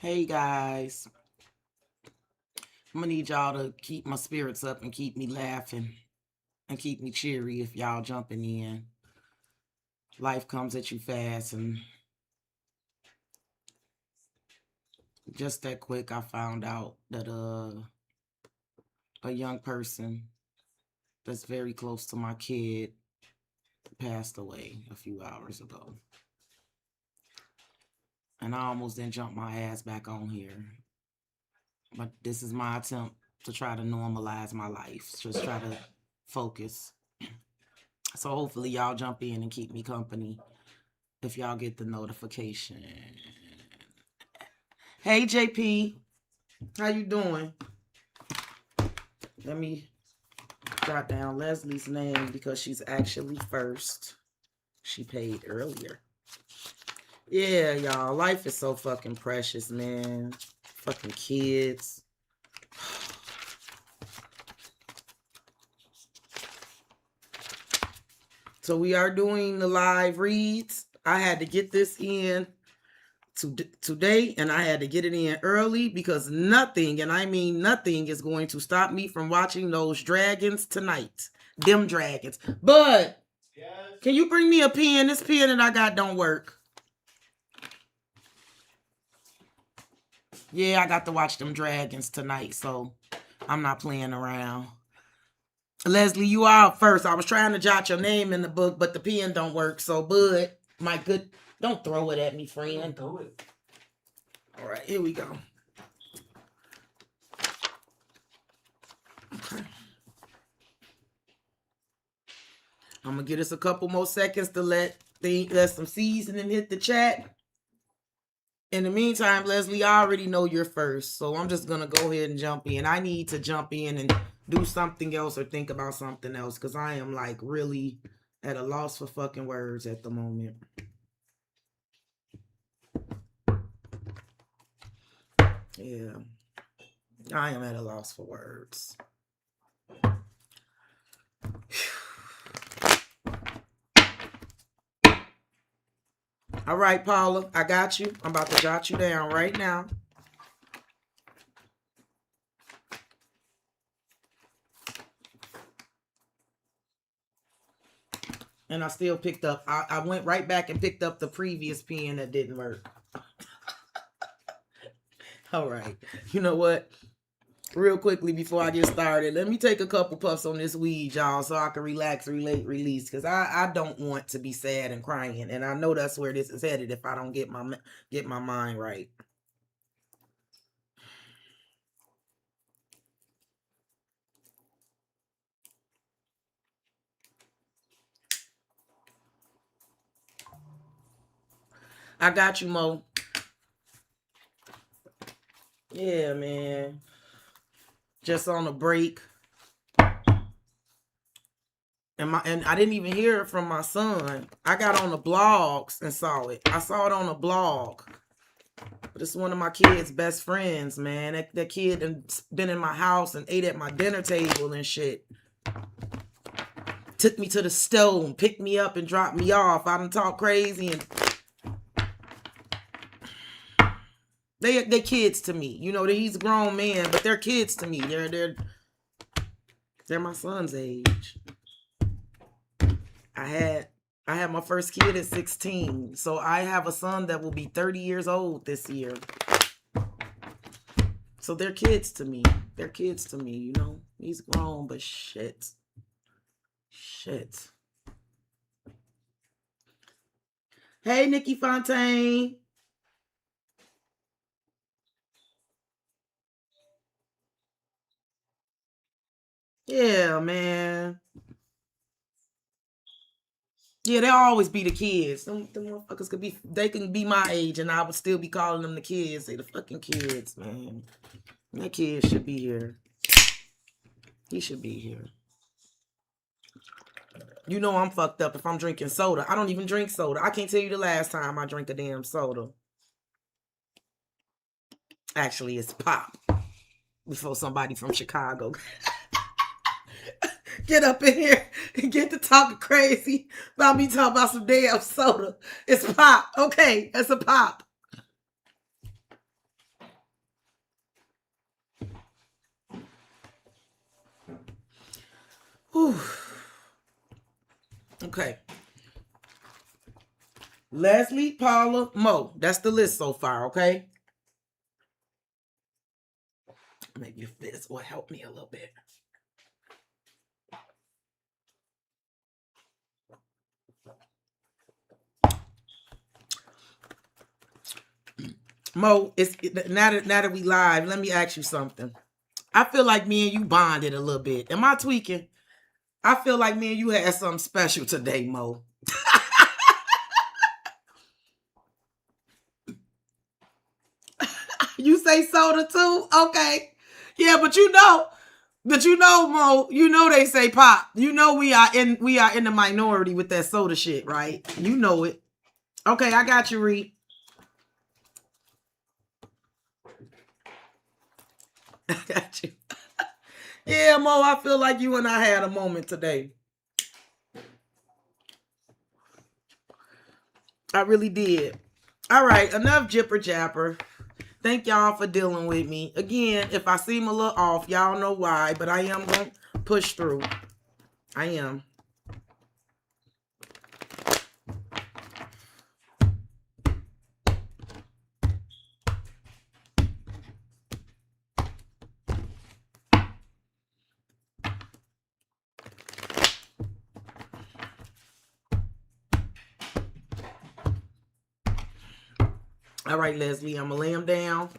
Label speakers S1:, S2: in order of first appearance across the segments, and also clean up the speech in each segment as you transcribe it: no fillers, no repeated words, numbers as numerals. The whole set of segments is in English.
S1: Hey guys, I'm gonna need y'all to keep my spirits up and keep me laughing and keep me cheery if y'all jumping in. Life comes at you fast, and just that quick I found out that a young person that's very close to my kid passed away a few hours ago. And I almost didn't jump my ass back on here. But this is my attempt to try to normalize my life. Just try to focus. So hopefully y'all jump in and keep me company if y'all get the notification. Hey JP, how you doing? Let me jot down Leslie's name because she's actually first. She paid earlier. Yeah, y'all, life is so fucking precious, man. Fucking kids. So we are doing the live reads. I had to get this in today, and I had to get it in early because nothing, and I mean nothing, is going to stop me from watching those dragons tonight. Them dragons. But yes. Can you bring me a pen? This pen that I got don't work. Yeah, I got to watch them dragons tonight, so I'm not playing around. Leslie, you are up first. I was trying to jot your name in the book, but the pen don't work. So, Bud, my good, don't throw it at me, friend. Throw it. All right, here we go. Okay. I'm gonna give us a couple more seconds to let some seasoning hit the chat. In the meantime, Leslie, I already know you're first, so I'm just gonna go ahead and jump in. I need to jump in and do something else or think about something else because I am like really at a loss for fucking words at the moment. Yeah, I am at a loss for words. All right, Paula, I got you. I'm about to jot you down right now. And I still picked up, I went right back and picked up the previous pen that didn't work. All right. You know what? Real quickly before I get started, let me take a couple puffs on this weed, y'all, so I can relax, relate, release. Because I don't want to be sad and crying. And I know that's where this is headed if I don't get my mind right. I got you, Mo. Yeah, man. Just on a break. And I didn't even hear it from my son. I got on the blogs and saw it. I saw it on a blog. But it's one of my kids' best friends, man. That kid has been in my house and ate at my dinner table and shit. Took me to the stove, picked me up and dropped me off. I done talk crazy and they kids to me. You know, he's a grown man, but they're kids to me. They're my son's age. I had my first kid at 16. So I have a son that will be 30 years old this year. So they're kids to me. They're kids to me, you know. He's grown, but shit. Shit. Hey, Nikki Fontaine. Yeah, man. Yeah, they'll always be the kids. Them motherfuckers they can be my age and I would still be calling them the kids. They the fucking kids, man. That kid should be here. He should be here. You know I'm fucked up if I'm drinking soda. I don't even drink soda. I can't tell you the last time I drank a damn soda. Actually, it's pop. Before somebody from Chicago get up in here and get to talking crazy about me talking about some damn soda. It's pop. Okay, that's a pop. Okay. Leslie, Paula, Mo. That's the list so far, okay? Maybe if this will help me a little bit. Mo, it's now that we live, let me ask you something. I feel like me and you bonded a little bit. Am I tweaking? I feel like me and you had something special today, Mo. You say soda too? Okay. Yeah, but you know, Mo, you know they say pop. You know we are in the minority with that soda shit, right? You know it. Okay, I got you, Reed. I got you. Yeah, Mo, I feel like you and I had a moment today. I really did. All right, enough jipper japper. Thank y'all for dealing with me. Again, if I seem a little off, y'all know why, but I am going to push through. I am. All right, Leslie, I'm going to lay them down.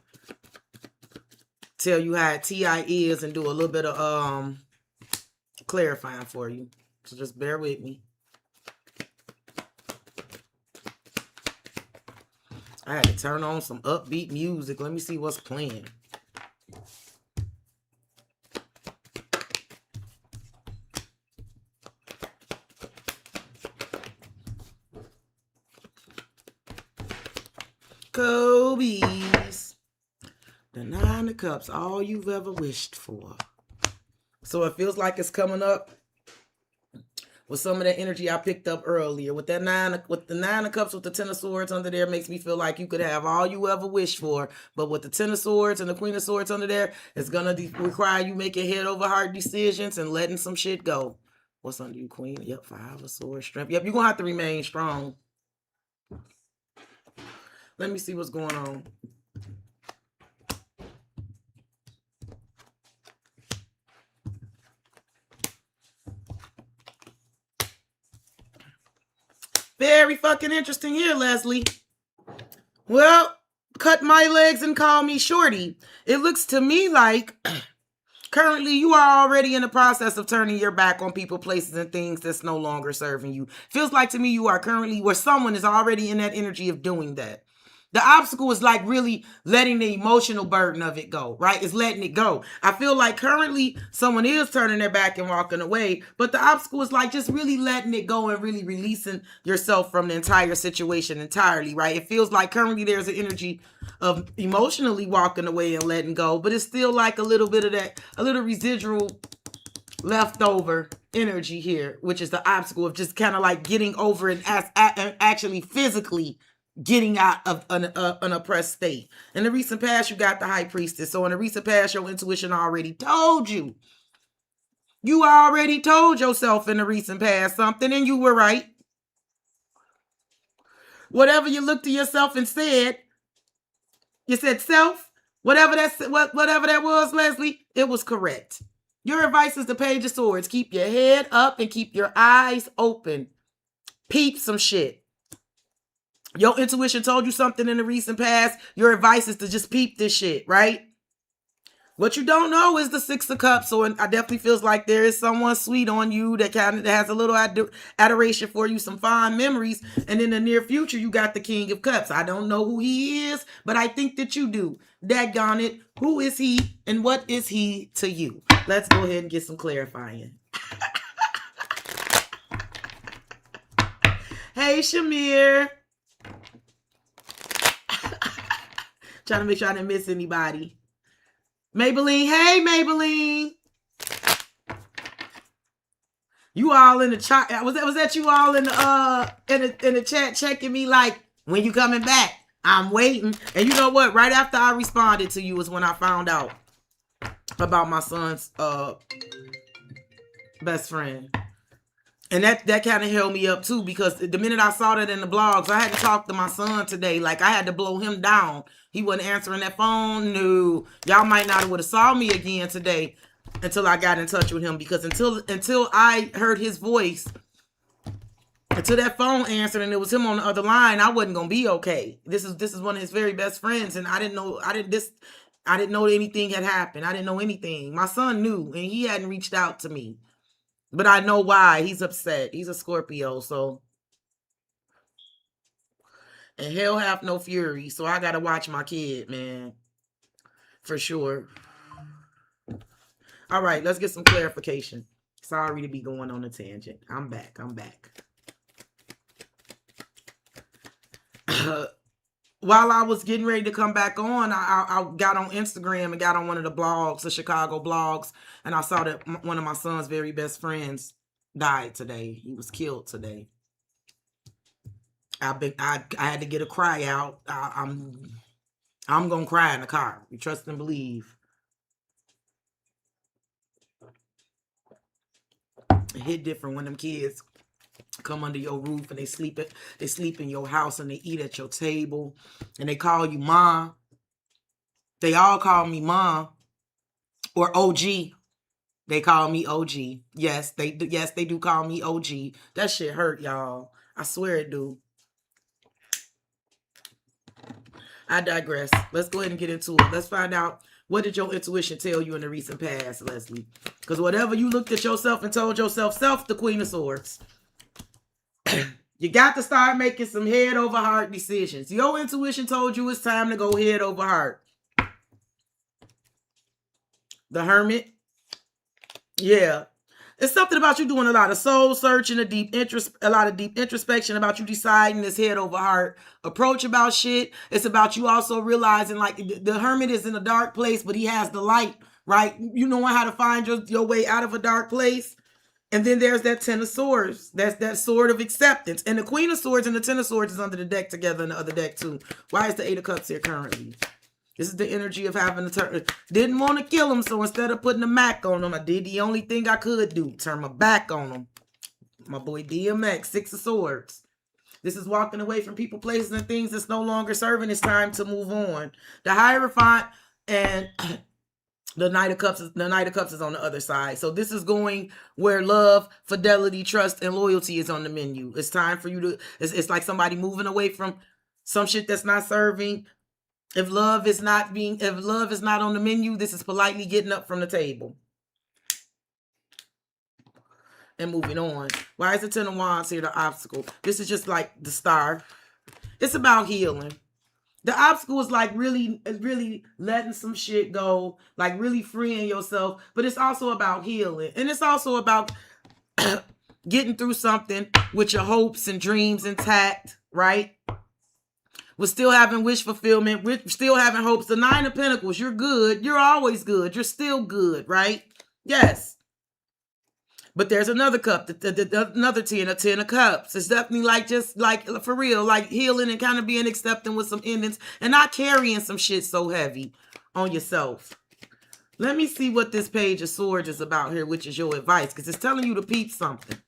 S1: Tell you how TI is and do a little bit of clarifying for you. So just bear with me. I had to turn on some upbeat music. Let me see what's playing. Kobe's. The 9 of Cups, all you've ever wished for. So it feels like it's coming up with some of that energy I picked up earlier. With that with the 9 of Cups with the 10 of Swords under there makes me feel like you could have all you ever wished for. But with the 10 of Swords and the Queen of Swords under there, it's going to require you making head over heart decisions and letting some shit go. What's under you, Queen? Yep, 5 of Swords, strength. Yep, you're going to have to remain strong. Let me see what's going on. Very fucking interesting here, Leslie. Well, cut my legs and call me shorty. It looks to me like currently you are already in the process of turning your back on people, places, and things that's no longer serving you. Feels like to me you are currently where someone is already in that energy of doing that. The obstacle is like really letting the emotional burden of it go, right? It's letting it go. I feel like currently someone is turning their back and walking away, but the obstacle is like just really letting it go and really releasing yourself from the entire situation entirely, right? It feels like currently there's an energy of emotionally walking away and letting go, but it's still like a little bit of that, a little residual leftover energy here, which is the obstacle of just kind of like getting over it as actually physically getting out of an oppressed state. In the recent past, you got the High Priestess. So in the recent past, your intuition already told you. You already told yourself in the recent past something, and you were right. Whatever you looked to yourself and said, you said self, whatever that was, Leslie, it was correct. Your advice is the Page of Swords. Keep your head up and keep your eyes open. Peep some shit. Your intuition told you something in the recent past. Your advice is to just peep this shit, right? What you don't know is the 6 of Cups. So I definitely feels like there is someone sweet on you that has a little adoration for you, some fond memories. And in the near future, you got the King of Cups. I don't know who he is, but I think that you do. Daggone it. Who is he and what is he to you? Let's go ahead and get some clarifying. Hey, Shamir. Trying to make sure I didn't miss anybody. Maybelline. Hey, Maybelline. You all in the chat. Was that you all in the chat checking me like, when you coming back? I'm waiting. And you know what? Right after I responded to you was when I found out about my son's best friend. And that kind of held me up too, because the minute I saw that in the blogs, I had to talk to my son today. Like, I had to blow him down. He wasn't answering that phone. No, y'all might not would have saw me again today until I got in touch with him, because until I heard his voice, until that phone answered and it was him on the other line, I wasn't gonna be okay. This is one of his very best friends, and I didn't know anything had happened. I didn't know anything. My son knew, and he hadn't reached out to me. But I know why. He's upset. He's a Scorpio, so, and hell have no fury. So I gotta watch my kid, man. For sure. All right, let's get some clarification. Sorry to be going on a tangent. I'm back. While I was getting ready to come back on, I got on Instagram and got on one of the blogs, the Chicago blogs, and I saw that one of my son's very best friends died today. He was killed today. I had to get a cry out. I'm gonna cry in the car. You trust and believe. It hit different when them kids come under your roof and they sleep in your house and they eat at your table and they call you mom. They all call me mom or OG. They call me OG. Yes, they do call me OG. That shit hurt, y'all. I swear it do. I digress. Let's go ahead and get into it. Let's find out, what did your intuition tell you in the recent past, Leslie? Because whatever you looked at yourself and told yourself, self, the Queen of Swords. You got to start making some head over heart decisions. Your intuition told you it's time to go head over heart. The Hermit. Yeah. It's something about you doing a lot of soul searching, a lot of deep introspection, about you deciding this head over heart approach about shit. It's about you also realizing, like, the Hermit is in a dark place, but he has the light, right? You know how to find your way out of a dark place. And then there's that Ten of Swords. That's that sword of acceptance. And the Queen of Swords and the Ten of Swords is under the deck together in the other deck too. Why is the Eight of Cups here currently? This is the energy of having to turn. Didn't want to kill him, so instead of putting a Mac on him, I did the only thing I could do. Turn my back on him. My boy DMX, Six of Swords. This is walking away from people, places, and things that's no longer serving. It's time to move on. The Hierophant and the Knight of Cups is on the other side. So this is going where love, fidelity, trust, and loyalty is on the menu. It's time for you to, it's like somebody moving away from some shit that's not serving. If love is not on the menu, this is politely getting up from the table and moving on. Why is the Ten of Wands here, the obstacle? This is just like the Star. It's about healing. The obstacle is like really letting some shit go, like really freeing yourself. But it's also about healing. And it's also about getting through something with your hopes and dreams intact, right? We're still having wish fulfillment. We're still having hopes. The Nine of Pentacles, you're good. You're always good. You're still good, right? Yes. But there's another cup, another Ten, a Ten of Cups. It's definitely like, just like, for real, like healing and kind of being accepting with some endings and not carrying some shit so heavy on yourself. Let me see what this Page of Swords is about here, which is your advice, because it's telling you to peep something.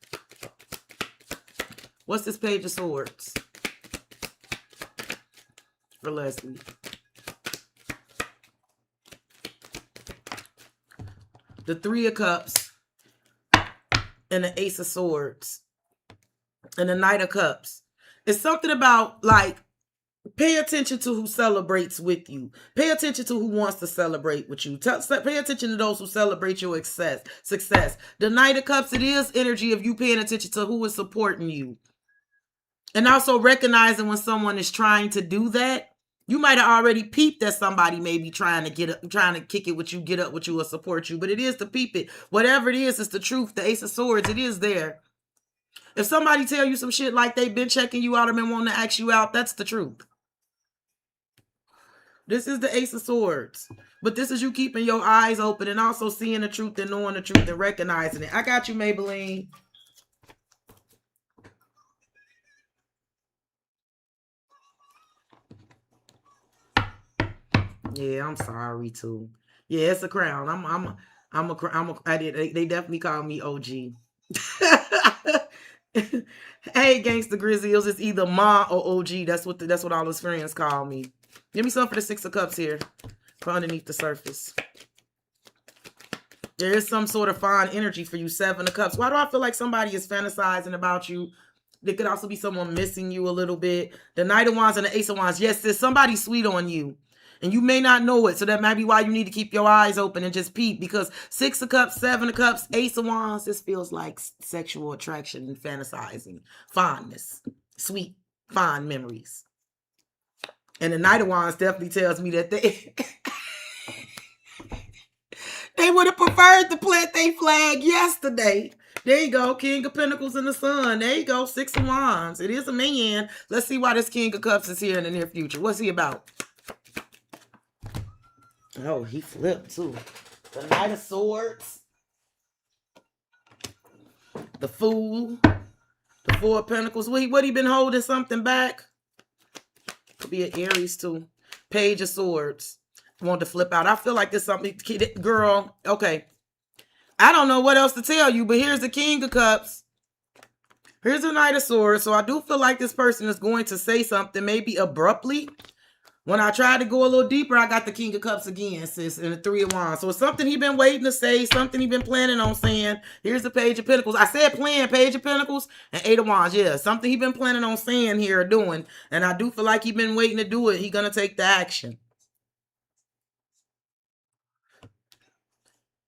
S1: What's this Page of Swords for Leslie? The Three of Cups and the Ace of Swords and the Knight of Cups. It's something about, like, pay attention to who celebrates with you. Pay attention to who wants to celebrate with you. Pay attention to those who celebrate your success. The Knight of Cups, it is energy of you paying attention to who is supporting you. And also recognizing when someone is trying to do that. You might have already peeped that somebody may be trying to kick it with you, get up with you, or support you. But it is to peep it. Whatever it is, it's the truth. The Ace of Swords, it is there. If somebody tell you some shit like they've been checking you out or been wanting to ask you out, that's the truth. This is the Ace of Swords. But this is you keeping your eyes open and also seeing the truth and knowing the truth and recognizing it. I got you, Maybelline. Yeah, I'm sorry too. Yeah, it's a crown. They definitely call me OG. Hey, Gangsta Grizzlies, it's either Ma or OG. That's what all his friends call me. Give me some for the Six of Cups here, for underneath the surface. There is some sort of fine energy for you, Seven of Cups. Why do I feel like somebody is fantasizing about you? There could also be someone missing you a little bit. The Knight of Wands and the Ace of Wands. Yes, there's somebody sweet on you. And you may not know it. So that might be why you need to keep your eyes open and just peep. Because Six of Cups, Seven of Cups, Ace of Wands, this feels like sexual attraction and fantasizing. Fondness. Sweet, fond memories. And the Knight of Wands definitely tells me that they... They would have preferred to plant their flag yesterday. There you go. King of Pentacles in the Sun. There you go. Six of Wands. It is a man. Let's see why this King of Cups is here in the near future. What's he about? Oh, he flipped too. The Knight of Swords. The Fool. The Four of Pentacles. What he been holding something back? Could be an Aries too. Page of Swords. Want to flip out. I feel like there's something, girl. Okay. I don't know what else to tell you, but here's the King of Cups. Here's the Knight of Swords. So I do feel like this person is going to say something, maybe abruptly. When I tried to go a little deeper, I got the King of Cups again, sis, and the Three of Wands. So it's something he's been waiting to say, something he's been planning on saying. Here's the Page of Pentacles. I said plan, Page of Pentacles, and Eight of Wands. Yeah, something he's been planning on saying here or doing. And I do feel like he's been waiting to do it. He's going to take the action.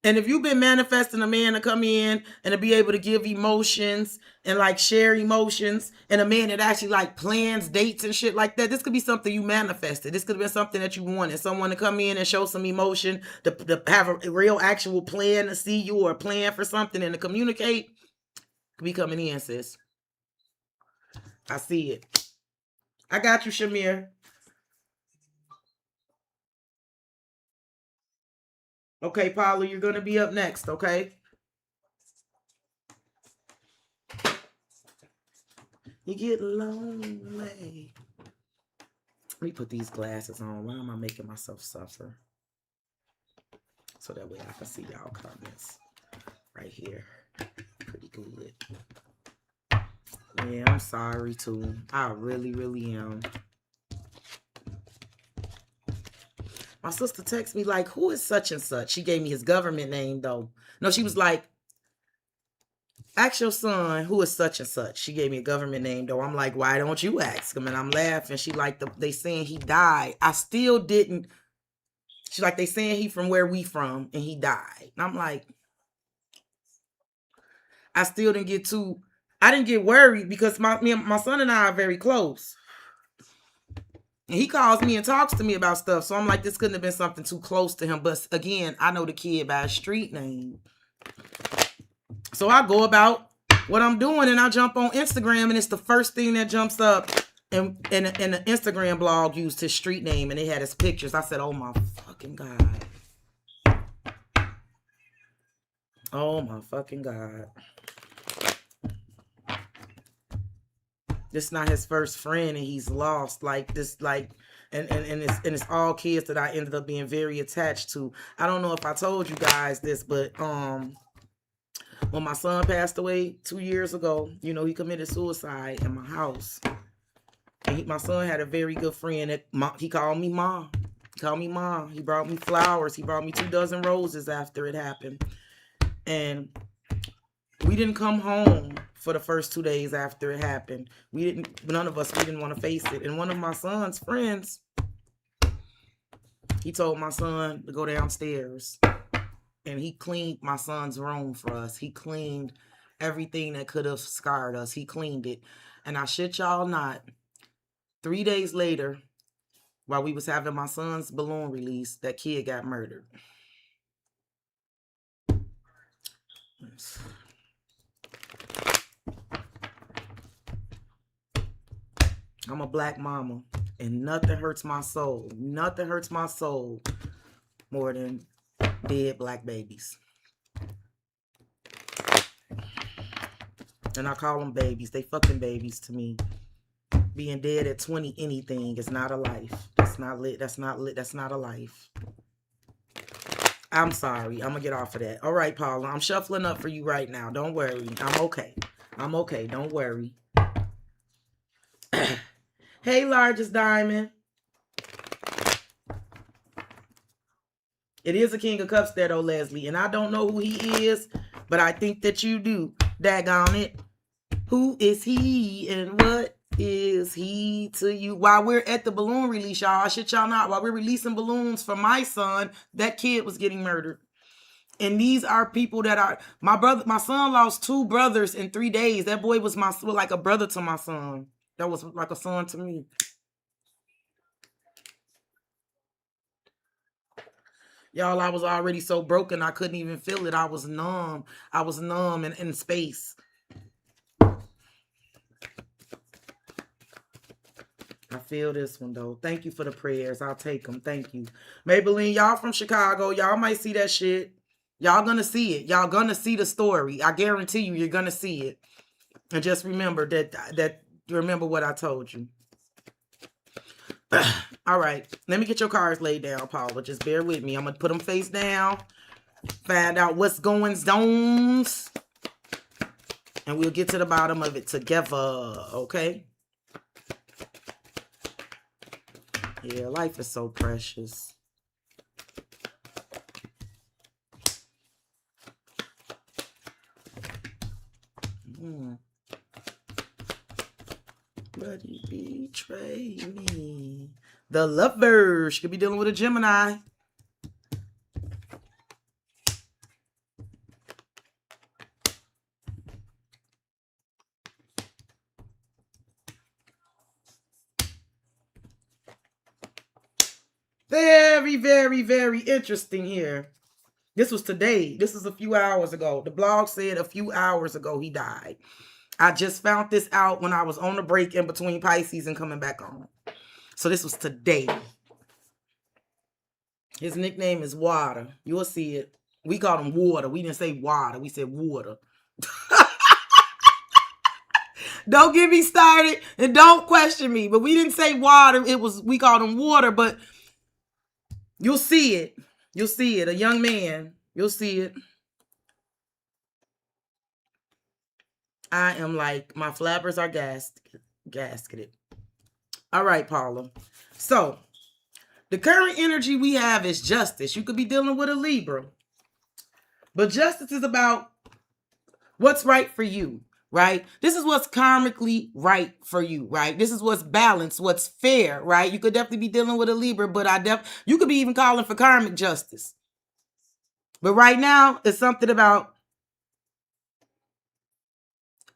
S1: And if you've been manifesting a man to come in and to be able to give emotions and like share emotions, and a man that actually like plans dates and shit like that, this could be something you manifested. This could have been something that you wanted. Someone to come in and show some emotion, to have a real actual plan to see you, or a plan for something and to communicate. Could be coming in, sis. I see it. I got you, Shamir. Okay, Paula, you're going to be up next, okay? You get lonely. Let me put these glasses on. Why am I making myself suffer? So that way I can see y'all comments right here. Pretty good. Yeah, I'm sorry too. I really, really am. My sister texted me like, who is such and such? She gave me his government name though. No, she was like, ask your son who is such and such. She gave me a government name though. I'm like, why don't you ask him? And I'm laughing. She like, they saying he died. I still didn't. She's like, they saying he from where we from and he died. And I'm like, I still didn't get too, I didn't get worried because my son and I are very close. And he calls me and talks to me about stuff. So I'm like, this couldn't have been something too close to him. But again, I know the kid by his street name. So I go about what I'm doing and I jump on Instagram and it's the first thing that jumps up. And the Instagram blog used his street name and they had his pictures. I said, oh my fucking God. Oh my fucking God. This is not his first friend and he's lost like this, like, and it's all kids that I ended up being very attached to. I don't know if I told you guys this, but when my son passed away 2 years ago, you know, he committed suicide in my house. And my son had a very good friend that he called me Mom. He called me Mom. He brought me flowers. He brought me 2 dozen roses after it happened. And we didn't come home for the first 2 days after it happened. None of us, we didn't want to face it. And one of my son's friends, he told my son to go downstairs. And he cleaned my son's room for us. He cleaned everything that could have scarred us. He cleaned it. And I shit y'all not, 3 days later, while we was having my son's balloon release, that kid got murdered. I'm a black mama, and nothing hurts my soul. Nothing hurts my soul more than dead black babies. And I call them babies. They fucking babies to me. Being dead at 20 anything is not a life. That's not lit. That's not lit. That's not a life. I'm sorry. I'm going to get off of that. All right, Paula. I'm shuffling up for you right now. Don't worry. I'm okay. I'm okay. Don't worry. Hey, largest diamond. It is a King of Cups there, though, Leslie. And I don't know who he is, but I think that you do. Daggone it. Who is he and what is he to you? While we're at the balloon release, y'all, I shit y'all not. While we're releasing balloons for my son, that kid was getting murdered. And these are people that are my son lost 2 brothers in 3 days. That boy was like a brother to my son. That was like a son to me. Y'all, I was already so broken I couldn't even feel it. I was numb. I was numb in space. I feel this one though. Thank you for the prayers. I'll take them. Thank you. Maybelline, y'all from Chicago. Y'all might see that shit. Y'all gonna see it. Y'all gonna see the story. I guarantee you, you're gonna see it. And just remember that remember what I told you. All right. Let me get your cards laid down, Paula. Just bear with me. I'm gonna put them face down. Find out what's going on. And we'll get to the bottom of it together. Okay? Yeah, life is so precious. But he betrayed me. The Lovers. She could be dealing with a Gemini. Very, very, very interesting here. This was today. This is a few hours ago. The blog said a few hours ago he died. I just found this out when I was on a break in between Pisces and coming back on. So this was today. His nickname is Water. You'll see it. We called him Water. We didn't say water. We said water. Don't get me started and don't question me. But we didn't say water. We called him Water. But you'll see it. You'll see it. A young man. You'll see it. I am like, my flappers are gasketed. All right, Paula. So, the current energy we have is justice. You could be dealing with a Libra. But justice is about what's right for you, right? This is what's karmically right for you, right? This is what's balanced, what's fair, right? You could definitely be dealing with a Libra, but you could be even calling for karmic justice. But right now, it's something about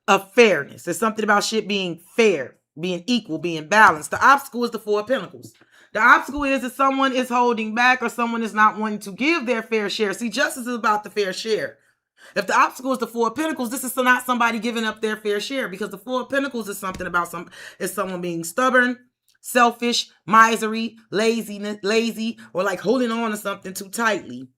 S1: a fairness. It's something about shit being fair, being equal, being balanced. The obstacle is the 4 of Pentacles. The obstacle is that someone is holding back or someone is not wanting to give their fair share. See, justice is about the fair share. If the obstacle is the 4 of Pentacles, this is not somebody giving up their fair share, because the 4 of Pentacles is something about someone being stubborn, selfish, misery, lazy, or like holding on to something too tightly.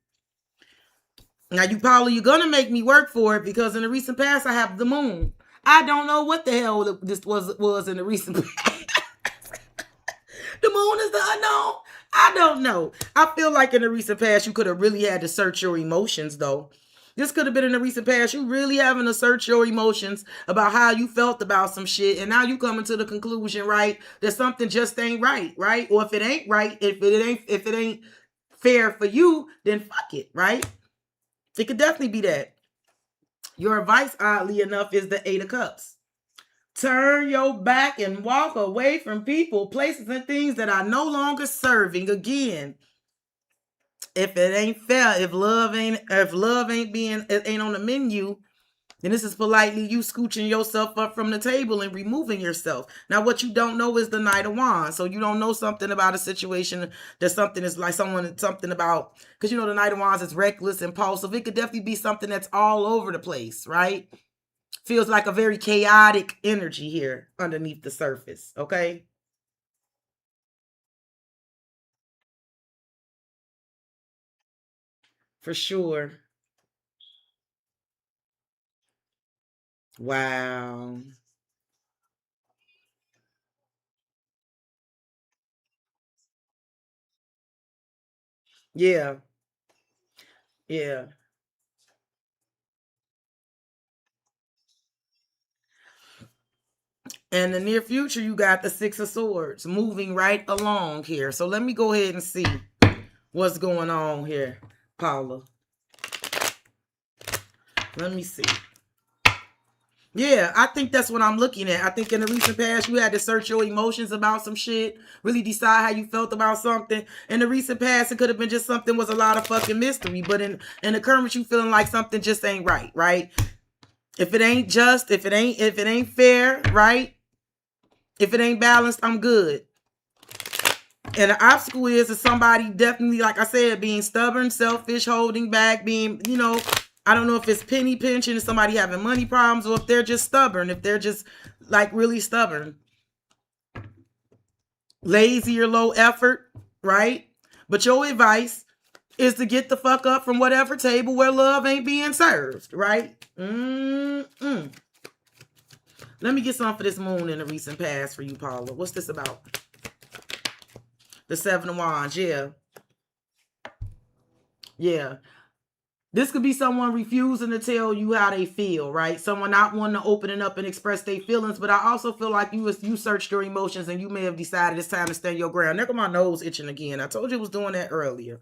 S1: Now, you're going to make me work for it, because in the recent past, I have the moon. I don't know what the hell this was in the recent past. The moon is the unknown. I don't know. I feel like in the recent past, you could have really had to search your emotions, though. This could have been in the recent past. You really having to search your emotions about how you felt about some shit. And now you coming to the conclusion, right, that something just ain't right, right? Or if it ain't right, if it ain't fair for you, then fuck it, right? It could definitely be that. Your advice, oddly enough, is the 8 of Cups. Turn your back and walk away from people, places, and things that are no longer serving. Again, if it ain't fair, if love ain't on the menu, then this is politely you scooching yourself up from the table and removing yourself. Now, what you don't know is the Knight of Wands. So you don't know something about a situation that something is like something about, because the Knight of Wands is reckless, impulsive. It could definitely be something that's all over the place, right? Feels like a very chaotic energy here underneath the surface, okay? For sure. Wow. Yeah. Yeah. In the near future, you got the Six of Swords moving right along here. So let me go ahead and see what's going on here, Paula. Let me see. Yeah, I think that's what I'm looking at. I think in the recent past, you had to search your emotions about some shit, really decide how you felt about something. In the recent past, it could have been just something was a lot of fucking mystery. But in the current, you feeling like something just ain't right, right? If it ain't just, if it ain't fair, right? If it ain't balanced, I'm good. And the obstacle is somebody definitely, like I said, being stubborn, selfish, holding back, being, you know, I don't know if it's penny pinching and somebody having money problems, or if they're just stubborn, if they're just like really stubborn. Lazy or low effort, right? But your advice is to get the fuck up from whatever table where love ain't being served, right? Let me get some for this moon in the recent past for you, Paula. What's this about? The Seven of Wands, yeah. Yeah. This could be someone refusing to tell you how they feel, right? Someone not wanting to open it up and express their feelings. But I also feel like you searched your emotions and you may have decided it's time to stand your ground. There go my nose itching again. I told you I was doing that earlier.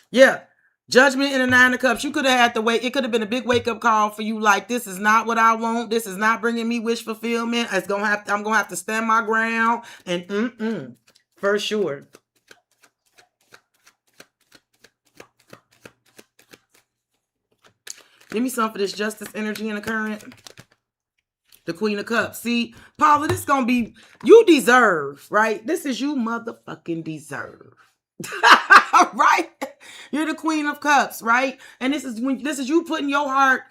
S1: Yeah. Judgment in the Nine of Cups. You could have had to wait. It could have been a big wake-up call for you. Like, this is not what I want. This is not bringing me wish fulfillment. I'm gonna have to stand my ground. And for sure. Give me some for this justice energy in the current. The Queen of Cups. See, Paula, this gonna be, you deserve, right? This is you motherfucking deserve. Right? You're the Queen of Cups, right? And this is you putting your heart,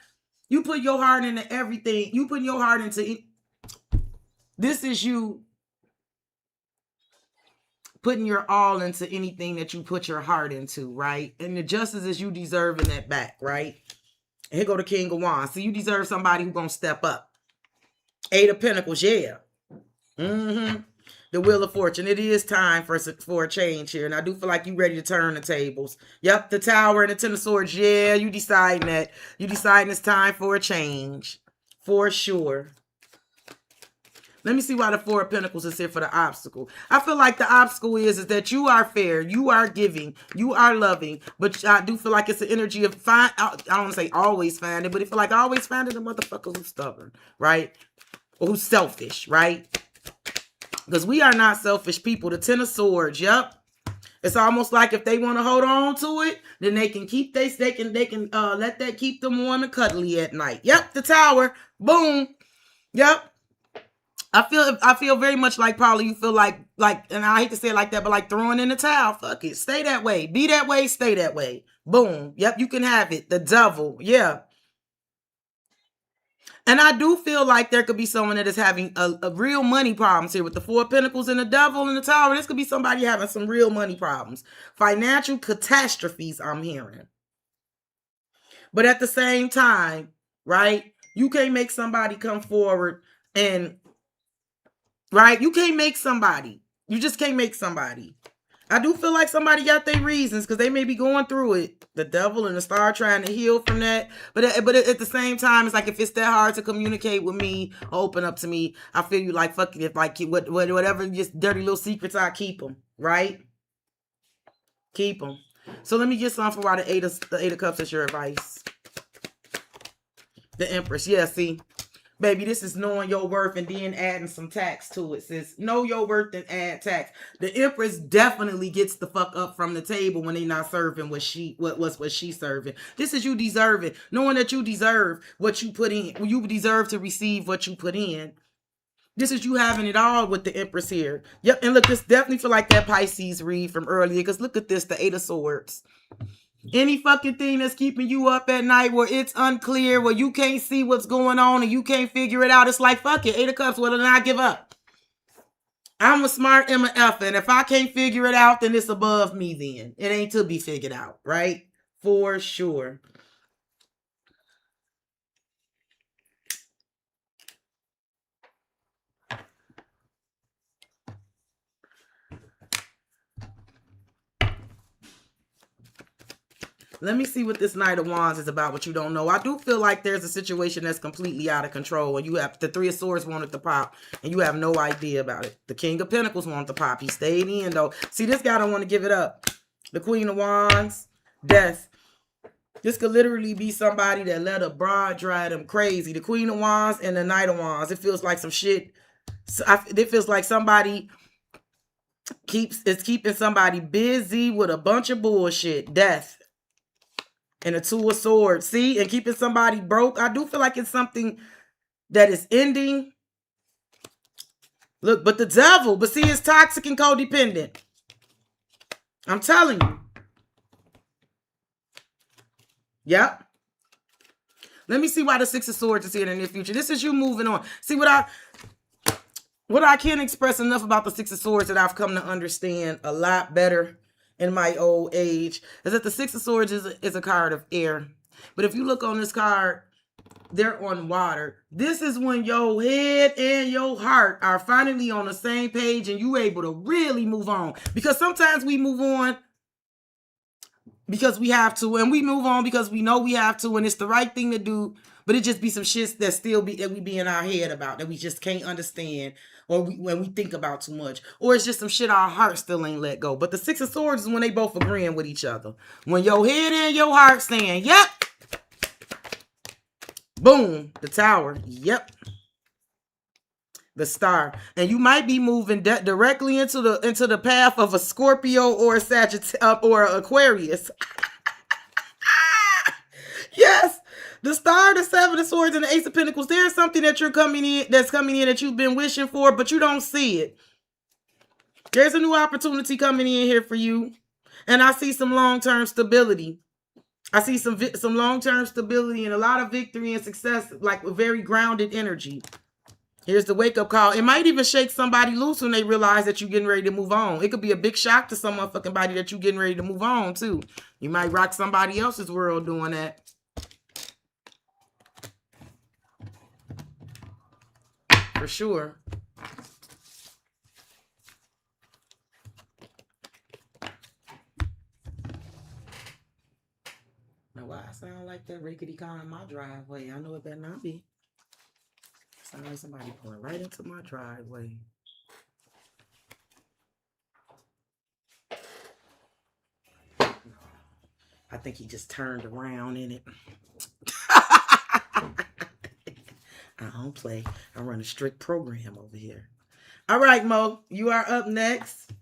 S1: you put your heart into everything. You put your heart into, this is you putting your all into anything that you put your heart into, right? And the justice is you deserving that back, right? And here go the King of Wands. So you deserve somebody who's gonna step up. Eight of Pentacles, yeah. The Wheel of Fortune. It is time for a change here. And I do feel like you're ready to turn the tables. Yep, the Tower and the Ten of Swords. Yeah, you deciding that. You deciding it's time for a change. For sure. Let me see why the Four of Pentacles is here for the obstacle. I feel like the obstacle is that you are fair, you are giving, you are loving, but I do feel like it's an energy of I don't want to say always find it, but it feel like I always find it a motherfucker who's stubborn, right? Or who's selfish, right? Because we are not selfish people. The Ten of Swords, yep. It's almost like if they want to hold on to it, then they can keep they can let that keep them warm and cuddly at night. Yep, the Tower. Boom. Yep. I feel very much like probably you feel like, and I hate to say it like that, but like throwing in the towel. Fuck it. Stay that way. Be that way. Stay that way. Boom. Yep, you can have it. The Devil. Yeah. And I do feel like there could be someone that is having a real money problems here with the Four of Pentacles and the Devil and the Tower. This could be somebody having some real money problems. Financial catastrophes, I'm hearing. But at the same time, right? You can't make somebody come forward and, right? You can't make somebody. You just can't make somebody. I do feel like somebody got their reasons because they may be going through it. The Devil and the Star trying to heal from that. But at the same time, it's like if it's that hard to communicate with me, or open up to me, I feel you like fucking if like whatever just dirty little secrets, I keep them, right? Keep them. So let me get some for why the Eight of Cups is your advice. The Empress, yeah. See. Baby, this is knowing your worth and then adding some tax to it, sis. Know your worth and add tax. The Empress definitely gets the fuck up from the table when they not serving what she's serving. This is you deserving. Knowing that you deserve what you put in. You deserve to receive what you put in. This is you having it all with the Empress here. Yep, and look, this definitely feel like that Pisces read from earlier. Because look at this, the Eight of Swords. Any fucking thing that's keeping you up at night where it's unclear, where you can't see what's going on and you can't figure it out, it's like, fuck it, Eight of Cups, well, then I give up. I'm a smart MF, and if I can't figure it out, then it's above me then. It ain't to be figured out, right? For sure. Let me see what this Knight of Wands is about, what you don't know. I do feel like there's a situation that's completely out of control, and you have the Three of Swords wanted to pop, and you have no idea about it. The King of Pentacles wanted to pop. He stayed in, though. See, this guy don't want to give it up. The Queen of Wands, Death. This could literally be somebody that let a broad drive them crazy. The Queen of Wands and the Knight of Wands. It feels like some shit. It feels like somebody is keeping somebody busy with a bunch of bullshit. Death. And the Two of Swords. See? And keeping somebody broke. I do feel like it's something that is ending. Look, but the Devil. But see, it's toxic and codependent. I'm telling you. Yep. Let me see why the Six of Swords is here in the near future. This is you moving on. See, what I can't express enough about the Six of Swords that I've come to understand a lot better in my old age is that the Six of Swords is a card of air. But if you look on this card, they're on water. This is when your head and your heart are finally on the same page and you able to really move on. Because sometimes we move on because we have to, and we move on because we know we have to, and it's the right thing to do, but it just be some shit that we be in our head about that we just can't understand, or when we think about too much, or it's just some shit our heart still ain't let go. But the Six of Swords is when they both agreeing with each other. When your head and your heart saying, yep. Boom, the Tower, yep. The Star. And you might be moving directly into the path of a Scorpio or a Sagittarius or Aquarius. Yes. The Star, the Seven of Swords, and the Ace of Pentacles. There's something that that's coming in that you've been wishing for, but you don't see it. There's a new opportunity coming in here for you. And I see some long-term stability. I see some long-term stability and a lot of victory and success, like with very grounded energy. Here's the wake-up call. It might even shake somebody loose when they realize that you're getting ready to move on. It could be a big shock to some motherfucking body that you're getting ready to move on, too. You might rock somebody else's world doing that. For sure. Now, why I sound like that rickety car in my driveway? I know it better not be. Sound like somebody pulling right into my driveway. I think he just turned around in it. I don't play. I run a strict program over here. All right, Mo, you are up next.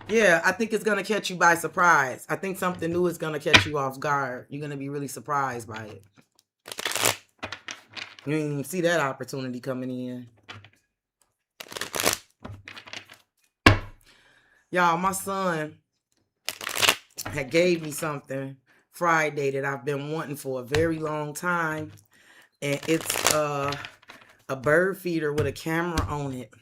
S1: Yeah, I think it's going to catch you by surprise. I think something new is going to catch you off guard. You're going to be really surprised by it. You didn't even see that opportunity coming in. Y'all, my son had gave me something Friday that I've been wanting for a very long time. And it's a bird feeder with a camera on it.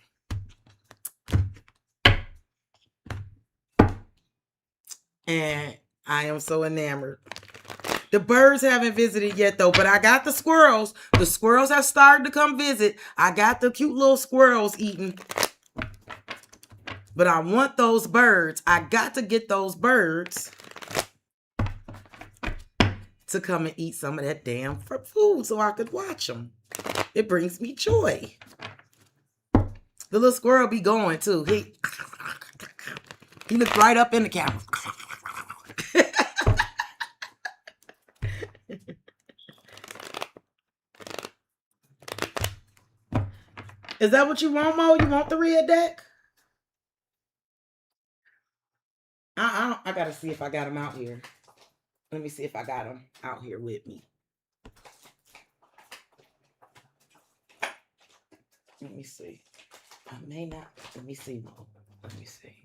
S1: And I am so enamored. The birds haven't visited yet, though, but I got the squirrels. The squirrels have started to come visit. I got the cute little squirrels eating. But I want those birds. I got to get those birds to come and eat some of that damn food so I could watch them. It brings me joy. The little squirrel be going, too. He looked right up in the camera. Is that what you want, Mo? You want the red deck? I gotta see if I got them out here. Let me see if I got them out here with me. Let me see. I may not. Let me see, Mo. Let me see.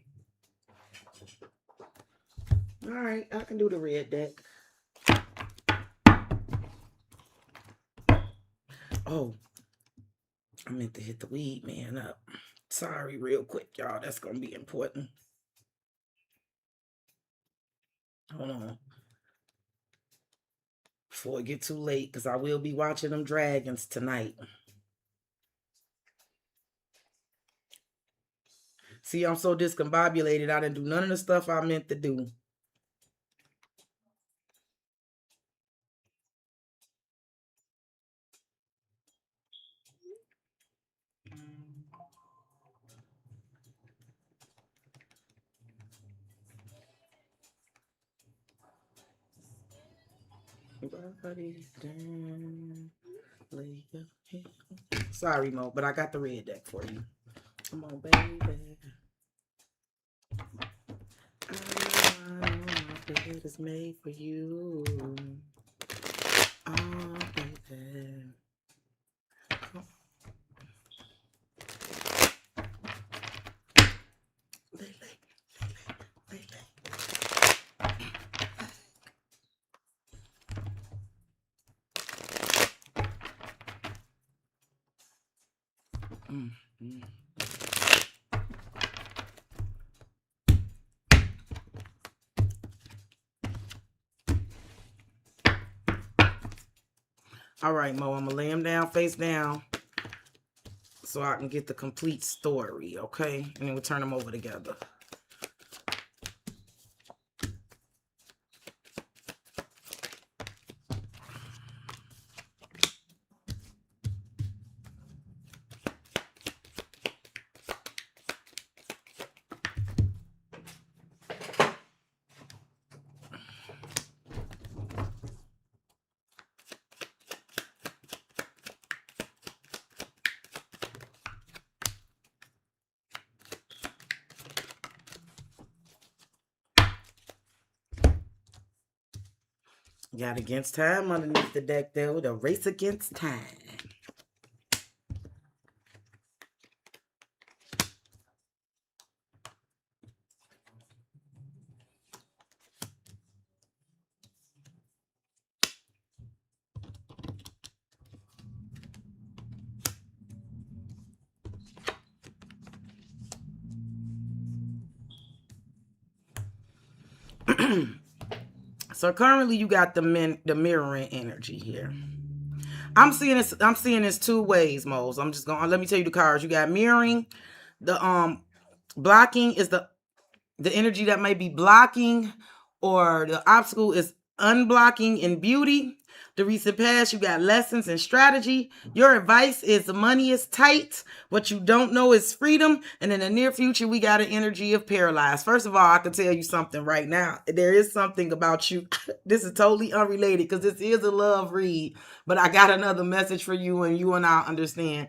S1: All right, I can do the red deck. Oh, I meant to hit the weed man up. Sorry, real quick, y'all. That's gonna be important. Hold on. before it get too late, because I will be watching them dragons tonight. See, I'm so discombobulated. I didn't do none of the stuff I meant to do. Sorry, Mo, but I got the red deck for you. Come on, baby. My bed is made for you. Oh, baby. All right, Mo, I'm going to lay him down face down so I can get the complete story, okay? And then we'll turn them over together. Got Against Time underneath the deck there with a Race Against Time. So currently you got the mirroring energy here. I'm seeing this two ways, Mose. I'm just going, let me tell you the cards. You got mirroring. The blocking is the energy that may be blocking, or the obstacle is unblocking in beauty. The recent past, you got lessons and strategy. Your advice is the money is tight. What you don't know is freedom. And in the near future, we got an energy of paralyzed. First of all, I can tell you something right now. There is something about you. This is totally unrelated because this is a love read. But I got another message for you, and you and I understand.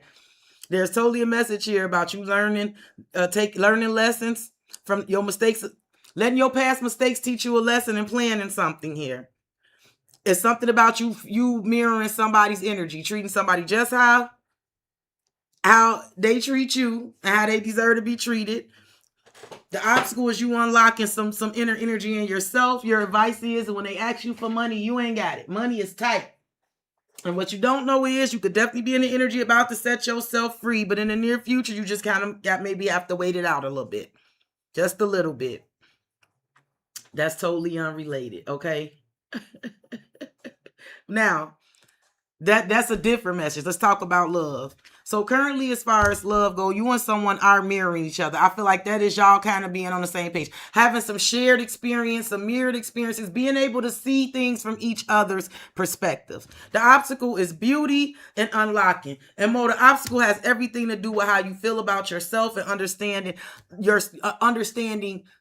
S1: There's totally a message here about you learning lessons from your mistakes, letting your past mistakes teach you a lesson and planning something here. It's something about you mirroring somebody's energy, treating somebody just how they treat you and how they deserve to be treated. The obstacle is you unlocking some inner energy in yourself. Your advice is when they ask you for money, you ain't got it. Money is tight. And what you don't know is you could definitely be in the energy about to set yourself free, but in the near future, you just kind of maybe have to wait it out a little bit. Just a little bit. That's totally unrelated, okay? Now, that's a different message. Let's talk about love. So currently, as far as love go, you and someone are mirroring each other. I feel like that is y'all kind of being on the same page. Having some shared experience, some mirrored experiences, being able to see things from each other's perspectives. The obstacle is beauty and unlocking. And Mo, the obstacle has everything to do with how you feel about yourself and understanding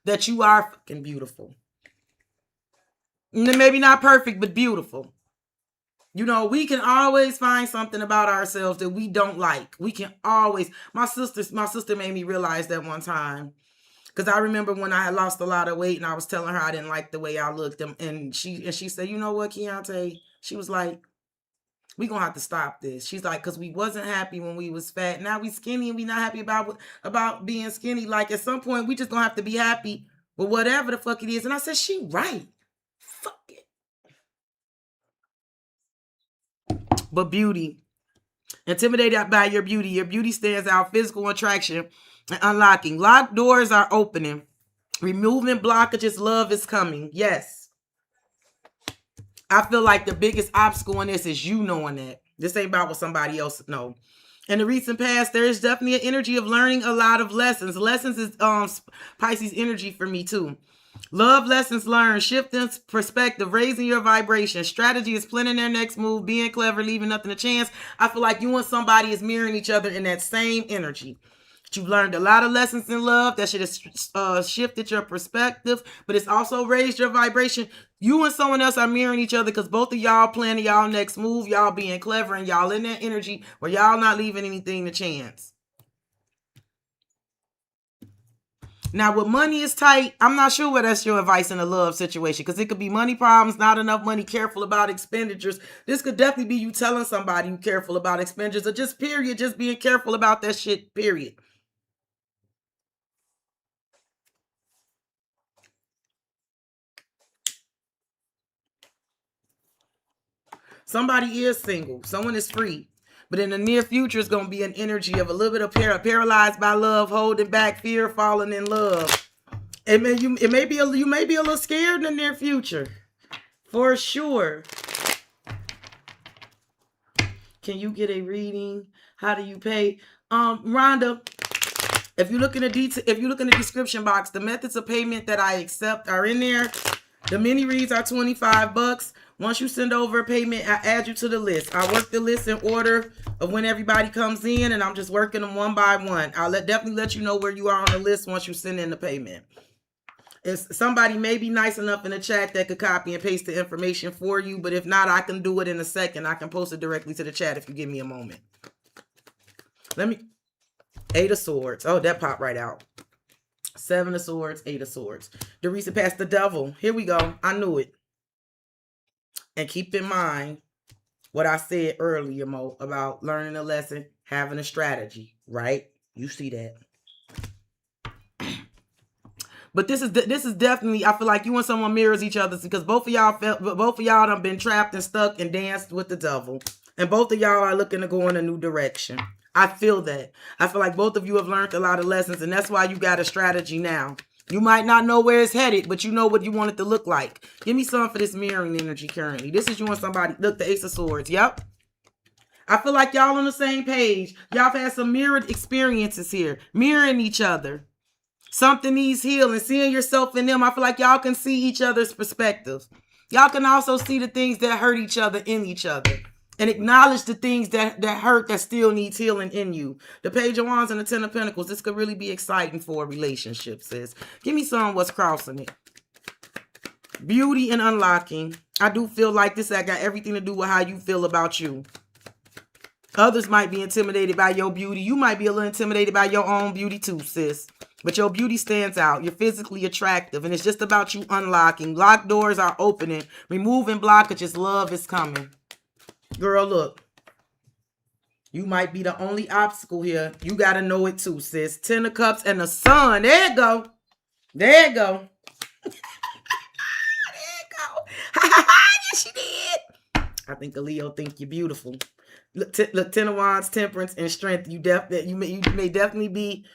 S1: that you are fucking beautiful. Maybe not perfect, but beautiful. You know, we can always find something about ourselves that we don't like. We can always. My sister made me realize that one time. Because I remember when I had lost a lot of weight and I was telling her I didn't like the way I looked. And she said, you know what, Keontae? She was like, we gonna have to stop this. She's like, because we wasn't happy when we was fat. Now we skinny and we not happy about being skinny. Like at some point we just gonna have to be happy with whatever the fuck it is. And I said, she right. Fuck it. But beauty. Intimidated by your beauty stands out. Physical attraction and unlocking. Locked doors are opening. Removing blockages. Love is coming. Yes. I feel like the biggest obstacle in this is you knowing that. This ain't about what somebody else know. In the recent past, there is definitely an energy of learning a lot of lessons. Lessons is Pisces energy for me too. Love lessons learned, shifting perspective, raising your vibration. Strategy is planning their next move, being clever, leaving nothing to chance. I feel like you and somebody is mirroring each other in that same energy. You've learned a lot of lessons in love that should have shifted your perspective, but it's also raised your vibration. You and someone else are mirroring each other because both of y'all planning y'all next move, y'all being clever, and y'all in that energy where y'all not leaving anything to chance. Now, with money is tight, I'm not sure what that's your advice in a love situation because it could be money problems, not enough money, careful about expenditures. This could definitely be you telling somebody you careful about expenditures or just period, just being careful about that shit, period. Somebody is single. Someone is free. But in the near future, it's going to be an energy of a little bit of paralyzed by love, holding back, fear, falling in love. You may be a little scared in the near future, for sure. Can you get a reading? How do you pay? Rhonda, if you look in the description box, the methods of payment that I accept are in there. The mini reads are $25. Once you send over a payment, I add you to the list. I work the list in order of when everybody comes in, and I'm just working them one by one. I'll definitely let you know where you are on the list once you send in the payment. If somebody may be nice enough in the chat that could copy and paste the information for you, but if not, I can do it in a second. I can post it directly to the chat if you give me a moment. Let me... Eight of Swords. Oh, that popped right out. Seven of Swords, Eight of Swords. The reason past the Devil. Here we go. I knew it. And keep in mind what I said earlier, Mo, about learning a lesson, having a strategy, right? You see that. But this is definitely, I feel like you and someone mirrors each other because both of y'all done been trapped and stuck and danced with the devil. And both of y'all are looking to go in a new direction. I feel that. I feel like both of you have learned a lot of lessons, and that's why you got a strategy now. You might not know where it's headed, but you know what you want it to look like. Give me some for this mirroring energy currently. This is you and somebody. Look, the Ace of Swords. Yep. I feel like y'all on the same page. Y'all have had some mirrored experiences here. Mirroring each other. Something needs healing. Seeing yourself in them. I feel like y'all can see each other's perspectives. Y'all can also see the things that hurt each other in each other. And acknowledge the things that hurt that still needs healing in you. The Page of Wands and the Ten of Pentacles. This could really be exciting for a relationship, sis. Give me some what's crossing it. Beauty and unlocking. I do feel like this got everything to do with how you feel about you. Others might be intimidated by your beauty. You might be a little intimidated by your own beauty too, sis. But your beauty stands out. You're physically attractive. And it's just about you unlocking. Locked doors are opening. Removing blockages. Love is coming. Girl, look. You might be the only obstacle here. You got to know it too, sis. Ten of Cups and the Sun. There you go. There you go. There you go. Yes, she did. I think a Leo think you're beautiful. Look, Ten of Wands, Temperance, and Strength. You may definitely be...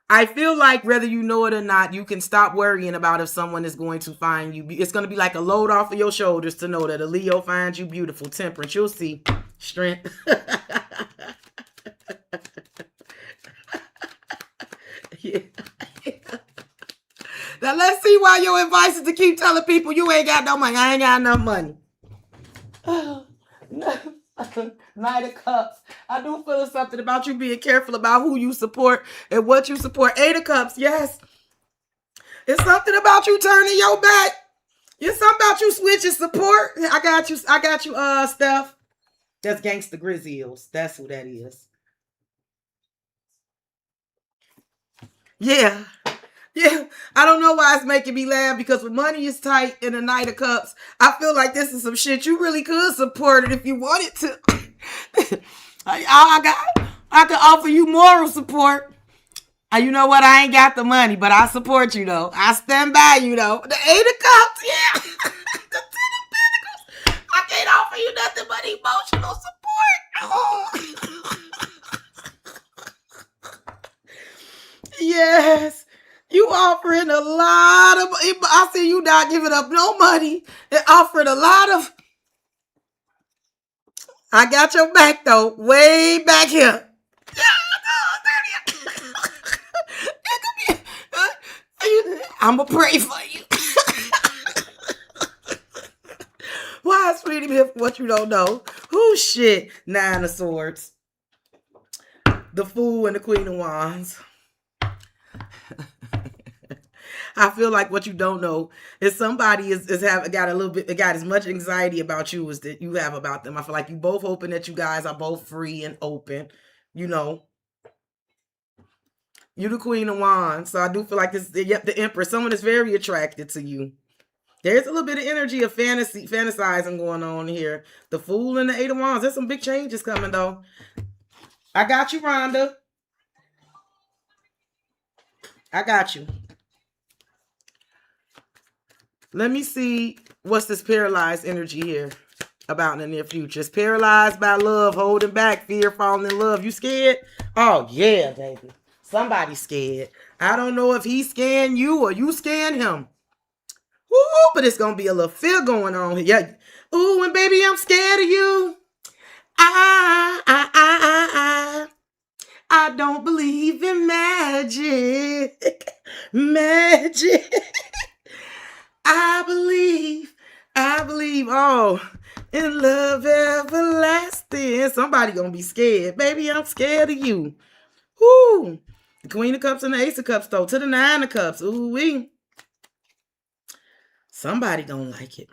S1: I feel like whether you know it or not, you can stop worrying about if someone is going to find you. It's going to be like a load off of your shoulders to know that a Leo finds you beautiful. Temperance, you'll see. Strength. Yeah. Now let's see why your advice is to keep telling people you ain't got no money. I ain't got enough money. Knight of Cups. I do feel something about you being careful about who you support and what you support. Eight of Cups, yes. It's something about you turning your back. It's something about you switching support. I got you, Steph. That's Gangsta Grizzles. That's who that is. Yeah. Yeah, I don't know why it's making me laugh because when money is tight in the Knight of Cups, I feel like this is some shit you really could support it if you wanted to. I could offer you moral support. You know what? I ain't got the money, but I support you though. I stand by you though. The Eight of Cups, yeah. The Ten of Pentacles. I can't offer you nothing but emotional support. Oh. Yes. You offering a lot of... I see you not giving up no money. And offering a lot of I got your back though. Way back here. I'ma pray for you. Why, sweetie, what you don't know? Who shit? Nine of Swords. The Fool and the Queen of Wands. I feel like what you don't know is somebody got a little bit, got as much anxiety about you as that you have about them. I feel like you both hoping that you guys are both free and open. You know, you the Queen of Wands, so I do feel like this. Yep, the Empress. Someone is very attracted to you. There's a little bit of energy of fantasizing going on here. The Fool and the Eight of Wands. There's some big changes coming though. I got you, Rhonda. I got you. Let me see what's this paralyzed energy here about in the near future. It's paralyzed by love, holding back, fear, falling in love. You scared? Oh, yeah, baby. Somebody's scared. I don't know if he's scaring you or you scaring him. Woo, but it's going to be a little fear going on here. Yeah. Ooh, and baby, I'm scared of you. I don't believe in magic. Magic. I believe, oh, in love everlasting. Somebody gonna be scared. Baby, I'm scared of you. Whoo. The Queen of Cups and the Ace of Cups, though, to the Nine of Cups. Ooh-wee. Somebody don't like it.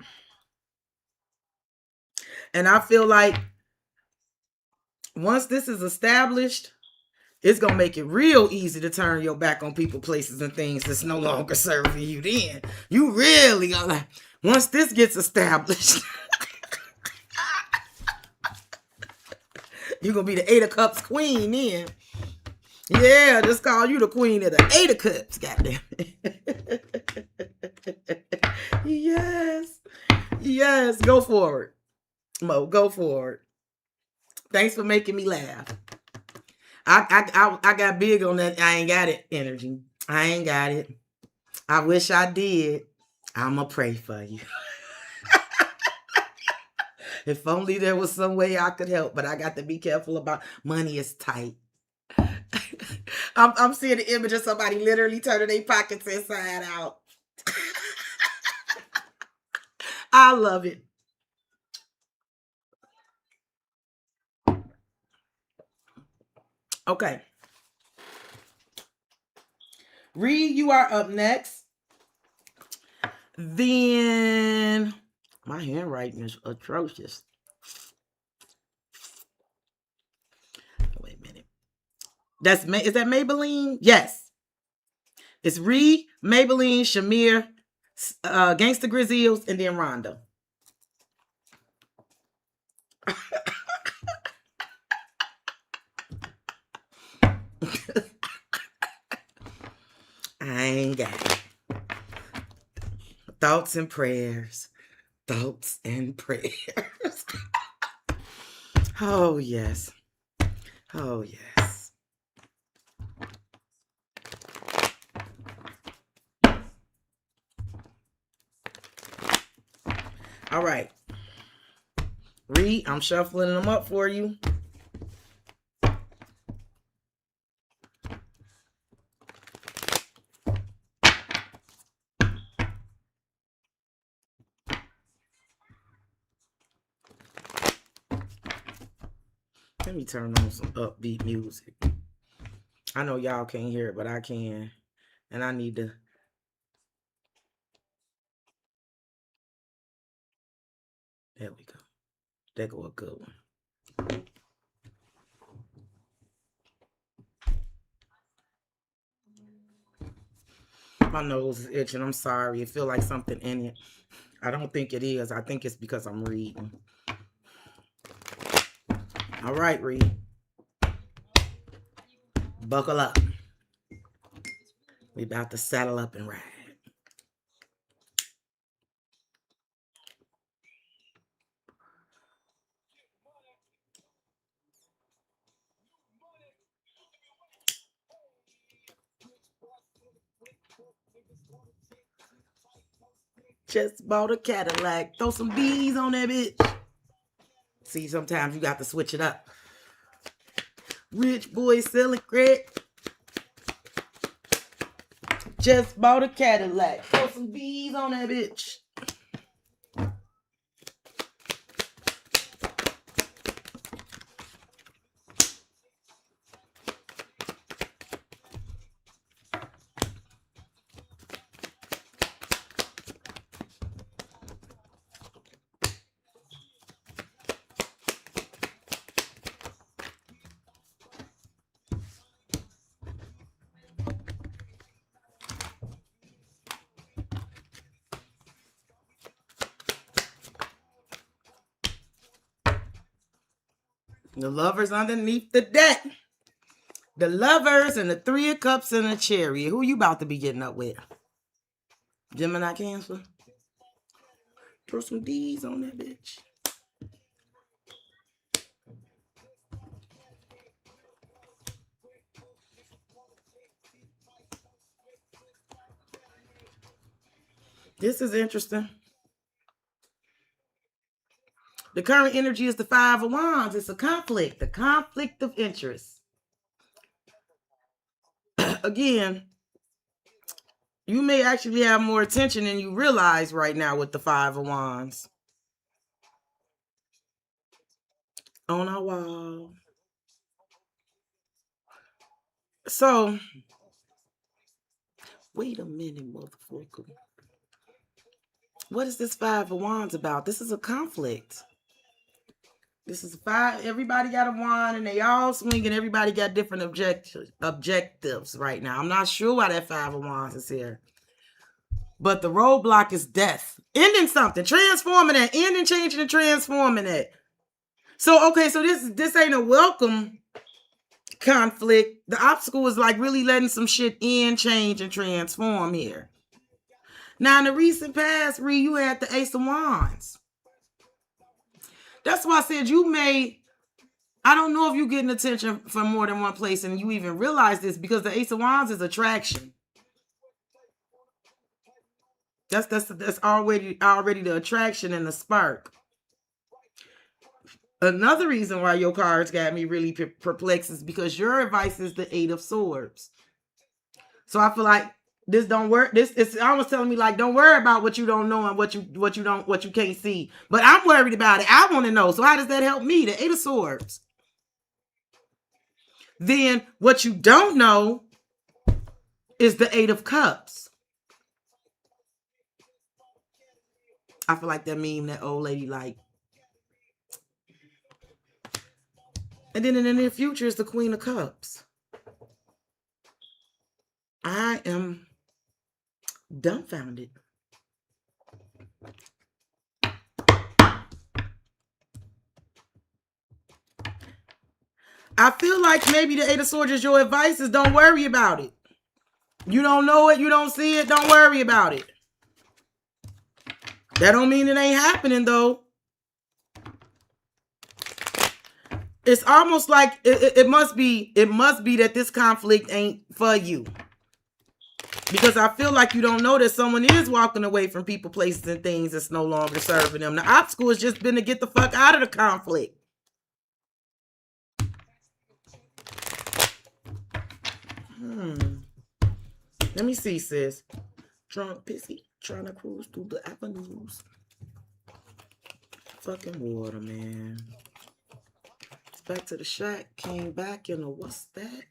S1: And I feel like once this is established, it's going to make it real easy to turn your back on people, places, and things that's no longer serving you then. You really going to like, once this gets established, you're going to be the Eight of Cups queen then. Yeah, just call you the queen of the Eight of Cups, goddamn it. Yes. Yes, go forward. Mo, go forward. Thanks for making me laugh. I got big on that. I ain't got it energy. I ain't got it. I wish I did. I'ma pray for you. If only there was some way I could help, but I got to be careful about money is tight. I'm seeing the image of somebody literally turning their pockets inside out. I love it. Okay. Reed, you are up next. Then my handwriting is atrocious. Wait a minute. Is that Maybelline? Yes. It's Reed, Maybelline, Shamir, Gangsta Grizzles, and then Rhonda. I ain't got it. Thoughts and prayers. Thoughts and prayers. Oh, yes. Oh, yes. All right. Reed, I'm shuffling them up for you. Let me turn on some upbeat music. I know y'all can't hear it, but I can. And I need to. There we go. There go a good one. My nose is itching. I'm sorry. It feels like something in it. I don't think it is. I think it's because I'm reading. All right, Reed. Buckle up. We about to saddle up and ride. Just bought a Cadillac. Throw some bees on that bitch. See, sometimes you got to switch it up. Rich boy selling crack. Just bought a Cadillac. Throw some bees on that bitch. The lovers underneath the deck. The lovers and the 3 of cups and a chariot. Who you about to be getting up with? Gemini, Cancer? Throw some D's on that bitch. This is interesting. The current energy is the 5 of Wands. It's a conflict. The conflict of interest. Again, you may actually have more attention than you realize right now with the 5 of Wands. On our wall. So, wait a minute, motherfucker. What is this 5 of Wands about? This is a conflict. This is 5. Everybody got a wand and they all swinging. Everybody got different objectives right now. I'm not sure why that 5 of Wands is here. But the roadblock is death. Ending something. Transforming it. Ending, changing, and transforming it. So, okay, so this ain't a welcome conflict. The obstacle is like really letting some shit end, change, and transform here. Now, in the recent past, you had the Ace of Wands. That's why I said I don't know if you're getting attention from more than one place and you even realize this, because the Ace of Wands is attraction. That's already the attraction and the spark. Another reason why your cards got me really perplexed is because your advice is the 8 of Swords. So I feel like this don't work. This is almost telling me like, don't worry about what you don't know and what you can't see. But I'm worried about it. I want to know. So how does that help me? The 8 of Swords. Then what you don't know is the 8 of Cups. I feel like that meme that old lady like. And then in the near future is the Queen of Cups. I am dumbfounded. I feel like maybe the 8 of Swords is your advice is don't worry about it. You don't know it, you don't see it, don't worry about it. That don't mean it ain't happening though. It's almost like it must be that this conflict ain't for you. Because I feel like you don't know that someone is walking away from people, places, and things that's no longer serving them. The obstacle has just been to get the fuck out of the conflict. Let me see, sis. Drunk, pissy, trying to cruise through the avenues. Fucking water, man. Back to the shack. Came back, you know, what's that?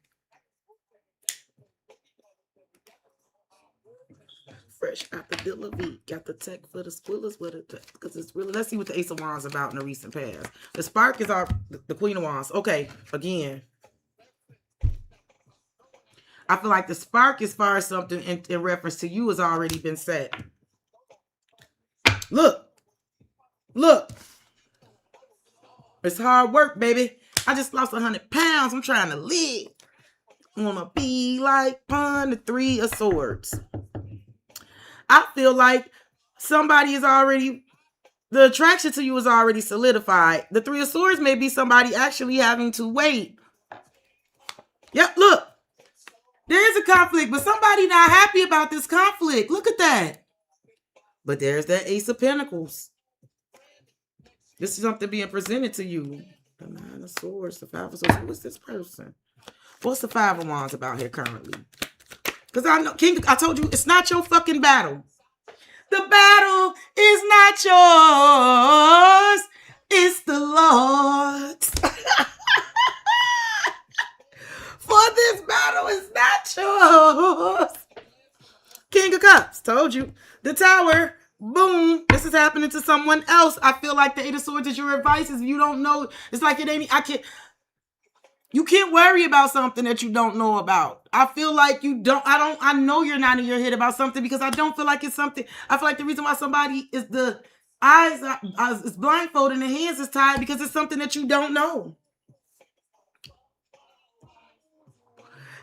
S1: Fresh out the delivery. Got the tech for the squillers with it. Because it's really, let's see what the Ace of Wands about in the recent past. The spark is the Queen of Wands. Okay, again. I feel like the spark as far as something in reference to you has already been set. Look. It's hard work, baby. I just lost 100 pounds. I'm trying to live. Wanna be like Pun, the 3 of Swords. I feel like somebody is already, the attraction to you is already solidified. The 3 of Swords may be somebody actually having to wait. Yep, look. There's a conflict, but somebody not happy about this conflict. Look at that. But there's that Ace of Pentacles. This is something being presented to you. The Nine of Swords, the Five of Swords. Who is this person? What's the Five of Wands about here currently? Because I know, King, I told you, it's not your fucking battle. The battle is not yours. It's the Lord's. For this battle is not yours. King of Cups, told you. The Tower, boom. This is happening to someone else. I feel like the Eight of Swords is your advice. If you don't know, it's like it ain't, you can't worry about something that you don't know about. I feel like I know you're not in your head about something because I don't feel like it's something. I feel like the reason why somebody is the eyes is blindfolded and the hands is tied because it's something that you don't know.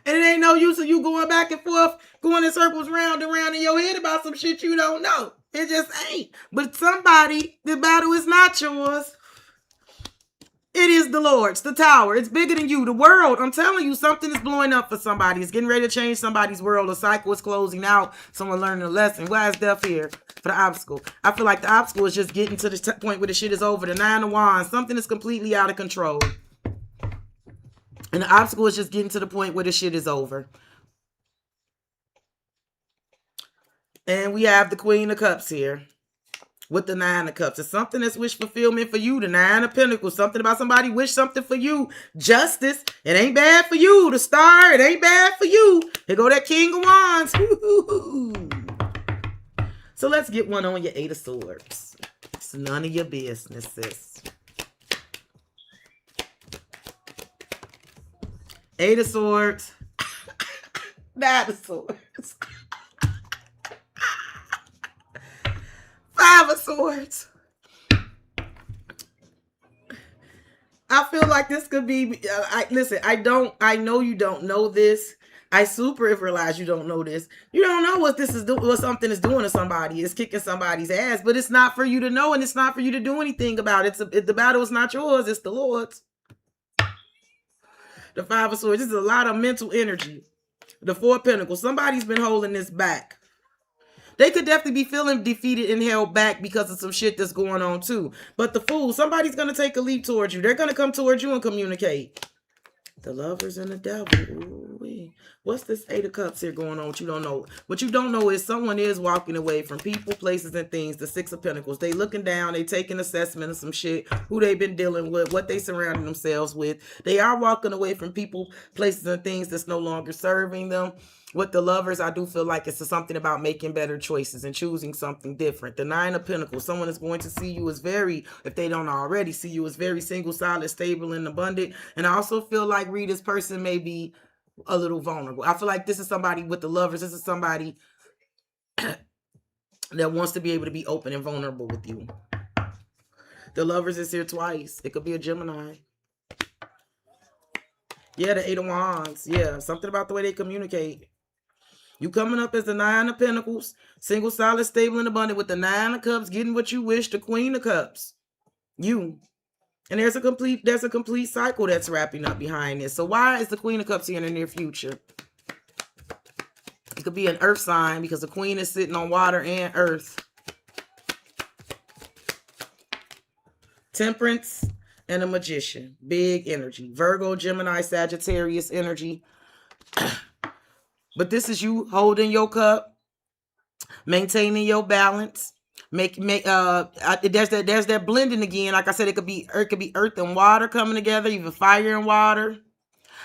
S1: And it ain't no use of you going back and forth, going in circles round and round in your head about some shit you don't know. It just ain't. But somebody, the battle is not yours. It is the Lord's, the Tower. It's bigger than you. The world, I'm telling you, something is blowing up for somebody. It's getting ready to change somebody's world. A cycle is closing out. Someone learning a lesson. Why is death here? For the obstacle. I feel like the obstacle is just getting to the point where the shit is over. The Nine of Wands. Something is completely out of control. And the obstacle is just getting to the point where the shit is over. And we have the Queen of Cups here. With the Nine of Cups. It's something that's wish fulfillment for you. The Nine of Pentacles. Something about somebody wish something for you. Justice. It ain't bad for you. The Star. It ain't bad for you. Here go that King of Wands. So let's get one on your Eight of Swords. It's none of your business, sis. Eight of Swords. Nine of Swords. Five of Swords. I feel like this could be. Listen, I know you don't know this. I super realize you don't know this. You don't know what this is what something is doing to somebody. It's kicking somebody's ass, but it's not for you to know, and it's not for you to do anything about it. The battle is not yours. It's the Lord's. The Five of Swords. This is a lot of mental energy. The Four of Pentacles. Somebody's been holding this back. They could definitely be feeling defeated and held back because of some shit that's going on too. But the Fool, somebody's going to take a leap towards you. They're going to come towards you and communicate. The Lovers and the Devil. Ooh-wee. What's this Eight of Cups here going on? What you don't know. What you don't know is someone is walking away from people, places, and things. The Six of Pentacles. They looking down. They taking assessment of some shit. Who they've been dealing with. What they surrounding themselves with. They are walking away from people, places, and things that's no longer serving them. With the Lovers, I do feel like it's something about making better choices and choosing something different. The Nine of Pentacles, someone is going to see you as if they don't already see you as very single, solid, stable, and abundant. And I also feel like this person may be a little vulnerable. I feel like this is somebody with the Lovers. This is somebody that wants to be able to be open and vulnerable with you. The Lovers is here twice. It could be a Gemini. Yeah, the Eight of Wands. Yeah, something about the way they communicate. You coming up as the Nine of Pentacles, single, solid, stable, and abundant with the Nine of Cups, getting what you wish, the Queen of Cups. You. And there's a complete cycle that's wrapping up behind this. So why is the Queen of Cups here in the near future? It could be an earth sign because the Queen is sitting on water and earth. Temperance and a Magician. Big energy. Virgo, Gemini, Sagittarius energy. But this is you holding your cup, maintaining your balance. There's that blending again. Like I said, it could be earth and water coming together, even fire and water.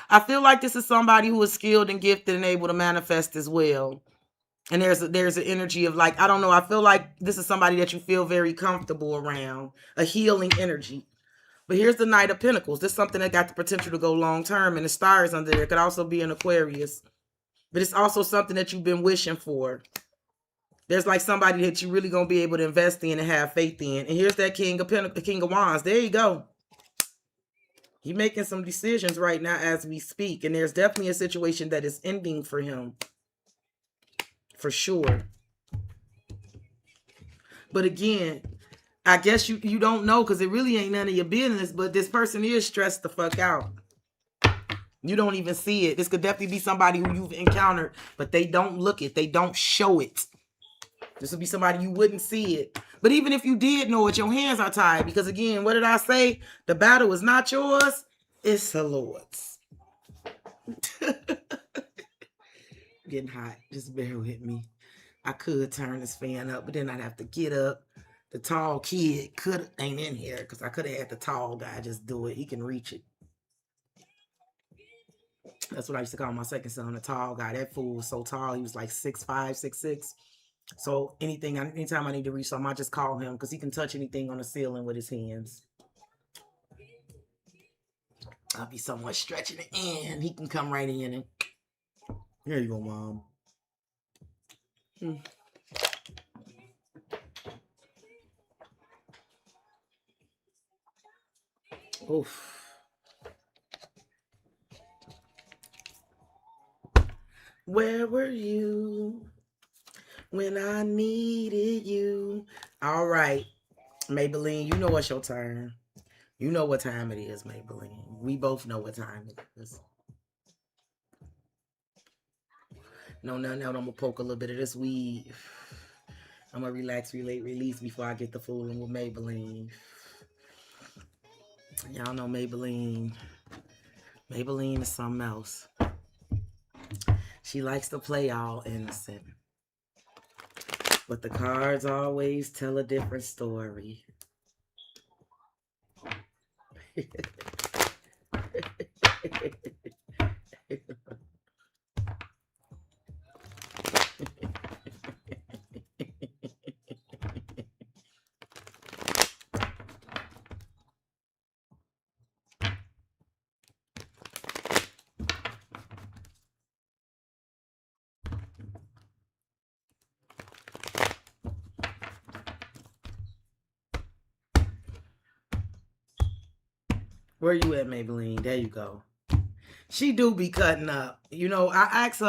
S1: I feel like this is somebody who is skilled and gifted and able to manifest as well. And there's an energy of like, I don't know. I feel like this is somebody that you feel very comfortable around, a healing energy. But here's the Knight of Pentacles. This is something that got the potential to go long term, and the stars under there. It could also be an Aquarius. But it's also something that you've been wishing for. There's like somebody that you're really going to be able to invest in and have faith in. And here's that King of Pentacles, the King of Wands. There you go. He's making some decisions right now as we speak. And there's definitely a situation that is ending for him. For sure. But again, I guess you don't know because it really ain't none of your business. But this person is stressed the fuck out. You don't even see it. This could definitely be somebody who you've encountered, but they don't look it. They don't show it. This would be somebody you wouldn't see it. But even if you did know it, your hands are tied. Because again, what did I say? The battle is not yours, it's the Lord's. Getting hot. Just bear with me. I could turn this fan up, but then I'd have to get up. The tall kid ain't in here because I could have had the tall guy just do it. He can reach it. That's what I used to call my second son, the tall guy. That fool was so tall. He was like 6'5", 6'6". So anytime I need to reach something, I just call him because he can touch anything on the ceiling with his hands. I'll be somewhat stretching it in. He can come right in and here you go, Mom. Oof. Where were you when I needed you? All right, Maybelline, you know what's your turn. You know what time it is, Maybelline. We both know what time it is. No, I'm gonna poke a little bit of this weed. I'm gonna relax, relate, release before I get the fooling with Maybelline. Y'all know Maybelline. Maybelline is something else. She likes to play all innocent. But the cards always tell a different story. Where you at, Maybelline? There you go. She do be cutting up. You know, I ask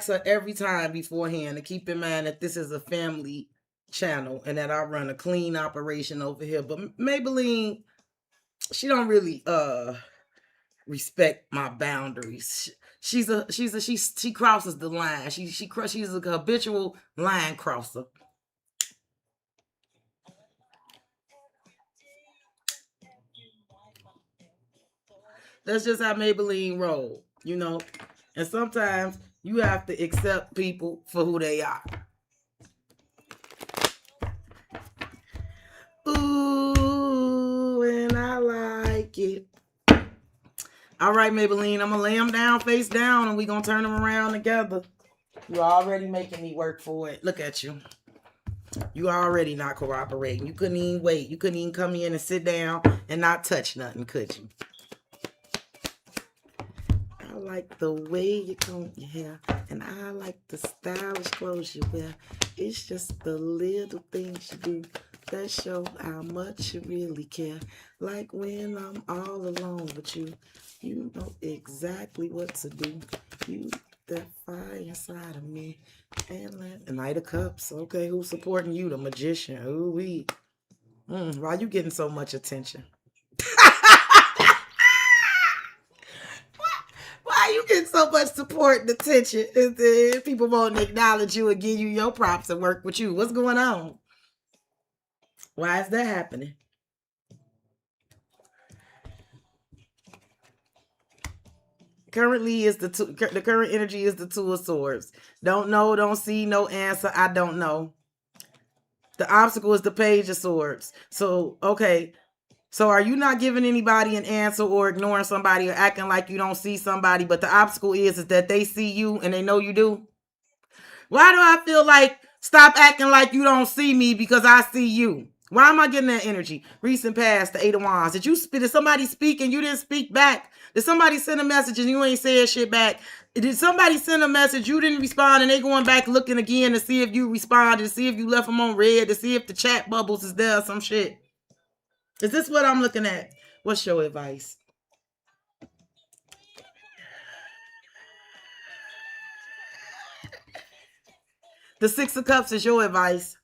S1: her every time beforehand to keep in mind that this is a family channel and that I run a clean operation over here. But Maybelline, she don't really respect my boundaries. She crosses the line. She's a habitual line crosser. That's just how Maybelline roll, you know. And sometimes you have to accept people for who they are. Ooh, and I like it. All right, Maybelline, I'm gonna lay them down face down and we gonna turn them around together. You're already making me work for it. Look at you. You already not cooperating. You couldn't even wait. You couldn't even come in and sit down and not touch nothing, could you? I like the way you comb your hair, and I like the stylish clothes you wear. It's just the little things you do that show how much you really care. Like when I'm all alone with you, you know exactly what to do. You that fire inside of me. And Knight of Cups. Okay, who's supporting you? The Magician. Ooh wee. Why you getting so much attention? Why you getting so much support and attention? If people won't acknowledge you and give you your props and work with you. What's going on? Why is that happening? Currently is the current energy is the Two of Swords. Don't know, don't see, no answer. I don't know. The obstacle is the Page of Swords. So okay, so are you not giving anybody an answer or ignoring somebody or acting like you don't see somebody? But the obstacle is that they see you and they know you do. Why do I feel like stop acting like you don't see me because I see you? Why am I getting that energy? Recent past, the Eight of Wands. Did somebody speak and you didn't speak back? Did somebody send a message and you ain't said shit back? Did somebody send a message, you didn't respond, and they going back looking again to see if you responded, to see if you left them on red, to see if the chat bubbles is there or some shit? Is this what I'm looking at? What's your advice? The Six of Cups is your advice.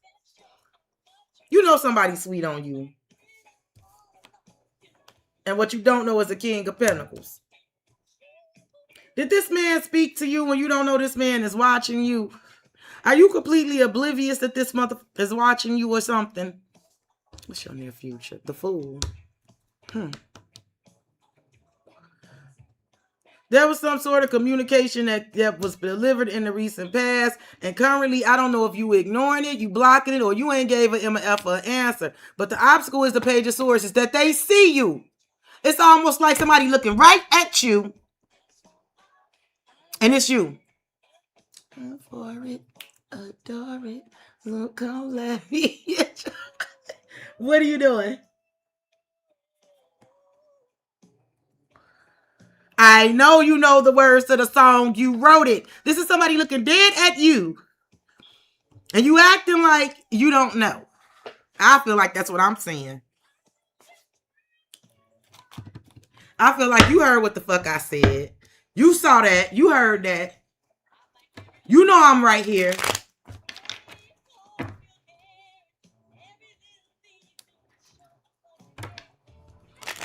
S1: You know somebody's sweet on you. And what you don't know is the King of Pentacles. Did this man speak to you when you don't know this man is watching you? Are you completely oblivious that this mother is watching you or something? What's your near future? The Fool. There was some sort of communication that was delivered in the recent past, and currently, I don't know if you ignoring it, you blocking it, or you ain't gave an MF an answer. But the obstacle is the Page of Swords, is that they see you. It's almost like somebody looking right at you, and it's you. For it, adore it, look, come let me. What are you doing? I know you know the words to the song. You wrote it. This is somebody looking dead at you. And you acting like you don't know. I feel like that's what I'm saying. I feel like you heard what the fuck I said. You saw that. You heard that. You know I'm right here.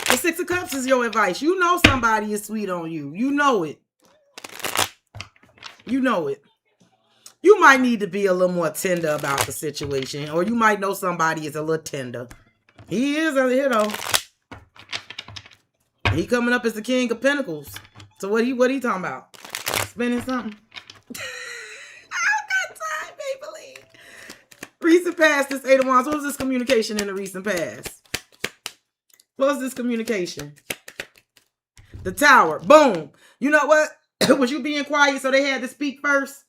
S1: The Six of Cups is your advice. You know somebody is sweet on you. You know it. You know it. You might need to be a little more tender about the situation. Or you might know somebody is a little tender. He is, you know. He coming up as the King of Pentacles. So what he talking about? Spending something? I don't got time, Maybelline. Recent past, this Eight of Wands. What was this communication in the recent past? What was this communication? The Tower. Boom. You know what? Was you being quiet so they had to speak first?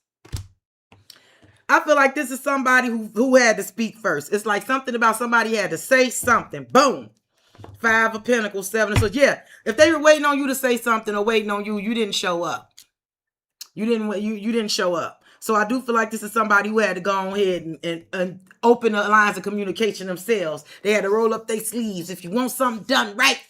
S1: I feel like this is somebody who had to speak first. It's like something about somebody had to say something. Boom. Five of Pentacles, Seven of Swords. Yeah, if they were waiting on you to say something or waiting on you, you didn't show up. You didn't show up. So I do feel like this is somebody who had to go ahead and open the lines of communication themselves. They had to roll up their sleeves. If you want something done right,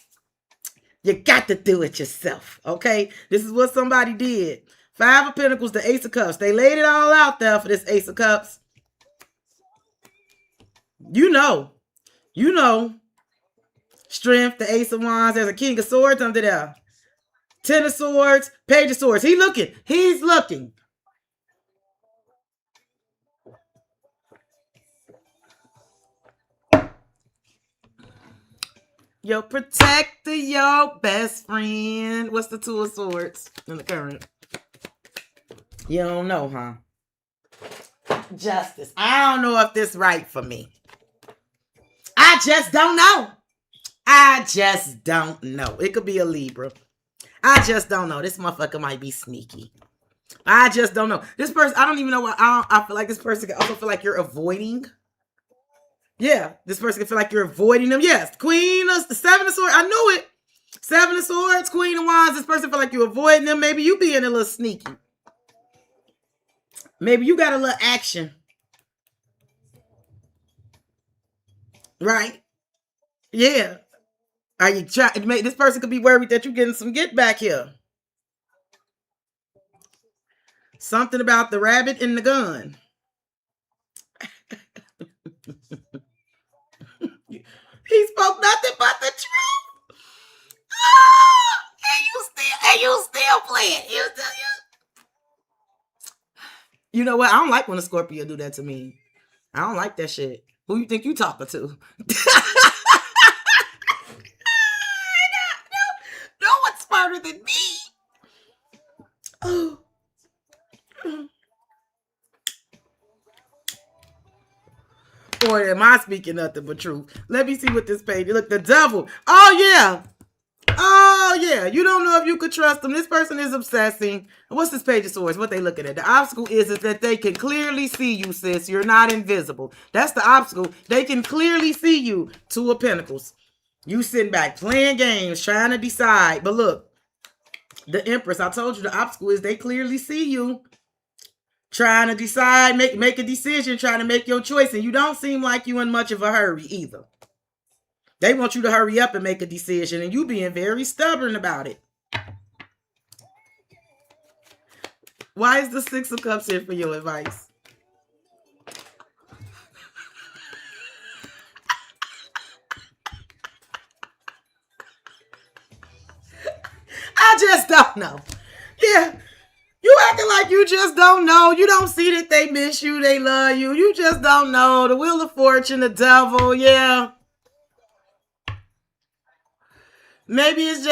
S1: you got to do it yourself. Okay? This is what somebody did. Five of Pentacles, the Ace of Cups. They laid it all out there for this Ace of Cups. You know. You know. Strength, the Ace of Wands. There's a King of Swords under there. Ten of Swords, Page of Swords. He's looking. He's looking. Your protector, your best friend. What's the Two of Swords in the current? You don't know, huh? Justice. I don't know if this right for me. I just don't know. I just don't know. It could be a Libra. I just don't know. This motherfucker might be sneaky. I just don't know. This person, I don't even know what. I feel like this person can also feel like you're avoiding. Yeah, this person can feel like you're avoiding them. Yes, Queen of the Seven of Swords. I knew it. Seven of Swords, Queen of Wands. This person feel like you're avoiding them. Maybe you being a little sneaky. Maybe you got a little action. Right? Yeah. Are you trying to make this person could be worried that you're getting some get back here? Something about the rabbit and the gun. He spoke nothing but the truth. Oh, and you still playing. You know what? I don't like when a Scorpio do that to me. I don't like that shit. Who you think you talking to? No one's smarter than me. Oh. Or am I speaking nothing but truth? Let me see what this page. Look, the devil. Oh, yeah. Oh, yeah. You don't know if you could trust them. This person is obsessing. What's this Page of Swords? What they looking at? The obstacle is that they can clearly see you, sis. You're not invisible. That's the obstacle. They can clearly see you. Two of Pentacles. You sitting back playing games, trying to decide. But look, the Empress, I told you the obstacle is they clearly see you. Trying to decide, make a decision, trying to make your choice. And you don't seem like you in much of a hurry either. They want you to hurry up and make a decision. And you being very stubborn about it. Why is the Six of Cups here for your advice? I just don't know. Yeah. You acting like you just don't know. You don't see that they miss you, they love you. You just don't know. The Wheel of Fortune, the devil, yeah. Maybe it's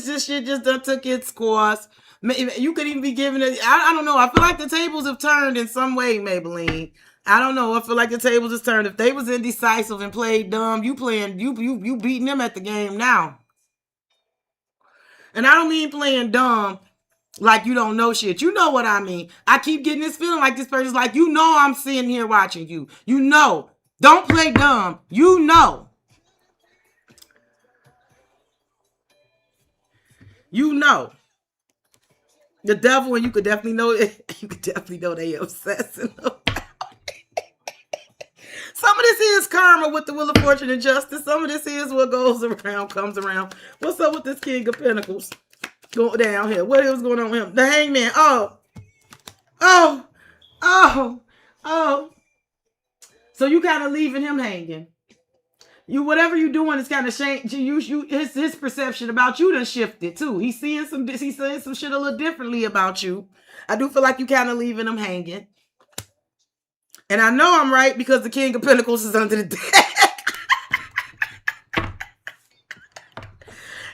S1: just shit just done took its course. You could even be giving it. I don't know. I feel like the tables have turned in some way, Maybelline. I don't know. I feel like the tables has turned. If they was indecisive and played dumb, you beating them at the game now. And I don't mean playing dumb like you don't know shit. You know what I mean. I keep getting this feeling like this person's like, you know I'm sitting here watching you. You know. Don't play dumb. You know. You know. The devil, and you could definitely know it. You could definitely know they obsessing. Some of this is karma with the Wheel of Fortune and Justice. Some of this is what goes around, comes around. What's up with this King of Pentacles? Going down here. What is going on with him? The Hangman. Oh. Oh. Oh. Oh. So you kind of leaving him hanging. You whatever you doing is kind of changed. His perception about you done shifted too. He's seeing some shit a little differently about you. I do feel like you kind of leaving him hanging. And I know I'm right because the King of Pentacles is under the deck.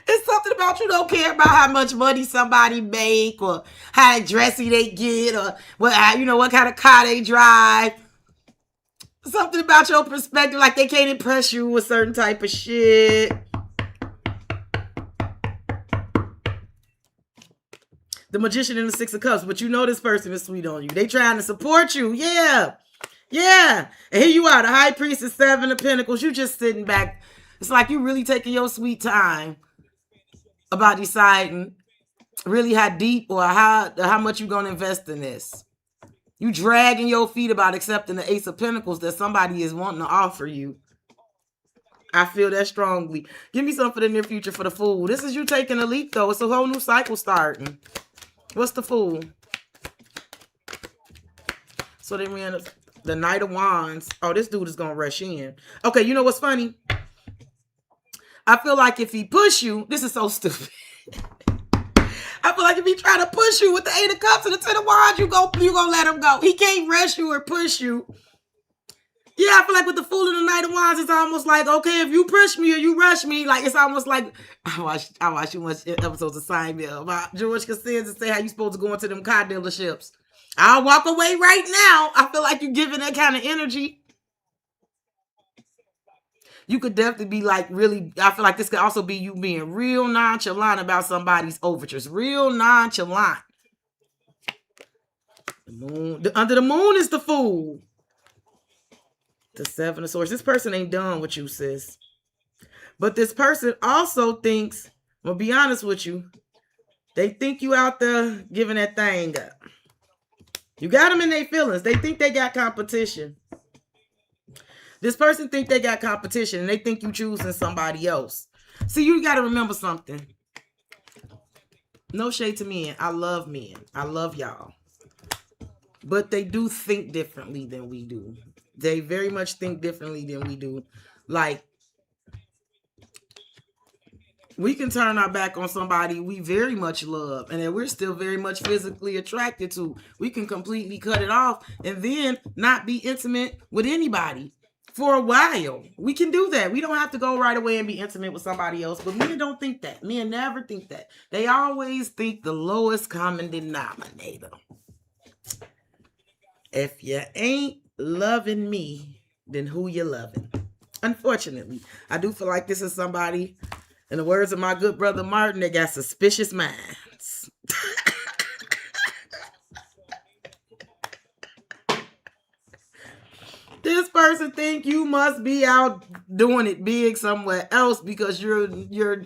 S1: It's something about you don't care about how much money somebody make or how dressy they get or what kind of car they drive. Something about your perspective, like they can't impress you with certain type of shit. The Magician and the Six of Cups, but you know this person is sweet on you. They trying to support you, yeah. Yeah. And here you are, the High Priestess, Seven of Pentacles. You just sitting back. It's like you really taking your sweet time about deciding really how deep or how much you gonna invest in this. You dragging your feet about accepting the Ace of Pentacles that somebody is wanting to offer you. I feel that strongly. Give me something for the near future for the Fool. This is you taking a leap, though. It's a whole new cycle starting. What's the Fool? So they ran the Knight of Wands. Oh, this dude is going to rush in. Okay, you know what's funny? I feel like if he push you, this is so stupid. I feel like if he try to push you with the Eight of Cups and the Ten of Wands, you gonna let him go. He can't rush you or push you. Yeah, I feel like with the Fool and the Knight of Wands, it's almost like, okay, if you push me or you rush me, like it's almost like I watch too much episodes of Seinfeld about George Costanza say how you supposed to go into them car dealerships. I'll walk away right now. I feel like you're giving that kind of energy. You could definitely be like really, I feel like this could also be you being real nonchalant about somebody's overtures. Real nonchalant. The moon, under the moon is the Fool. The Seven of Swords. This person ain't done with you, sis. But this person also thinks, I'm gonna be honest with you, they think you out there giving that thing up. You got them in their feelings. They think they got competition. This person think they got competition and they think you choosing somebody else. See, you got to remember something. No shade to men. I love men. I love y'all. But they do think differently than we do. They very much think differently than we do. Like, we can turn our back on somebody we very much love and that we're still very much physically attracted to. We can completely cut it off and then not be intimate with anybody for a while. We can do that. We don't have to go right away and be intimate with somebody else. But men don't think that. Men never think that. They always think the lowest common denominator. If you ain't loving me, then who you loving? Unfortunately, I do feel like this is somebody, in the words of my good brother Martin, they got suspicious minds. This person think you must be out doing it big somewhere else because you're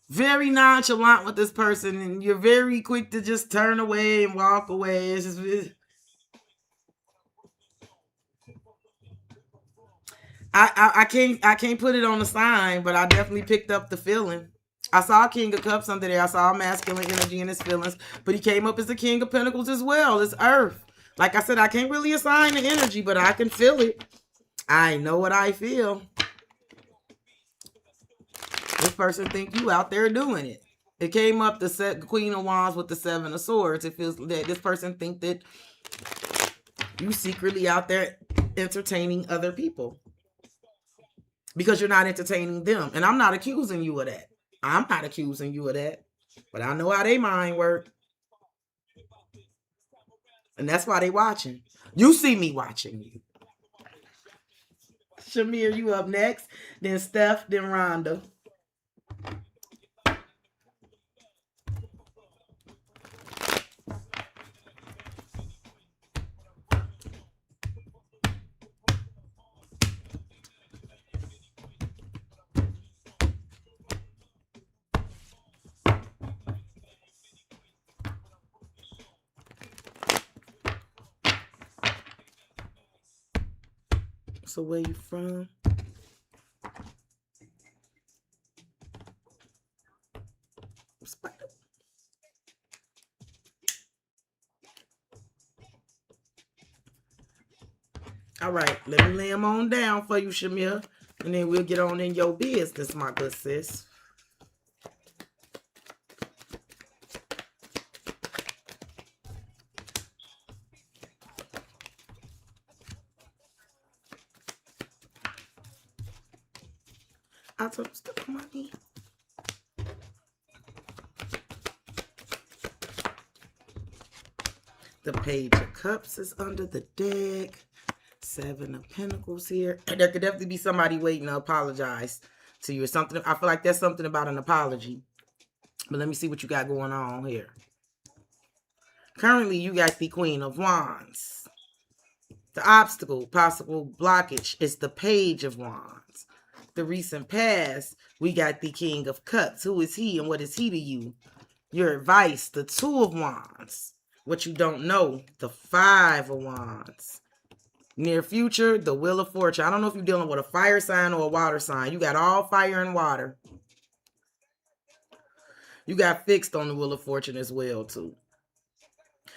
S1: very nonchalant with this person and you're very quick to just turn away and walk away. It's just, I can't put it on the sign, but I definitely picked up the feeling. I saw King of Cups under there. I saw masculine energy in his feelings, but he came up as the King of Pentacles as well. It's Earth. Like I said, I can't really assign the energy, but I can feel it. I know what I feel. This person think you out there doing it. It came up the Queen of Wands with the Seven of Swords. It feels that this person think that you secretly out there entertaining other people because you're not entertaining them. And I'm not accusing you of that. I'm not accusing you of that. But I know how they mind work. And that's why they watching. You see me watching you. Shamir, you up next. Then Steph, then Rhonda. So where you from? Spider. All right, let me lay them on down for you, Shamir. And then we'll get on in your business, my good sis. I told you stuff on my knee. The Page of Cups is under the deck. Seven of Pentacles here. There could definitely be somebody waiting to apologize to you or something. I feel like there's something about an apology. But let me see what you got going on here. Currently, you got the Queen of Wands. The obstacle, possible blockage, is the Page of Wands. The recent past, we got the King of Cups. Who is he and what is he to you? Your advice, the Two of Wands. What you don't know, the Five of Wands. Near future, the Wheel of Fortune. I don't know if you're dealing with a fire sign or a water sign. You got all fire and water. You got fixed on the Wheel of Fortune as well, too.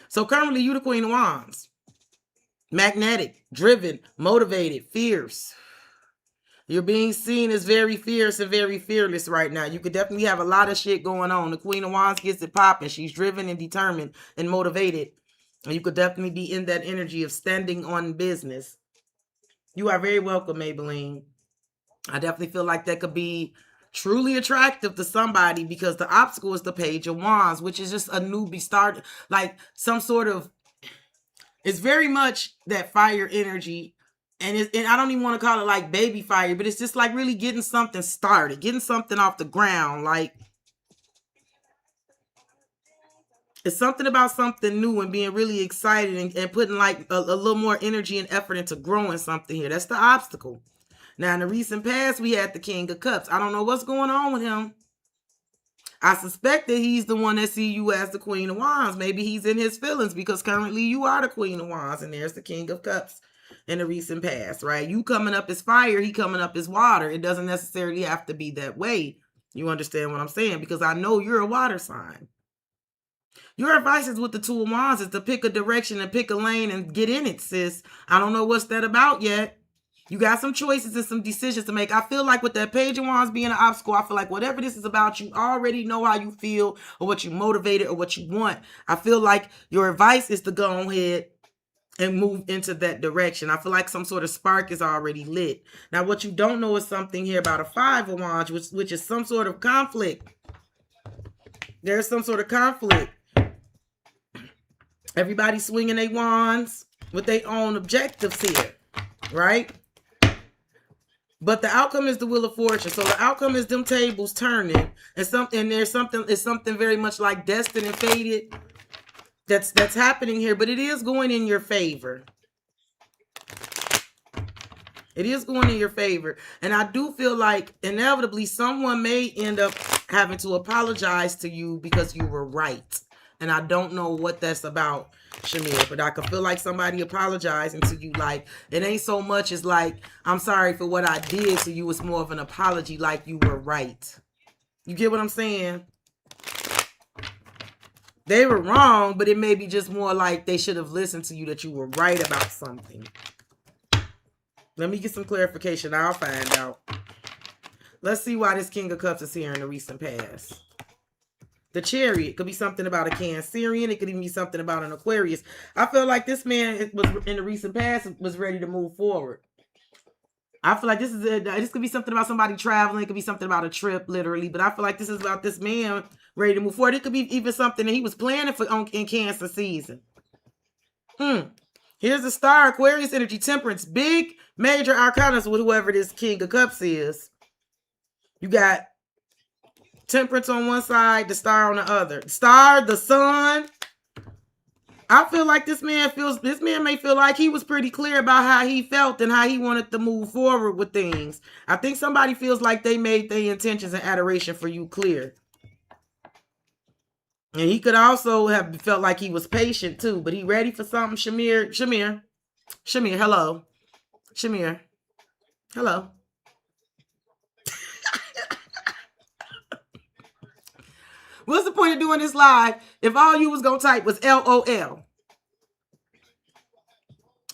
S1: So currently, you the Queen of Wands. Magnetic, driven, motivated, fierce. You're being seen as very fierce and very fearless right now. You could definitely have a lot of shit going on. The Queen of Wands gets it popping. She's driven and determined and motivated. And you could definitely be in that energy of standing on business. You are very welcome, Maybelline. I definitely feel like that could be truly attractive to somebody because the obstacle is the Page of Wands, which is just a newbie start, like some sort of, it's very much that fire energy. And I don't even want to call it like baby fire, but it's just like really getting something started, getting something off the ground. Like, it's something about something new and being really excited and putting like a little more energy and effort into growing something here. That's the obstacle. Now, in the recent past, we had the King of Cups. I don't know what's going on with him. I suspect that he's the one that see you as the Queen of Wands. Maybe he's in his feelings because currently you are the Queen of Wands and there's the King of Cups in the recent past, right? You coming up as fire, he coming up as water. It doesn't necessarily have to be that way. You understand what I'm saying? Because I know you're a water sign. Your advice is with the Two of Wands is to pick a direction and pick a lane and get in it, sis. I don't know what's that about yet. You got some choices and some decisions to make. I feel like with that Page of Wands being an obstacle, I feel like whatever this is about, you already know how you feel or what you motivated or what you want. I feel like your advice is to go ahead and move into that direction. I feel like some sort of spark is already lit. Now, what you don't know is something here about a Five of Wands, which is some sort of conflict. There's some sort of conflict. Everybody swinging their wands with their own objectives here, right? But the outcome is the Wheel of Fortune. So the outcome is them tables turning, and there's something very much like destined and fated that's happening here. But it is going in your favor. It is going in your favor, and I do feel like inevitably someone may end up having to apologize to you because you were right. And I don't know what that's about, Shamir, but I can feel like somebody apologizing to you. Like, it ain't so much as like, I'm sorry for what I did to you. It's more of an apology like you were right. You get what I'm saying? They were wrong, but it may be just more like they should have listened to you, that you were right about something. Let me get some clarification. I'll find out. Let's see why this King of Cups is here in the recent past. The Chariot could be something about a Cancerian. It could even be something about an Aquarius. I feel like this man was in the recent past was ready to move forward. I feel like this could be something about somebody traveling. It could be something about a trip, literally. But I feel like this is about this man ready to move forward. It could be even something that he was planning for in Cancer season. Here's the star, Aquarius energy, Temperance, big major arcanas with whoever this King of Cups is. You got Temperance on one side, the star on the other. Star, the sun. I feel like this man may feel like he was pretty clear about how he felt and how he wanted to move forward with things. I think somebody feels like they made their intentions and adoration for you clear. And he could also have felt like he was patient too, but he ready for something. Shamir, hello. Shamir, hello. What's the point of doing this live if all you was gonna type was LOL?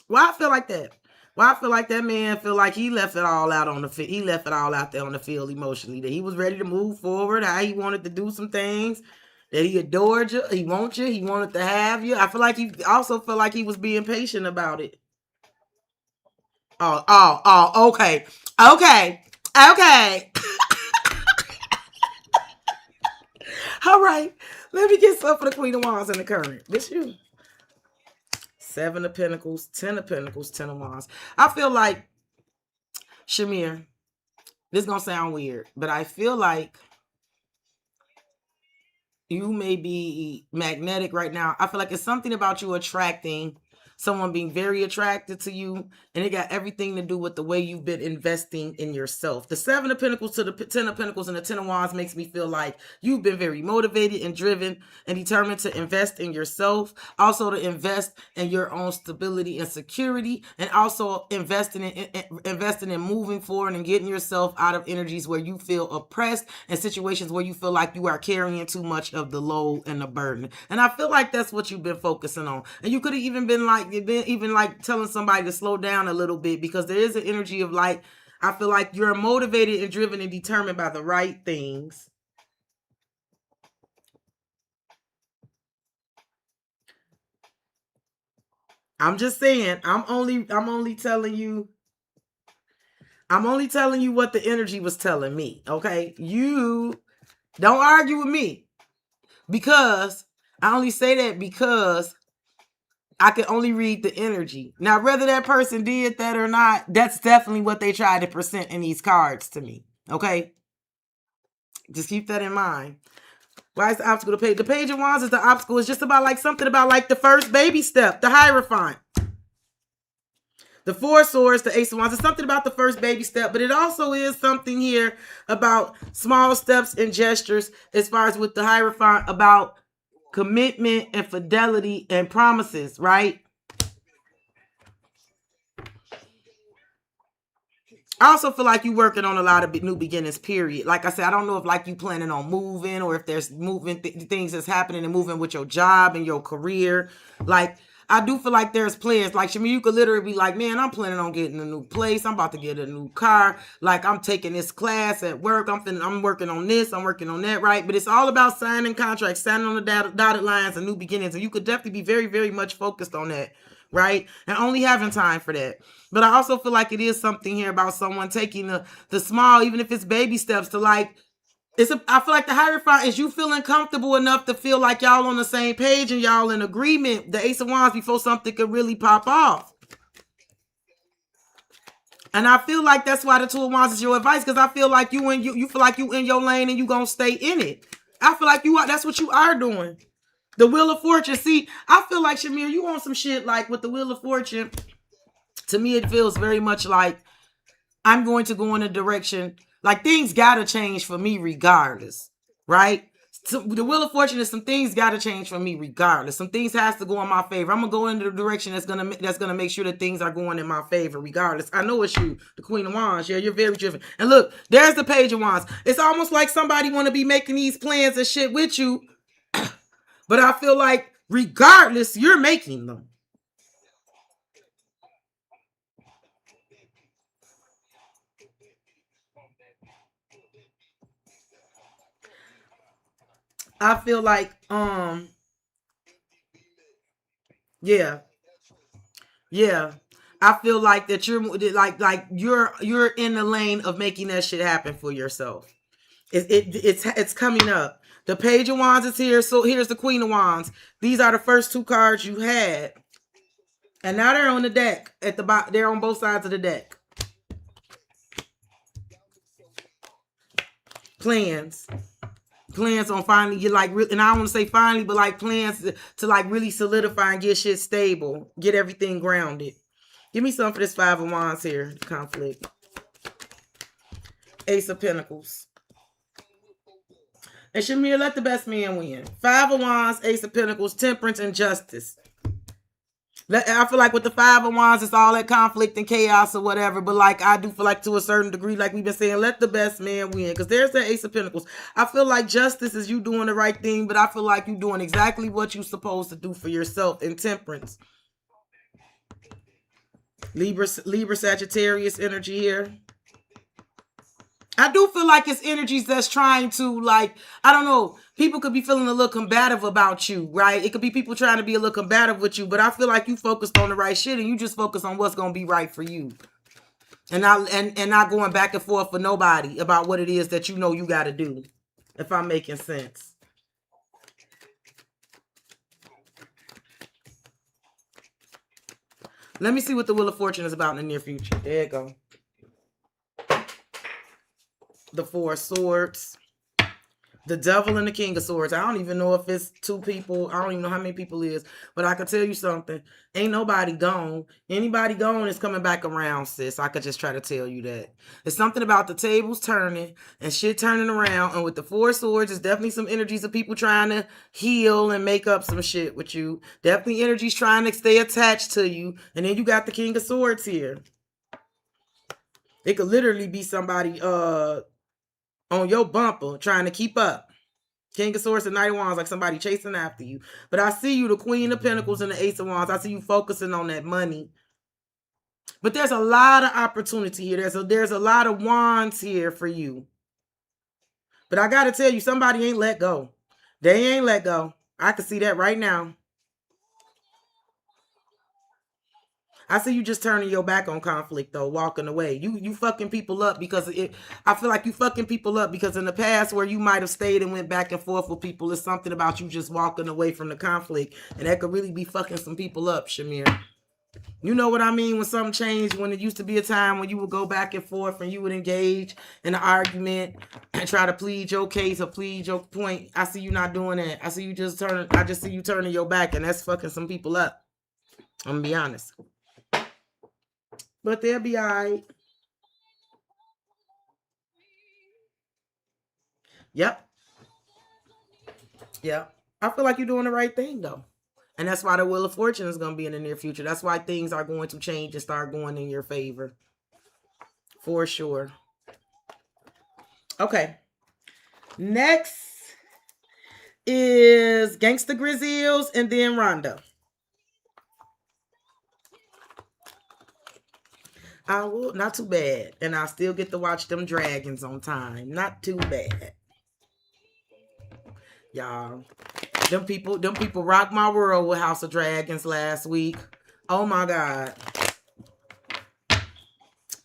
S1: Why I feel like that? Why I feel like that man feel like he left it all out on the field. He left it all out there on the field emotionally. That he was ready to move forward. How he wanted to do some things. That he adored you. He wants you. He wanted to have you. I feel like he also felt like he was being patient about it. Okay. All right. Let me get some for the Queen of Wands in the current. This you. 7 of Pentacles, 10 of Pentacles, 10 of Wands. I feel like, Shamir, this is going to sound weird, but I feel like you may be magnetic right now. I feel like it's something about you attracting someone being very attracted to you, and it got everything to do with the way you've been investing in yourself. The 7 of Pentacles to the 10 of Pentacles and the 10 of Wands makes me feel like you've been very motivated and driven and determined to invest in yourself, also to invest in your own stability and security, and also investing in moving forward and getting yourself out of energies where you feel oppressed and situations where you feel like you are carrying too much of the load and the burden. And I feel like that's what you've been focusing on. And you could have even been telling somebody to slow down a little bit, because there is an energy of like, I feel like you're motivated and driven and determined by the right things. I'm just saying, I'm only telling you what the energy was telling me, okay? You don't argue with me, because I only say that because I can only read the energy. Now, whether that person did that or not, that's definitely what they tried to present in these cards to me. Okay? Just keep that in mind. Why is the obstacle the page? The Page of Wands is the obstacle. It's just about like something about like the first baby step, the Hierophant. The Four of Swords, the Ace of Wands. It's something about the first baby step, but it also is something here about small steps and gestures as far as with the Hierophant about commitment and fidelity and promises, right? I also feel like you working on a lot of new beginnings, period. Like I said, I don't know if like you planning on moving or if there's moving things that's happening and moving with your job and your career. Like, I do feel like there's plans. Like, Shami, you could literally be like, man, I'm planning on getting a new place. I'm about to get a new car. Like, I'm taking this class at work. I'm working on this. I'm working on that, right? But it's all about signing contracts, signing on the dotted lines and new beginnings. And you could definitely be very, very much focused on that, right? And only having time for that. But I also feel like it is something here about someone taking the small, even if it's baby steps, to like, I feel like the Hierophant is you feeling comfortable enough to feel like y'all on the same page and y'all in agreement, the Ace of Wands, before something could really pop off. And I feel like that's why the Two of Wands is your advice, because I feel like you feel like you in your lane and you gonna stay in it. I feel like that's what you are doing. The Wheel of Fortune. See, I feel like, Shamir, you want some shit like with the Wheel of Fortune. To me, it feels very much like I'm going to go in a direction, like things gotta change for me regardless, right? So the Wheel of Fortune is some things gotta change for me regardless. Some things has to go in my favor. I'm gonna go into the direction that's gonna make sure that things are going in my favor regardless. I know it's you, the Queen of Wands. Yeah, you're very driven. And look, there's the Page of Wands. It's almost like somebody want to be making these plans and shit with you, but I feel like regardless, you're making them. I feel like yeah. Yeah. I feel like that you're like you're in the lane of making that shit happen for yourself. It's coming up. The Page of Wands is here, so here's the Queen of Wands. These are the first two cards you had, and now they're on the deck at the bottom. They're on both sides of the deck. Plans, plans on finally get like, and I don't want to say finally, but like plans to like really solidify and get shit stable, get everything grounded. Give me some for this Five of Wands here. Conflict. Ace of Pentacles. And Shamir, let the best man win. Five of Wands, Ace of Pentacles, Temperance, and Justice. I feel like with the Five of Wands, it's all that conflict and chaos or whatever. But like I do feel like to a certain degree, like we've been saying, let the best man win. Because there's the Ace of Pentacles. I feel like Justice is you doing the right thing, but I feel like you doing exactly what you're supposed to do for yourself in Temperance. Libra Sagittarius energy here. I do feel like it's energies that's trying to, like, I don't know, people could be feeling a little combative about you, right? It could be people trying to be a little combative with you, but I feel like you focused on the right shit and you just focus on what's going to be right for you. And not going back and forth for nobody about what it is that you know you got to do, if I'm making sense. Let me see what the Wheel of Fortune is about in the near future. There you go. The Four of Swords. The Devil and the King of Swords. I don't even know if it's two people. I don't even know how many people it is. But I can tell you something. Ain't nobody gone. Anybody gone is coming back around, sis. I could just try to tell you that. There's something about the tables turning and shit turning around. And with the Four of Swords, there's definitely some energies of people trying to heal and make up some shit with you. Definitely energies trying to stay attached to you. And then you got the King of Swords here. It could literally be somebody on your bumper trying to keep up. King of Swords and Knight of Wands, like somebody chasing after you. But I see you, the Queen of Pentacles and the Ace of Wands. I see you focusing on that money. But there's a lot of opportunity here. There's a lot of wands here for you. But I got to tell you, somebody ain't let go. They ain't let go. I can see that right now. I see you just turning your back on conflict, though, walking away. You fucking people up because I feel like you fucking people up because in the past where you might have stayed and went back and forth with people, it's something about you just walking away from the conflict. And that could really be fucking some people up, Shamir. You know what I mean? When something changed, when it used to be a time when you would go back and forth and you would engage in an argument and try to plead your case or plead your point. I see you not doing that. I see you just turning, I just see you turning your back, and that's fucking some people up. I'm gonna be honest. But they'll be all right. Yep. Yep. I feel like you're doing the right thing, though. And that's why the Wheel of Fortune is going to be in the near future. That's why things are going to change and start going in your favor. For sure. Okay. Next is Gangsta Grizzles and then Rhonda. I will, not too bad. And I still get to watch them dragons on time. Not too bad. Y'all. Them people rocked my world with House of Dragons last week. Oh my God.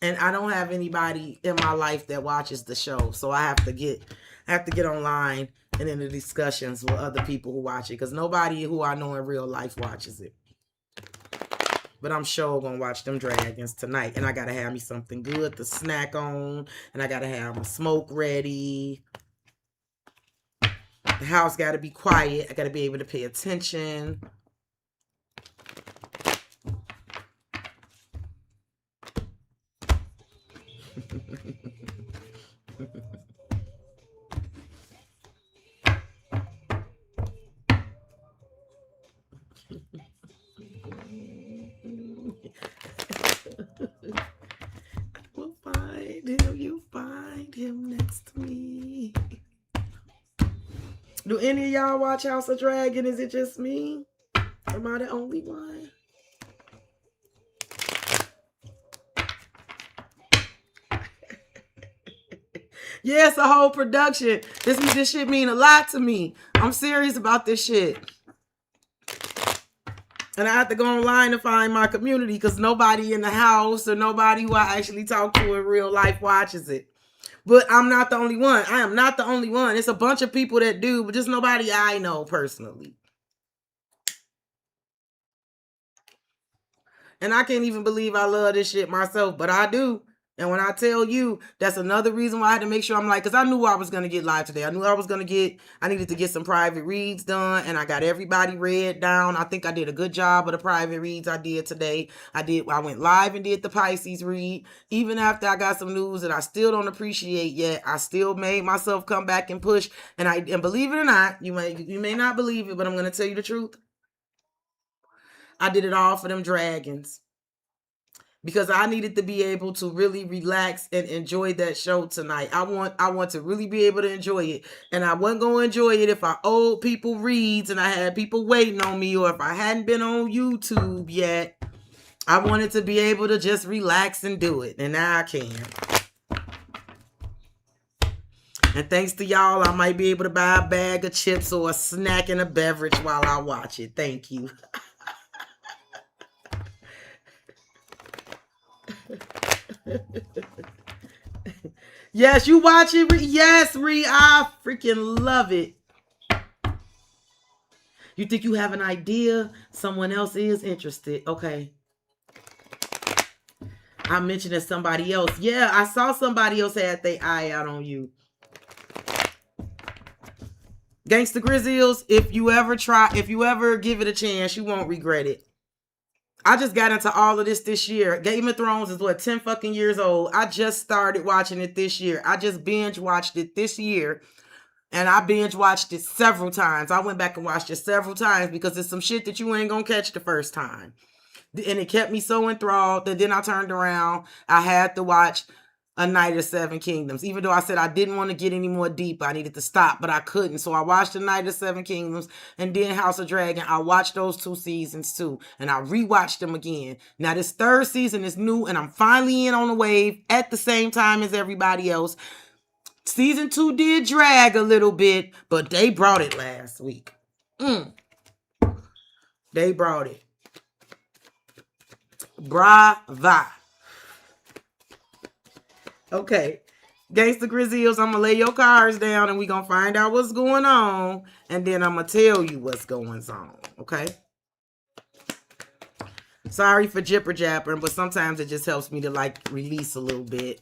S1: And I don't have anybody in my life that watches the show. So I have to get online and in the discussions with other people who watch it. Because nobody who I know in real life watches it. But I'm sure gonna watch them dragons tonight. And I gotta have me something good to snack on. And I gotta have my smoke ready. The house gotta be quiet. I gotta be able to pay attention. We'll find him. You find him next to me. Do any of y'all watch House of Dragon? Is it just me? Am I the only one? Yeah, it's a whole production. This shit mean a lot to me. I'm serious about this shit. And I have to go online to find my community because nobody in the house or nobody who I actually talk to in real life watches it. But I'm not the only one. I am not the only one. It's a bunch of people that do, but just nobody I know personally. And I can't even believe I love this shit myself, but I do. And when I tell you, that's another reason why I had to make sure I'm like, because I knew I was going to get live today. I needed to get some private reads done, and I got everybody read down. I think I did a good job of the private reads I did today. I went live and did the Pisces read. Even after I got some news that I still don't appreciate yet, I still made myself come back and push. And believe it or not, you may not believe it, but I'm going to tell you the truth. I did it all for them dragons. Because I needed to be able to really relax and enjoy that show tonight. I want to really be able to enjoy it. And I wasn't going to enjoy it if I owed people reads and I had people waiting on me, or if I hadn't been on YouTube yet. I wanted to be able to just relax and do it. And now I can. And thanks to y'all, I might be able to buy a bag of chips or a snack and a beverage while I watch it. Thank you. Yes, you watch it. Yes, Ree, I freaking love it. You think you have an idea? Someone else is interested. Okay. I mentioned to somebody else. Yeah, I saw somebody else had their eye out on you. Gangsta Grizzlies, if you ever give it a chance, you won't regret it. I just got into all of this year. Game of Thrones is 10 fucking years old. I just started watching it this year. I just binge watched it this year. And I binge watched it several times. I went back and watched it several times because it's some shit that you ain't gonna catch the first time. And it kept me so enthralled that then I turned around. I had to watch A Night of Seven Kingdoms. Even though I said I didn't want to get any more deep, I needed to stop, but I couldn't. So I watched A Night of Seven Kingdoms and then House of Dragon. I watched those 2 seasons too. And I rewatched them again. Now this 3rd season is new and I'm finally in on the wave at the same time as everybody else. Season 2 did drag a little bit, but they brought it last week. They brought it. Brava. Okay. Gangsta Grizzlies, I'm going to lay your cards down and we're going to find out what's going on. And then I'm going to tell you what's going on. Okay? Sorry for jipper jappering, but sometimes it just helps me to release a little bit.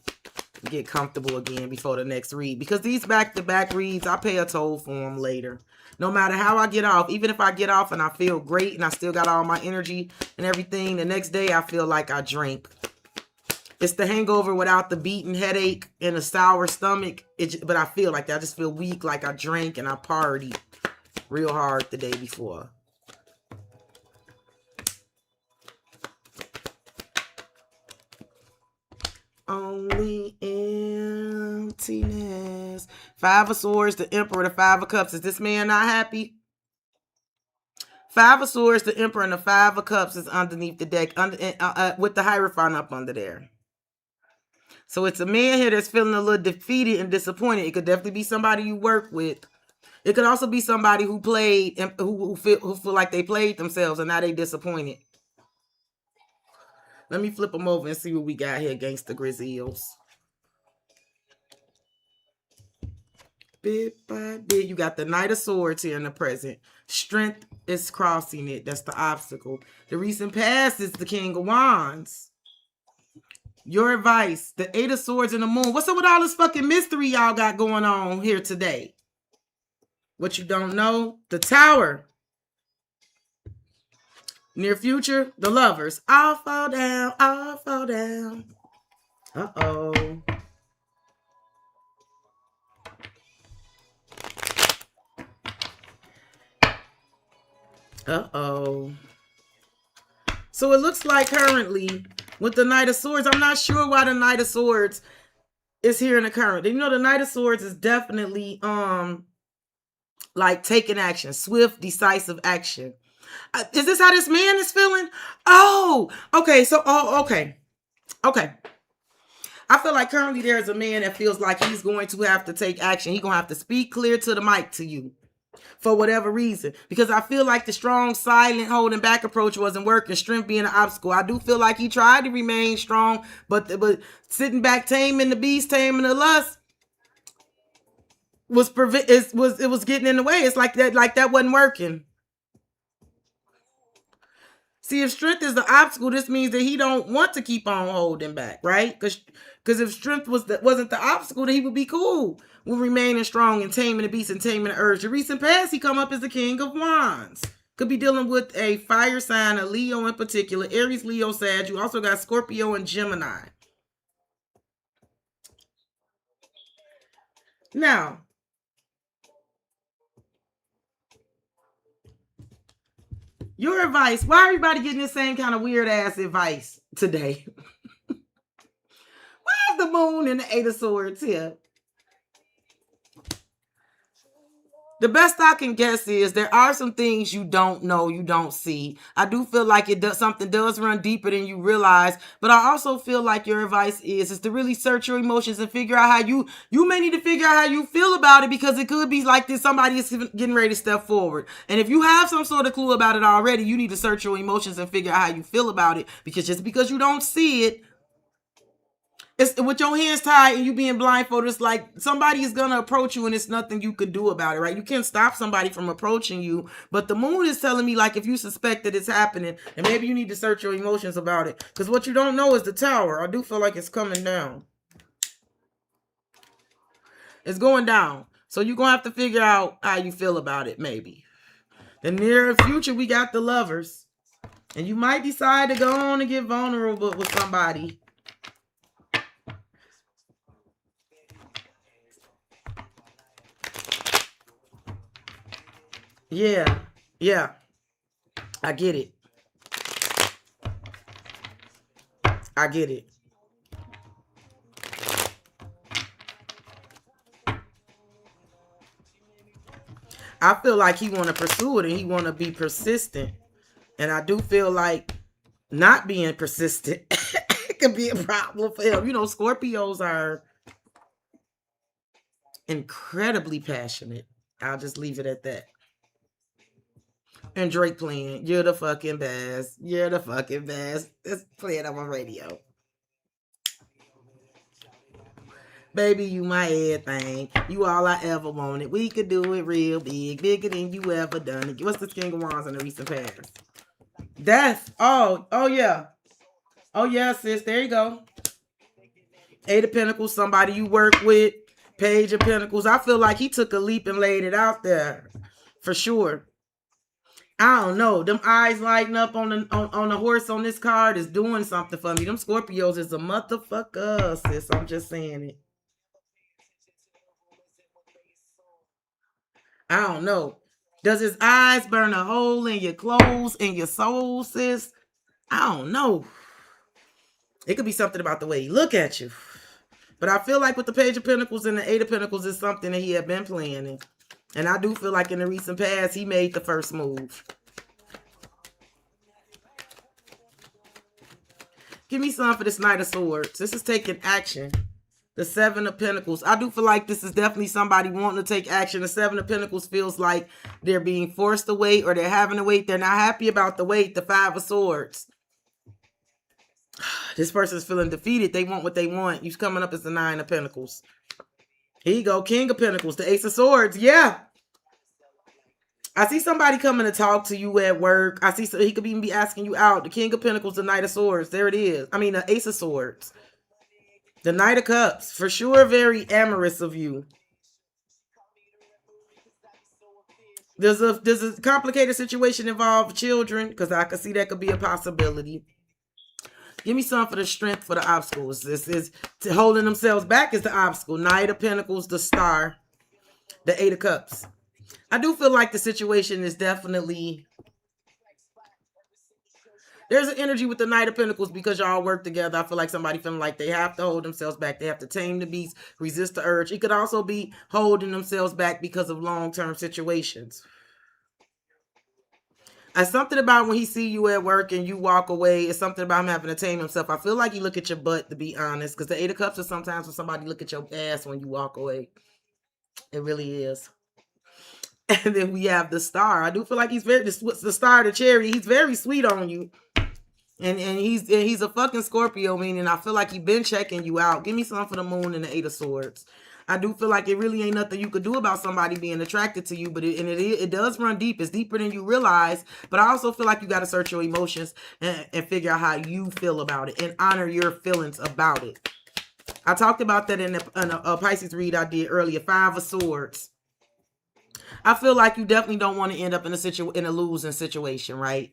S1: Get comfortable again before the next read. Because these back-to-back reads, I pay a toll for them later. No matter how I get off. Even if I get off and I feel great and I still got all my energy and everything, the next day I feel like I drank. It's the hangover without the beating headache and a sour stomach. But I feel like that. I just feel weak, like I drank and I partied real hard the day before. Only emptiness. 5 of Swords, the Emperor, the 5 of Cups. Is this man not happy? 5 of Swords, the Emperor, and the 5 of Cups is underneath the deck with the Hierophant up under there. So it's a man here that's feeling a little defeated and disappointed. It could definitely be somebody you work with. It could also be somebody who played and who feel like they played themselves and now they disappointed. Let me flip them over and see what we got here, Gangsta Grizzlies. Bit by bit, you got the Knight of Swords here in the present. Strength is crossing it. That's the obstacle. The recent past is the King of Wands. Your advice, the 8 of Swords and the Moon. What's up with all this fucking mystery y'all got going on here today? What you don't know, the Tower. Near future, the Lovers. I'll fall down, I'll fall down. Uh-oh. Uh-oh. So it looks like currently with the Knight of Swords, I'm not sure why the Knight of Swords is here in the current. You know, the Knight of Swords is definitely like taking action, swift, decisive action. Is this how this man is feeling? Oh, okay. So, okay. I feel like currently there's a man that feels like he's going to have to take action. He's going to have to speak clear to the mic to you for whatever reason. Because I feel like the strong, silent, holding back approach wasn't working. Strength being an obstacle. I do feel like he tried to remain strong, but sitting back, taming the beast, taming the lust was getting in the way. It's like that wasn't working. See, if strength is the obstacle, this means that he don't want to keep on holding back, right? Because if strength wasn't the obstacle, then he would be cool with remaining strong and taming the beast and taming the urge. The recent past, he come up as the King of Wands. Could be dealing with a fire sign, a Leo in particular, Aries, Leo, Sag. You also got Scorpio and Gemini. Now, your advice. Why everybody getting the same kind of weird ass advice today? Why is the moon and the Eight of Swords here? The best I can guess is there are some things you don't know, you don't see. I do feel like something does run deeper than you realize, but I also feel like your advice is to really search your emotions and figure out how you may need to figure out how you feel about it, because it could be like this, somebody is getting ready to step forward. And if you have some sort of clue about it already, you need to search your emotions and figure out how you feel about it, because just because you don't see it, it's with your hands tied and you being blindfolded. It's like somebody is gonna approach you and it's nothing you could do about it, right? You can't stop somebody from approaching you, but the moon is telling me, like, if you suspect that it's happening, and maybe you need to search your emotions about it, because what you don't know is the Tower. I do feel like it's coming down. It's going down, so you're gonna have to figure out how you feel about it. Maybe in the near future we got the Lovers, and you might decide to go on and get vulnerable with somebody. Yeah, I get it. I get it. I feel like he want to pursue it and he want to be persistent. And I do feel like not being persistent could be a problem for him. You know, Scorpios are incredibly passionate. I'll just leave it at that. And Drake playing, "You're the fucking best. You're the fucking best." It's playing on my radio. Baby, you my everything. You all I ever wanted. We could do it real big, bigger than you ever done it. What's the King of Wands in the recent past? Death. Oh yeah. Oh yeah, sis. There you go. Eight of Pentacles, somebody you work with. Page of Pentacles. I feel like he took a leap and laid it out there. For sure. I don't know. Them eyes lighting up on the horse on this card is doing something for me. Them Scorpios is a motherfucker, sis. I'm just saying it. I don't know. Does his eyes burn a hole in your clothes and your soul, sis? I don't know. It could be something about the way he look at you. But I feel like with the Page of Pentacles and the Eight of Pentacles is something that he had been planning. And I do feel like in the recent past, he made the first move. Give me some for this Knight of Swords. This is taking action. The Seven of Pentacles. I do feel like this is definitely somebody wanting to take action. The Seven of Pentacles feels like they're being forced to wait or they're having to wait. They're not happy about the wait. The Five of Swords. This person's feeling defeated. They want what they want. You're coming up as the Nine of Pentacles. Here you go. King of Pentacles. The Ace of Swords. Yeah. I see somebody coming to talk to you at work. I see he could even be asking you out. The King of Pentacles, the Knight of Swords. There it is. I mean, the Ace of Swords. The Knight of Cups. For sure, very amorous of you. Does a complicated situation involve children? Because I could see that could be a possibility. Give me some for the strength for the obstacles. This is holding themselves back is the obstacle. Knight of Pentacles, the Star, the Eight of Cups. I do feel like the situation is definitely... There's an energy with the Knight of Pentacles because y'all work together. I feel like somebody feeling like they have to hold themselves back. They have to tame the beast, resist the urge. It could also be holding themselves back because of long-term situations. It's something about when he see you at work and you walk away. It's something about him having to tame himself. I feel like he look at your butt, to be honest, because the Eight of Cups is sometimes when somebody look at your ass when you walk away. It really is. And then we have the Star. I do feel like he's the Star, the cherry. He's very sweet on you. And he's a fucking Scorpio, meaning I feel like he been checking you out. Give me some for the Moon and the Eight of Swords. I do feel like it really ain't nothing you could do about somebody being attracted to you, but it does run deep. It's deeper than you realize. But I also feel like you got to search your emotions and figure out how you feel about it and honor your feelings about it. I talked about that in a Pisces read I did earlier. 5 of Swords. I feel like you definitely don't want to end up in a losing situation, right?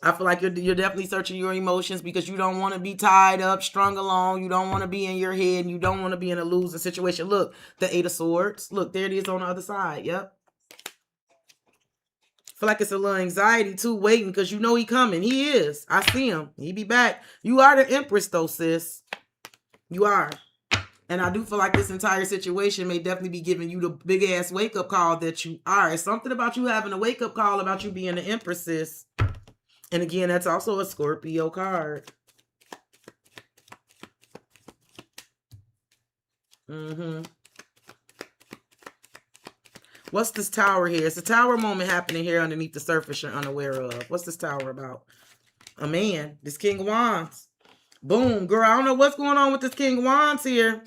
S1: I feel like you're definitely searching your emotions because you don't want to be tied up, strung along. You don't want to be in your head. And you don't want to be in a losing situation. Look, the 8 of Swords. Look, there it is on the other side. Yep. I feel like it's a little anxiety too, waiting because you know he coming. He is. I see him. He be back. You are the Empress though, sis. You are. And I do feel like this entire situation may definitely be giving you the big ass wake up call that you are. It's something about you having a wake up call about you being the Empress, sis. And again, that's also a Scorpio card. What's this tower here? It's a tower moment happening here underneath the surface you're unaware of. What's this tower about? A man. This King of Wands. Boom, girl. I don't know what's going on with this King of Wands here.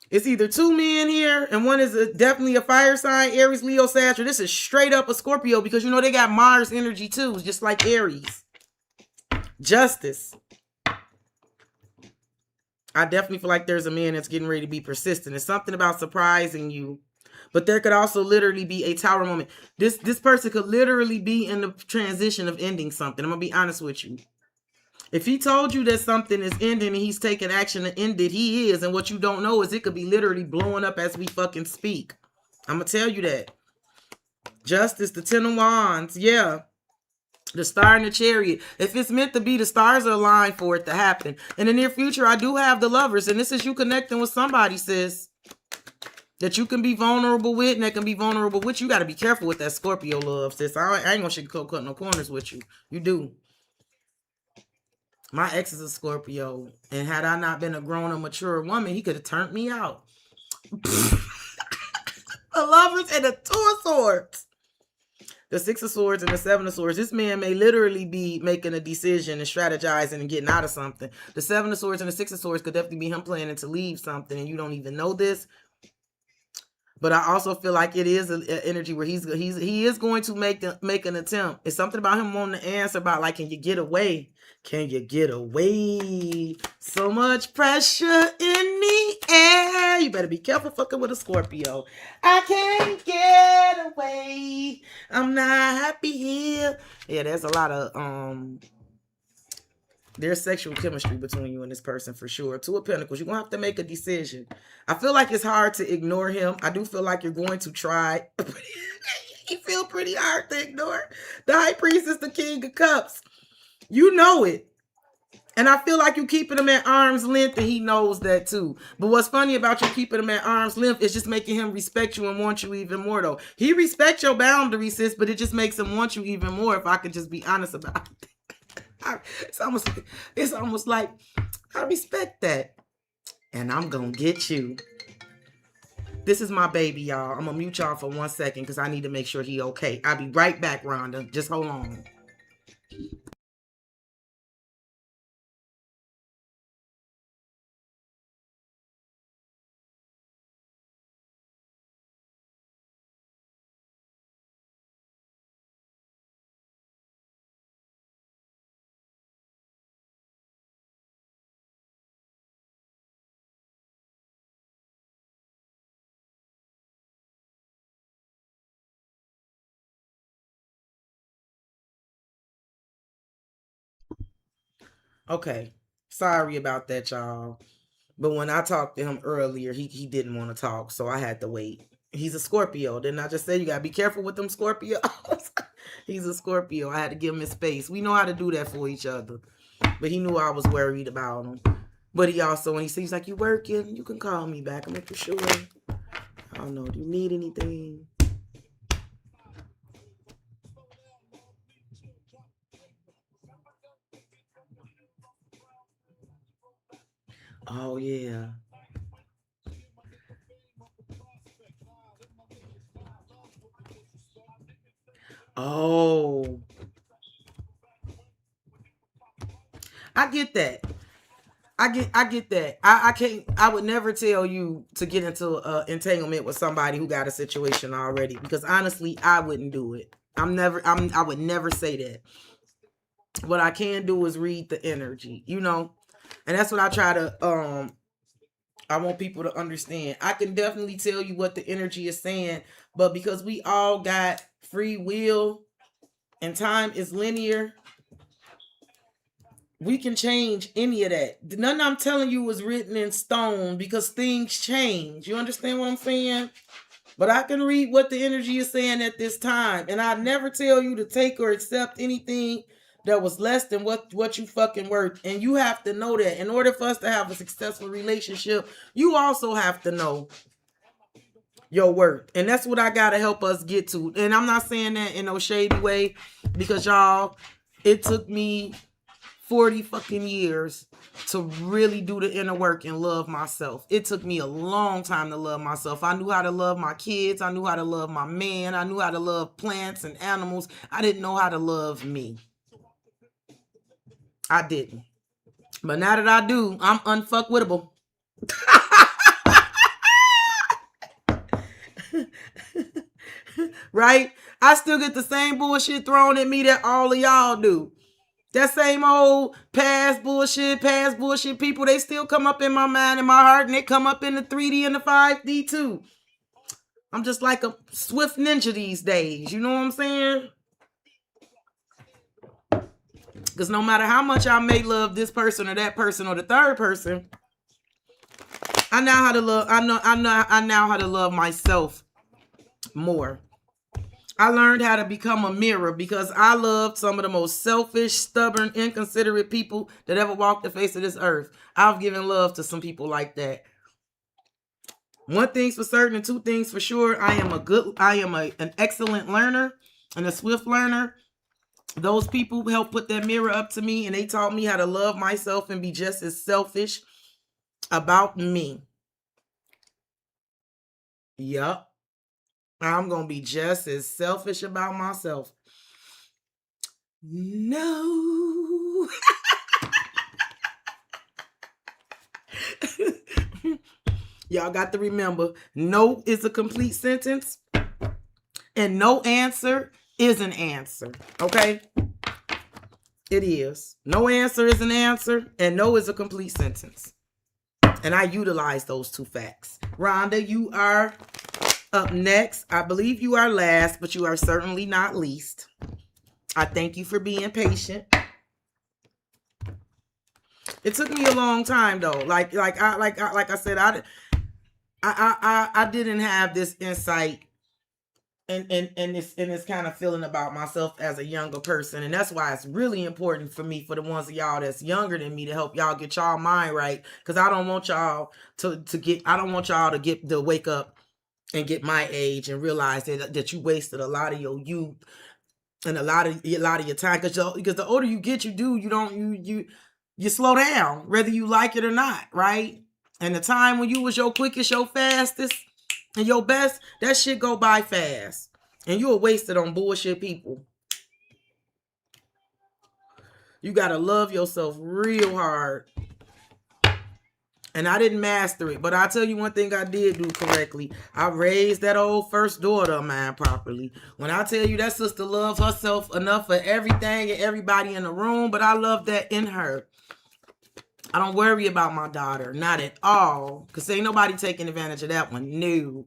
S1: It's either 2 men here, and one is definitely a fire sign, Aries, Leo, Sag. This is straight up a Scorpio because, you know, they got Mars energy too, just like Aries. Justice. I definitely feel like there's a man that's getting ready to be persistent. It's something about surprising you. But there could also literally be a tower moment. This person could literally be in the transition of ending something. I'm going to be honest with you. If he told you that something is ending and he's taking action to end it, he is. And what you don't know is it could be literally blowing up as we fucking speak. I'm going to tell you that. Justice, the 10 of Wands. Yeah. The Star and the Chariot. If it's meant to be, the stars are aligned for it to happen. In the near future, I do have the Lovers. And this is you connecting with somebody, sis. That you can be vulnerable with and that can be vulnerable with. You got to be careful with that Scorpio love, sis. I ain't going to cut no corners with you. You do. My ex is a Scorpio, and had I not been a grown and mature woman, he could have turned me out. The Lovers and the 2 of Swords. The 6 of Swords and the 7 of Swords. This man may literally be making a decision and strategizing and getting out of something. The 7 of Swords and the 6 of Swords could definitely be him planning to leave something, and you don't even know this. But I also feel like it is an energy where he is going to make an attempt. It's something about him wanting to answer about, like, can you get away? Can you get away? So much pressure in the air. You better be careful fucking with a Scorpio. I can't get away. I'm not happy here. Yeah, there's a lot of there's sexual chemistry between you and this person for sure. 2 of Pentacles. You're going to have to make a decision. I feel like it's hard to ignore him. I do feel like you're going to try. You feel pretty hard to ignore. The High Priest is the King of Cups. You know it. And I feel like you're keeping him at arm's length, and he knows that too. But what's funny about you keeping him at arm's length is just making him respect you and want you even more, though. He respects your boundaries, sis, but it just makes him want you even more, if I could just be honest about it. It's almost like I respect that. And I'm gonna get you. This is my baby, y'all. I'm gonna mute y'all for 1 second because I need to make sure he okay. I'll be right back, Rhonda. Just hold on. Okay. Sorry about that, y'all. But when I talked to him earlier, he didn't want to talk, so I had to wait. He's a Scorpio. Didn't I just say you gotta be careful with them Scorpios? He's a Scorpio. I had to give him his space. We know how to do that for each other. But he knew I was worried about him. But he also, when he seems like you working, you can call me back. I'm like, for sure. I don't know. Do you need anything? Oh, yeah. Oh, I get that. I get that. I can't, I would never tell you to get into entanglement with somebody who got a situation already, because honestly, I wouldn't do it. I would never say that. What I can do is read the energy, and that's what I try to I want people to understand. I can definitely tell you what the energy is saying, but because we all got free will and time is linear, we can change any of that. None I'm telling you was written in stone, because things change. You understand what I'm saying? But I can read what the energy is saying at this time. And I never tell you to take or accept anything that was less than what you fucking worth. And you have to know that. In order for us to have a successful relationship, you also have to know your worth. And that's what I gotta help us get to. And I'm not saying that in no shady way, because y'all, it took me 40 fucking years to really do the inner work and love myself. It took me a long time to love myself. I knew how to love my kids. I knew how to love my man. I knew how to love plants and animals. I didn't know how to love me. I didn't. But now that I do, I'm unfuckwittable. Right? I still get the same bullshit thrown at me that all of y'all do. That same old past bullshit people, they still come up in my mind and my heart, and they come up in the 3D and the 5D too. I'm just like a swift ninja these days. You know what I'm saying? Because no matter how much I may love this person or that person or the third person, I now how to love. I now how to love myself more. I learned how to become a mirror, because I loved some of the most selfish, stubborn, inconsiderate people that ever walked the face of this earth. I've given love to some people like that. One thing's for certain and two things for sure. I am an excellent learner and a swift learner. Those people helped put that mirror up to me, and they taught me how to love myself and be just as selfish about me. Yup. I'm going to be just as selfish about myself. No. Y'all got to remember, no is a complete sentence, and no answer is an answer. Okay? It is. No answer is an answer, and no is a complete sentence. And I utilize those two facts. Rhonda, you are up next. I believe you are last, but you are certainly not least. I thank you for being patient. It took me a long time though. Like I said, I didn't have this insight and this kind of feeling about myself as a younger person. And that's why it's really important for me, for the ones of y'all that's younger than me, to help y'all get y'all mind right. Because I don't want y'all to wake up and get my age and realize that you wasted a lot of your youth and a lot of your time. Because the older you get, you slow down, whether you like it or not, right? And the time when you was your quickest, your fastest, and your best, that shit go by fast. And you are wasted on bullshit people. You gotta love yourself real hard. And I didn't master it, but I'll tell you one thing I did do correctly. I raised that old first daughter of mine properly. When I tell you that sister loves herself enough for everything and everybody in the room, but I love that in her. I don't worry about my daughter, not at all, because ain't nobody taking advantage of that one. No.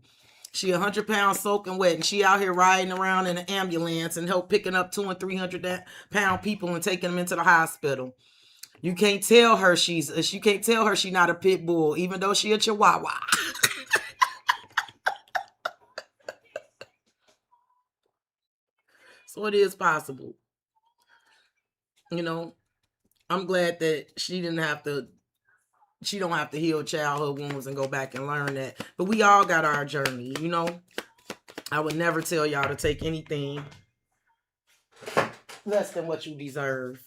S1: She 100 pounds soaking wet, and she out here riding around in an ambulance and help picking up 200 and 300 pound people and taking them into the hospital. You can't tell her she's not a pit bull, even though she a chihuahua. So it is possible. I'm glad that she don't have to heal childhood wounds and go back and learn that. But we all got our journey, I would never tell y'all to take anything less than what you deserve.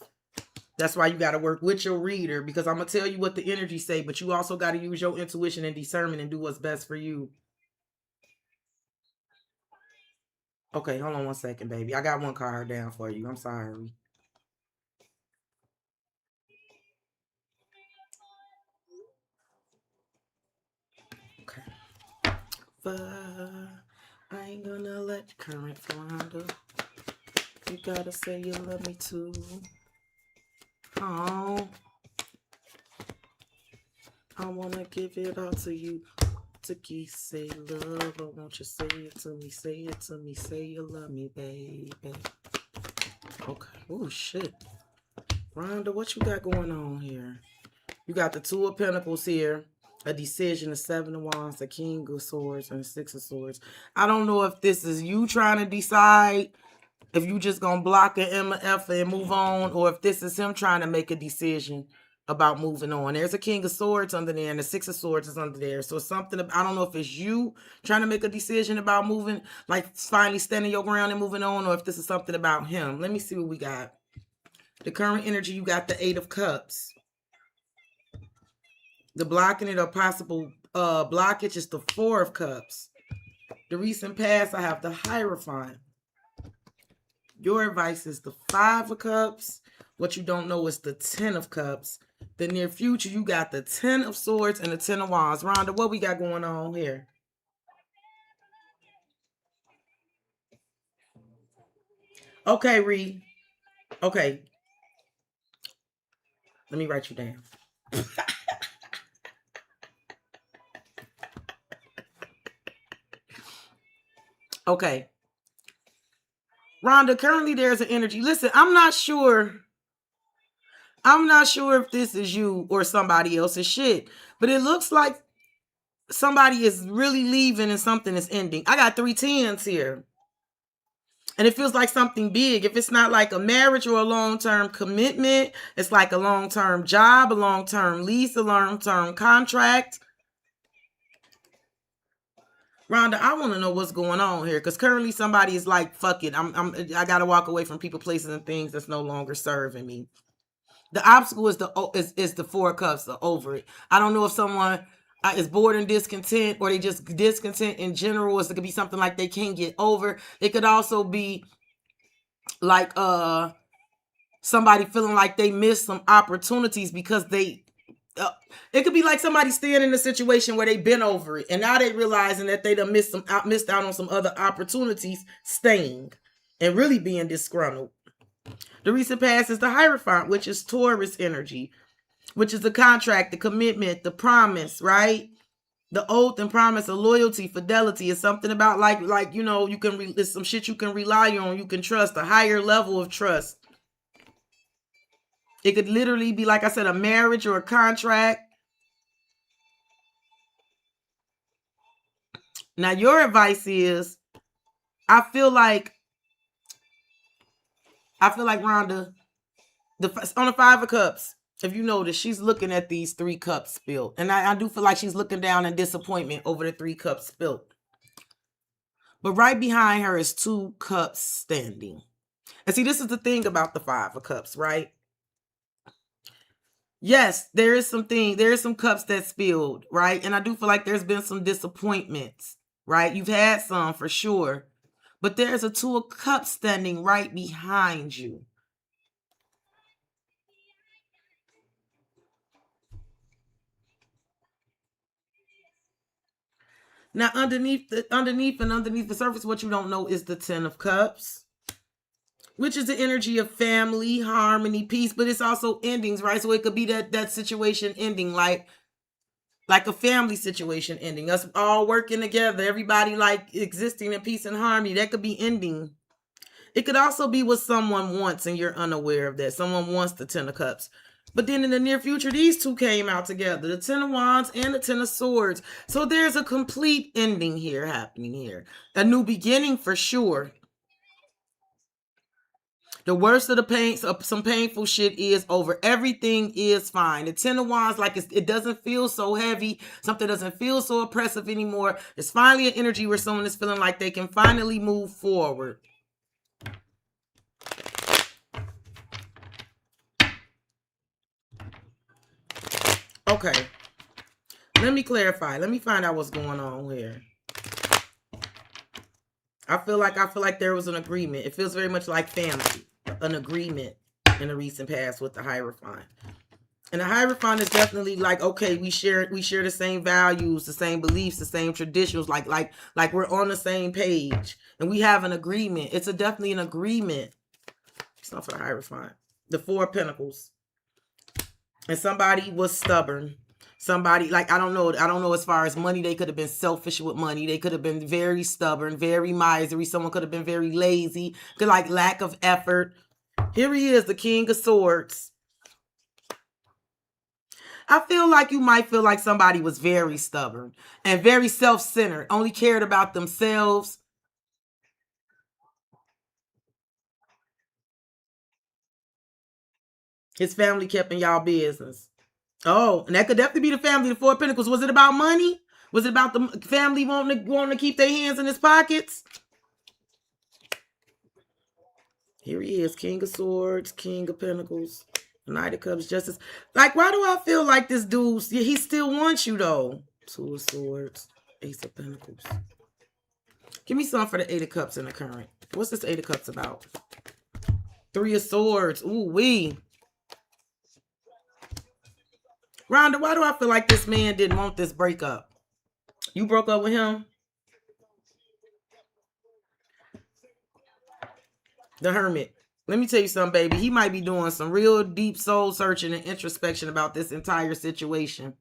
S1: That's why you got to work with your reader, because I'm going to tell you what the energy say, but you also got to use your intuition and discernment and do what's best for you. Okay, hold on one second, baby. I got one card down for you. I'm sorry. Okay. I ain't gonna let current flounder. You gotta say you love me too. Oh, I wanna give it all to you. Tiki say love, I want you say it to me, say it to me, say you love me, baby. Okay. Oh shit. Rhonda, what you got going on here? You got the Two of Pentacles here, a decision, the Seven of Wands, the King of Swords, and the Six of Swords. I don't know if this is you trying to decide if you just gonna block an MF and move on, or if this is him trying to make a decision about moving on. There's a King of Swords under there, and the Six of Swords is under there. So something, I don't know if it's you trying to make a decision about moving, like finally standing your ground and moving on, or if this is something about him. Let me see what we got. The current energy, you got the Eight of Cups. The blocking it or possible blockage is the Four of Cups. The recent past, I have the Hierophant. Your advice is the Five of Cups. What you don't know is the Ten of Cups. The near future, you got the Ten of Swords and the Ten of Wands. Rhonda, what we got going on here? Okay, Ree. Okay. Let me write you down. Okay. Rhonda, currently there's an energy. Listen, I'm not sure if this is you or somebody else's shit, but it looks like somebody is really leaving and something is ending. I got 3 tens here. And it feels like something big. If it's not like a marriage or a long-term commitment, it's like a long-term job, a long-term lease, a long-term contract. Rhonda, I want to know what's going on here, because currently somebody is like, fuck it. I got to walk away from people, places, and things that's no longer serving me. The obstacle is the Four of Cups, the over it. I don't know if someone is bored and discontent, or they just discontent in general. It could be something like they can't get over. It could also be like somebody feeling like they missed some opportunities because they it could be like somebody staying in a situation where they've been over it, and now they realizing that they done missed out on some other opportunities, staying and really being disgruntled. The recent past is the Hierophant, which is Taurus energy, which is the contract, the commitment, the promise, right? The oath and promise of loyalty, fidelity is something about like you know, you can it's some shit you can rely on, you can trust, a higher level of trust. It could literally be, like I said, a marriage or a contract. Now, your advice is, I feel like Rhonda, on the Five of Cups, if you notice, she's looking at these 3 cups spilled. And I do feel like she's looking down in disappointment over the 3 cups spilled. But right behind her is 2 cups standing. And see, this is the thing about the Five of Cups, right? Yes, there is some cups that spilled, right? And I do feel like there's been some disappointments, right? You've had some for sure. But there's a 2 of Cups standing right behind you. Now, underneath the surface, what you don't know is the 10 of Cups, which is the energy of family, harmony, peace, but it's also endings, right? So it could be that situation ending, like a family situation ending, us all working together, everybody like existing in peace and harmony. That could be ending. It could also be what someone wants and you're unaware of that. Someone wants the 10 of Cups. But then in the near future, these 2 came out together, the 10 of Wands and the 10 of Swords. So there's a complete ending here happening here. A new beginning for sure. The worst of the pain, some painful shit is over. Everything is fine. The 10 of Wands, like it doesn't feel so heavy. Something doesn't feel so oppressive anymore. It's finally an energy where someone is feeling like they can finally move forward. Okay. Let me clarify. Let me find out what's going on here. I feel like there was an agreement. It feels very much like family. An agreement in the recent past with the Hierophant. And the Hierophant is definitely like, okay, we share the same values, the same beliefs, the same traditions, like we're on the same page. And we have an agreement. It's definitely an agreement. It's not for the Hierophant. The Four of Pentacles. And somebody was stubborn. Somebody, like, I don't know as far as money. They could have been selfish with money. They could have been very stubborn, very miserly. Someone could have been very lazy, could like lack of effort. Here he is, the King of Swords. I feel like you might feel like somebody was very stubborn and very self-centered, only cared about themselves. His family kept in y'all business. Oh, and that could definitely be the family, the Four of Pentacles. Was it about money? Was it about the family wanting to keep their hands in his pockets? Here he is, King of Swords, King of Pentacles, Knight of Cups, Justice. Like, why do I feel like this dude, he still wants you, though? Two of Swords, Ace of Pentacles. Give me some for the Eight of Cups in the current. What's this Eight of Cups about? Three of Swords. Ooh, wee. Rhonda, why do I feel like this man didn't want this breakup? You broke up with him? The Hermit. Let me tell you something, baby. He might be doing some real deep soul searching and introspection about this entire situation.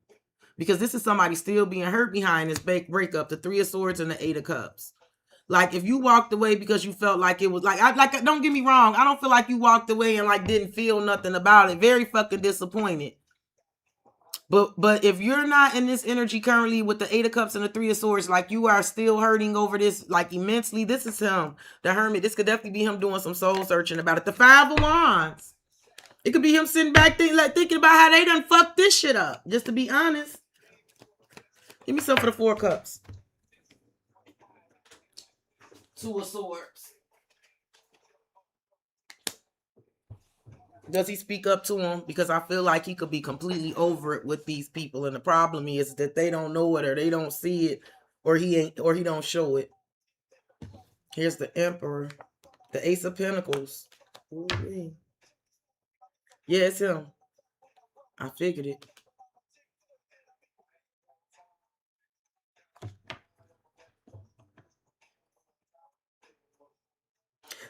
S1: Because this is somebody still being hurt behind this breakup. The Three of Swords and the Eight of Cups. Like, if you walked away because you felt like it was like, don't get me wrong. I don't feel like you walked away and like didn't feel nothing about it. Very fucking disappointed. But if you're not in this energy currently with the Eight of Cups and the Three of Swords, like you are still hurting over this like immensely. This is him, the Hermit. This could definitely be him doing some soul searching about it. The Five of Wands. It could be him sitting back thinking about how they done fucked this shit up. Just to be honest. Give me some for the Four of Cups. Two of Swords. Does he speak up to him? Because I feel like he could be completely over it with these people. And the problem is that they don't know it or they don't see it or he don't show it. Here's the Emperor. The Ace of Pentacles. Ooh-wee. Yeah, it's him. I figured it.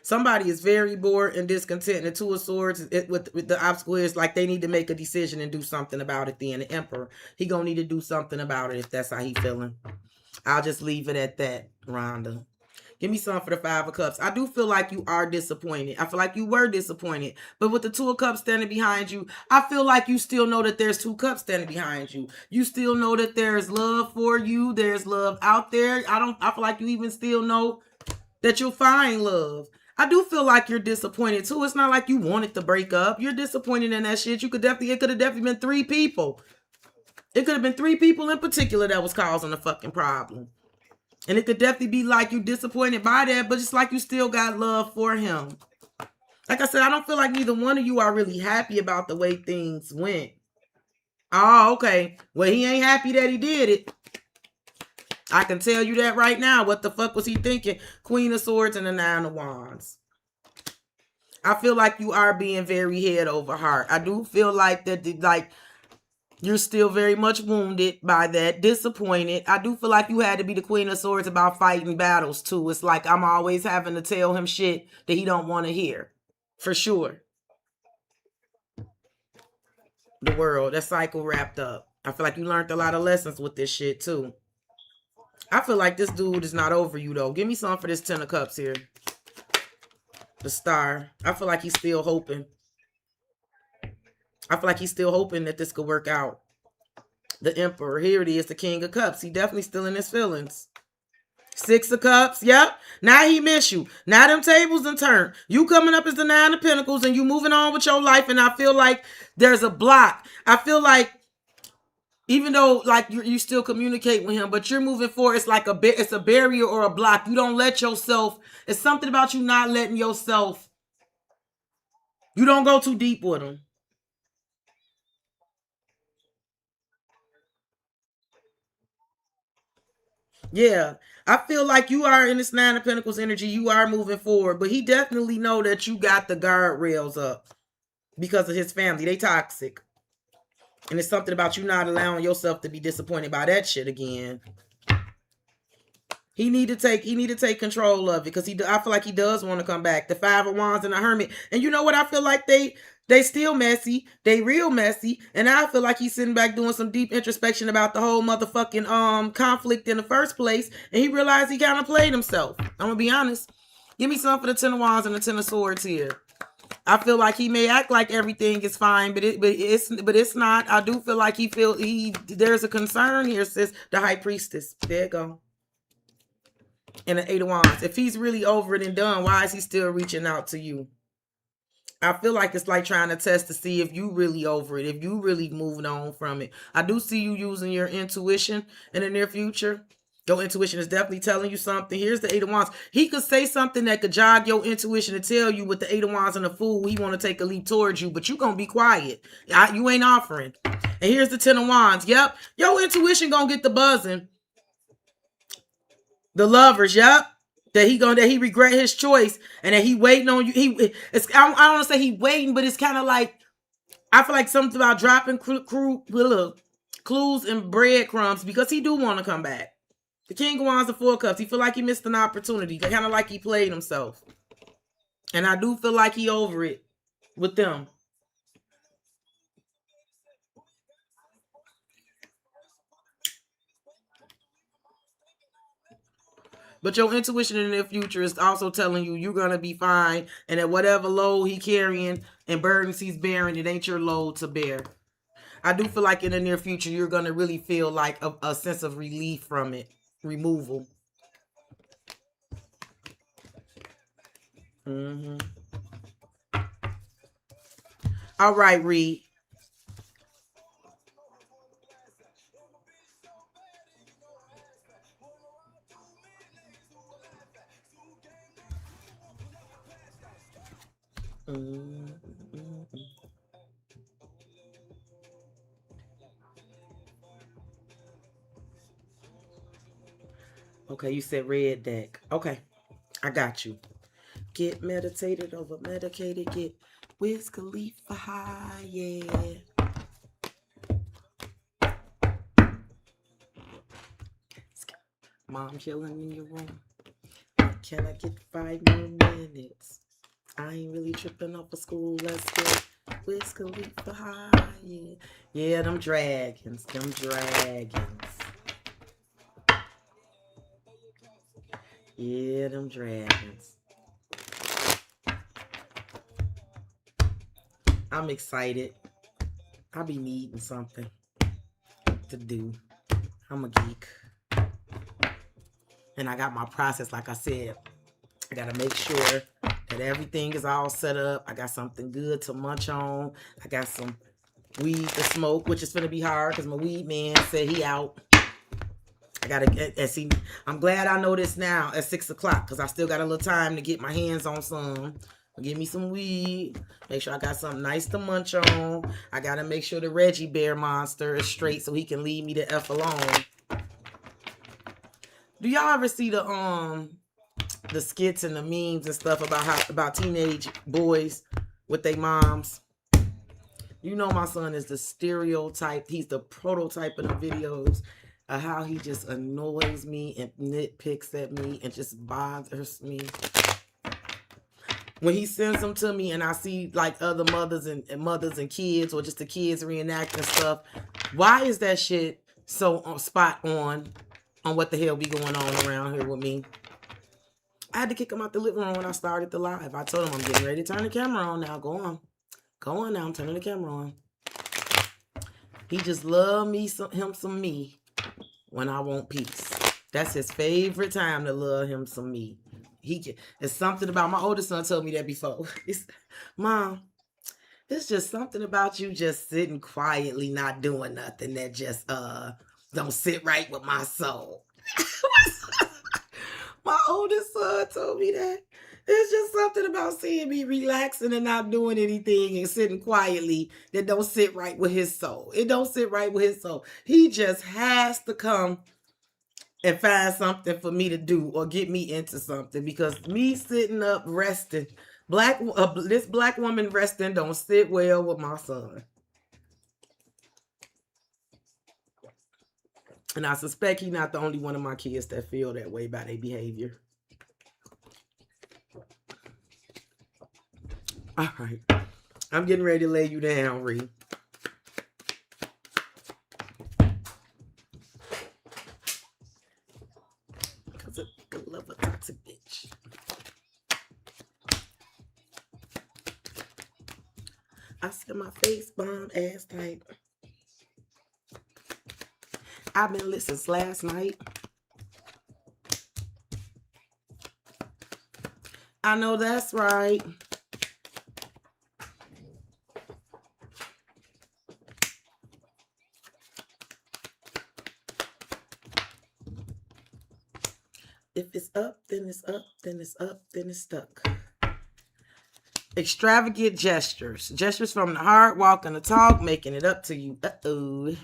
S1: Somebody is very bored and discontent. The Two of Swords with the obstacle is like they need to make a decision and do something about it. Then the Emperor, he gonna need to do something about it if that's how he feeling. I'll just leave it at that, Rhonda. Give me some for the Five of Cups. I do feel like you are disappointed. I feel like you were disappointed. But with the Two of Cups standing behind you, I feel like you still know that there's two cups standing behind you. You still know that there's love for you. There's love out there. I feel like you even still know that you'll find love. I do feel like you're disappointed too. It's not like you wanted to break up. You're disappointed in that shit. It could have definitely been three people. It could have been three people in particular that was causing the fucking problem. And it could definitely be like you disappointed by that, but it's like you still got love for him. Like I said, I don't feel like neither one of you are really happy about the way things went. Oh, okay. Well, he ain't happy that he did it. I can tell you that right now. What the fuck was he thinking? Queen of Swords and the Nine of Wands. I feel like you are being very head over heart. I do feel like that, like, you're still very much wounded by that, disappointed. I do feel like you had to be the Queen of Swords about fighting battles too. It's like I'm always having to tell him shit that he don't want to hear. For sure. The World, that cycle wrapped up. I feel like you learned a lot of lessons with this shit too. I feel like this dude is not over you though. Give me some for this Ten of Cups here. The Star. I feel like he's still hoping. I feel like he's still hoping that this could work out. The Emperor. Here it is, the King of Cups. He definitely still in his feelings. Six of Cups. Yep. Now he miss you. Now them tables done turned. You coming up as the Nine of Pentacles and you moving on with your life. And I feel like there's a block. I feel like even though like you still communicate with him, but you're moving forward, it's like it's a barrier or a block. You don't let yourself. It's something about you not letting yourself. You don't go too deep with him. Yeah. I feel like you are in this Nine of Pentacles energy. You are moving forward, but he definitely know that you got the guardrails up because of his family. They toxic. And it's something about you not allowing yourself to be disappointed by that shit again. He need to take control of it because I feel like he does want to come back. The Five of Wands and the Hermit. And you know what? I feel like they still messy. They real messy. And I feel like he's sitting back doing some deep introspection about the whole motherfucking conflict in the first place. And he realized he kind of played himself. I'm gonna be honest. Give me some for the Ten of Wands and the Ten of Swords here. I feel like he may act like everything is fine, but it's not. I do feel like there's a concern here, sis. The High Priestess. There you go. And the Eight of Wands. If he's really over it and done, why is he still reaching out to you? I feel like it's like trying to test to see if you really over it, if you really moving on from it. I do see you using your intuition in the near future. Your intuition is definitely telling you something. Here's the Eight of Wands. He could say something that could jog your intuition to tell you with the Eight of Wands and the Fool, he want to take a leap towards you, but you going to be quiet. You ain't offering. And here's the Ten of Wands. Yep. Your intuition going to get the buzzing. The Lovers, yep. That he regret his choice and that he waiting on you. I don't want to say he waiting, but it's kind of like I feel like something about dropping clues and breadcrumbs because he do want to come back. The King of Wands and Four Cups. He feel like he missed an opportunity. Kind of like he played himself. And I do feel like he over it with them. But your intuition in the future is also telling you you're going to be fine. And that whatever load he carrying and burdens he's bearing, it ain't your load to bear. I do feel like in the near future, you're going to really feel like a sense of relief from it. Removal. Mm-hmm. All right, Reed. Mm-hmm. Okay, you said red deck. Okay, I got you. Get meditated over medicated. Get Wiz Khalifa high, yeah. Mom chilling in your room. Can I get 5 more minutes? I ain't really tripping off of school. Let's get Wiz Khalifa high, yeah. Yeah, them dragons. Yeah, them dragons. I'm excited. I'll be needing something to do. I'm a geek. And I got my process, like I said. I got to make sure that everything is all set up. I got something good to munch on. I got some weed to smoke, which is going to be hard because my weed man said he out. I got to see. I'm glad I know this now at 6 o'clock because I still got a little time to get my hands on some. Give me some weed. Make sure I got something nice to munch on. I got to make sure the Reggie Bear monster is straight so he can leave me the F alone. Do y'all ever see the skits and the memes and stuff about teenage boys with their moms? You know my son is the stereotype. He's the prototype of the videos of how he just annoys me and nitpicks at me and just bothers me. When he sends them to me and I see like other mothers and kids or just the kids reenacting stuff, why is that shit so spot on what the hell be going on around here with me? I had to kick him out the living room when I started the live. I told him I'm getting ready to turn the camera on now. Go on now. I'm turning the camera on. He just love him some me when I want peace. That's his favorite time to love him some me. It's something about my oldest son told me that before. Mom, it's just something about you just sitting quietly, not doing nothing that just don't sit right with my soul. My oldest son told me that. It's just something about seeing me relaxing and not doing anything and sitting quietly that don't sit right with his soul. It don't sit right with his soul. He just has to come and find something for me to do or get me into something, because me sitting up resting, this black woman resting don't sit well with my son. And I suspect he's not the only one of my kids that feel that way by their behavior. All right. I'm getting ready to lay you down, Ree. Because I love a toxic bitch. I said my face bomb ass type. I've been lit since last night. I know that's right. If it's up, then it's up, then it's up, then it's stuck. Extravagant gestures. Gestures from the heart, walking the talk, making it up to you. Uh-oh.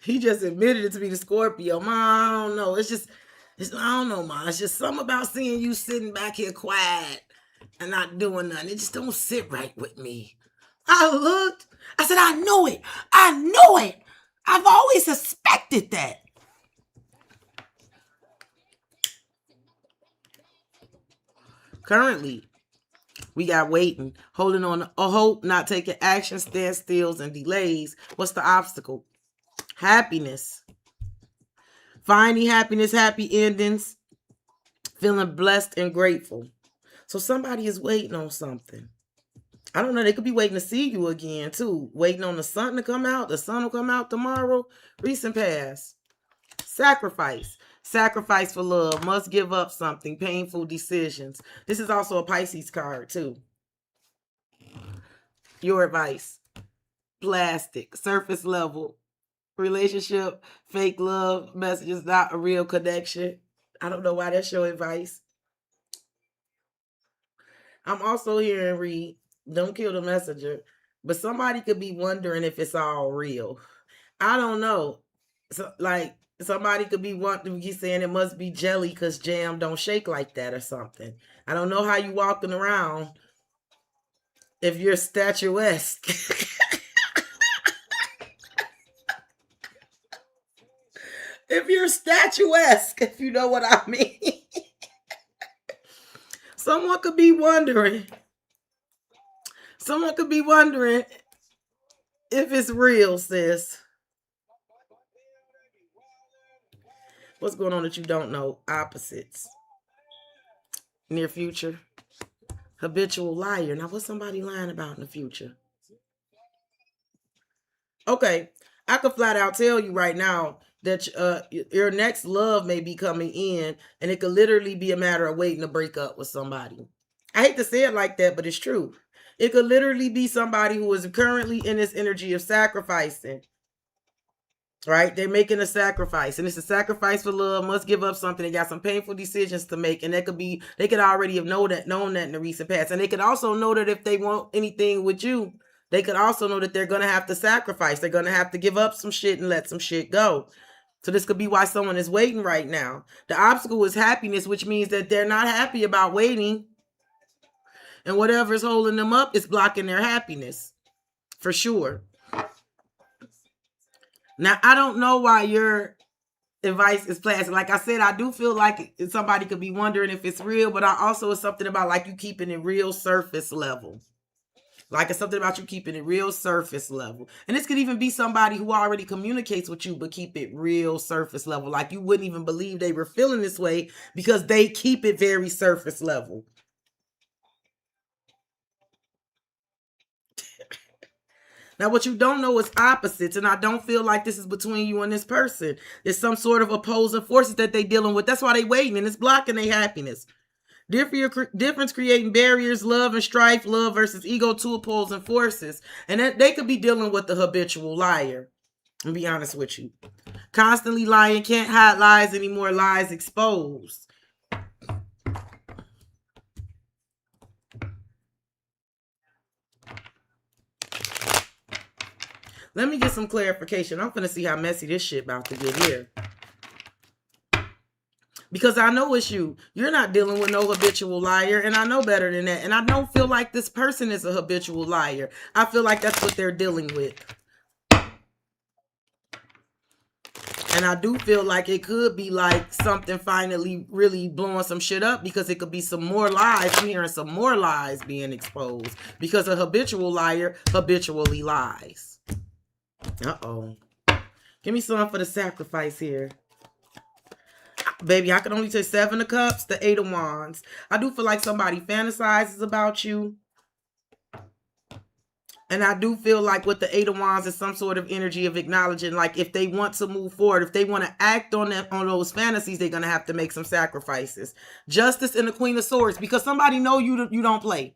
S1: He just admitted it to be the Scorpio. Mom, I don't know. I don't know, Mom. It's just something about seeing you sitting back here quiet and not doing nothing. It just don't sit right with me. I looked. I said, I knew it. I knew it. I've always suspected that. Currently, we got waiting, holding on a hope, not taking action, standstills, and delays. What's the obstacle? Happiness. Finding happiness, happy endings, feeling blessed and grateful. So somebody is waiting on something. I don't know. They could be waiting to see you again, too. Waiting on the sun to come out. The sun will come out tomorrow. Recent past. Sacrifice. Sacrifice for love. Must give up something. Painful decisions. This is also a Pisces card, too. Your advice. Plastic. Surface level. Relationship. Fake love. Messages. Not a real connection. I don't know why that's your advice. I'm also hearing, Reed, don't kill the messenger. But somebody could be wondering if it's all real. I don't know. So, like, somebody could be wanting to be saying it must be jelly because jam don't shake like that or something. I don't know how you walking around if you're statuesque. If you're statuesque, if you know what I mean. Someone could be wondering. Someone could be wondering if it's real, sis. What's going on that you don't know? Opposites. Near future. Habitual liar. Now, what's somebody lying about in the future? Okay, I could flat out tell you right now that your next love may be coming in, and it could literally be a matter of waiting to break up with somebody. I hate to say it like that, but it's true. It could literally be somebody who is currently in this energy of sacrificing. Right? They're making a sacrifice, and it's a sacrifice for love. Must give up something. They got some painful decisions to make, and they could already have known that in the recent past, and they could also know that if they want anything with you, they could also know that they're gonna have to sacrifice. They're gonna have to give up some shit and let some shit go. So this could be why someone is waiting right now. The obstacle is happiness, which means that they're not happy about waiting, and whatever is holding them up is blocking their happiness, for sure. Now, I don't know why your advice is plastic. Like I said, I do feel like somebody could be wondering if it's real, but I also it's something about like you keeping it real surface level. Like it's something about you keeping it real surface level. And this could even be somebody who already communicates with you, but keep it real surface level. Like you wouldn't even believe they were feeling this way because they keep it very surface level. Now, what you don't know is opposites, and I don't feel like this is between you and this person. There's some sort of opposing forces that they dealing with. That's why they waiting, and it's blocking their happiness. Difference creating barriers, love and strife, love versus ego, two opposing forces. And that they could be dealing with the habitual liar. I'll be honest with you. Constantly lying, can't hide lies anymore, lies exposed. Let me get some clarification. I'm finna see how messy this shit about to get here. Because I know it's you. You're not dealing with no habitual liar, and I know better than that. And I don't feel like this person is a habitual liar. I feel like that's what they're dealing with. And I do feel like it could be like something finally really blowing some shit up, because it could be some more lies. I'm hearing some more lies being exposed, because a habitual liar habitually lies. Uh-oh. Give me some for the sacrifice here. Baby, I can only take 7 of Cups, the 8 of Wands. I do feel like somebody fantasizes about you. And I do feel like with the 8 of Wands is some sort of energy of acknowledging, like if they want to move forward, if they want to act on them, on those fantasies, they're going to have to make some sacrifices. Justice and the Queen of Swords, because somebody know you don't play.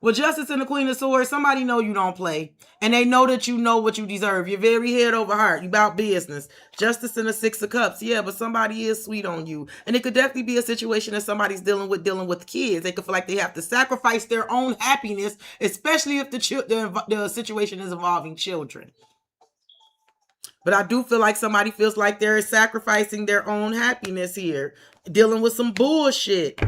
S1: Well, Justice and the Queen of Swords, somebody know you don't play. And they know that you know what you deserve. You're very head over heart. You about business. Justice and the 6 of Cups. Yeah, but somebody is sweet on you. And it could definitely be a situation that somebody's dealing with kids. They could feel like they have to sacrifice their own happiness, especially if the situation is involving children. But I do feel like somebody feels like they're sacrificing their own happiness here. Dealing with some bullshit.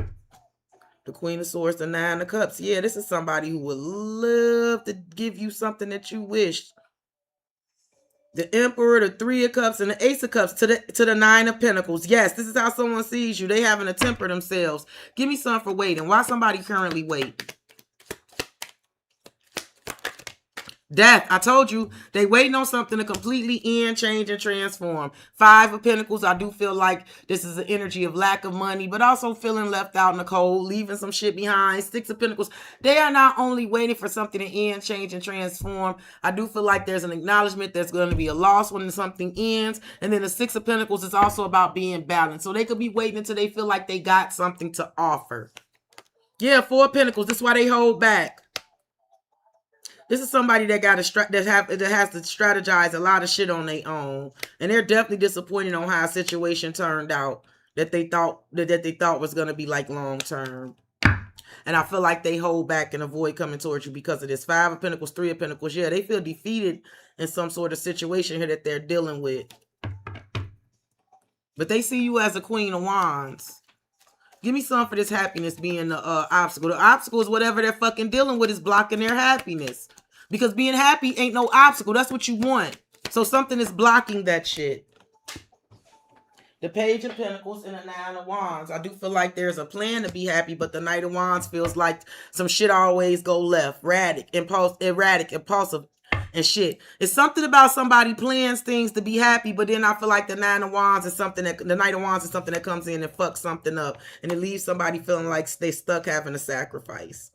S1: The Queen of Swords, the 9 of Cups. Yeah, this is somebody who would love to give you something that you wish. The Emperor, the 3 of Cups, and the Ace of Cups to the 9 of Pentacles. Yes, this is how someone sees you. They having to temper themselves. Give me some for waiting. Why somebody currently wait? Death. I told you, they waiting on something to completely end, change, and transform. 5 of Pentacles. I do feel like this is an energy of lack of money, but also feeling left out in the cold, leaving some shit behind. 6 of Pentacles. They are not only waiting for something to end, change, and transform. I do feel like there's an acknowledgement there's going to be a loss when something ends. And then the 6 of Pentacles is also about being balanced. So they could be waiting until they feel like they got something to offer. Yeah, 4 of Pentacles. This is why they hold back. This is somebody that got that has to strategize a lot of shit on their own, and they're definitely disappointed on how a situation turned out that they thought was gonna be like long term. And I feel like they hold back and avoid coming towards you because of this. 5 of Pentacles, 3 of Pentacles. Yeah, they feel defeated in some sort of situation here that they're dealing with, but they see you as a Queen of Wands. Give me some for this happiness being the obstacle. The obstacle is whatever they're fucking dealing with is blocking their happiness. Because being happy ain't no obstacle. That's what you want. So something is blocking that shit. The Page of Pentacles and the 9 of Wands. I do feel like there's a plan to be happy, but the Knight of Wands feels like some shit always go left. Erratic, impulsive, and shit. It's something about somebody plans things to be happy, but then I feel like the 9 of Wands is something that the Knight of Wands is something that comes in and fucks something up, and it leaves somebody feeling like they stuck having a sacrifice.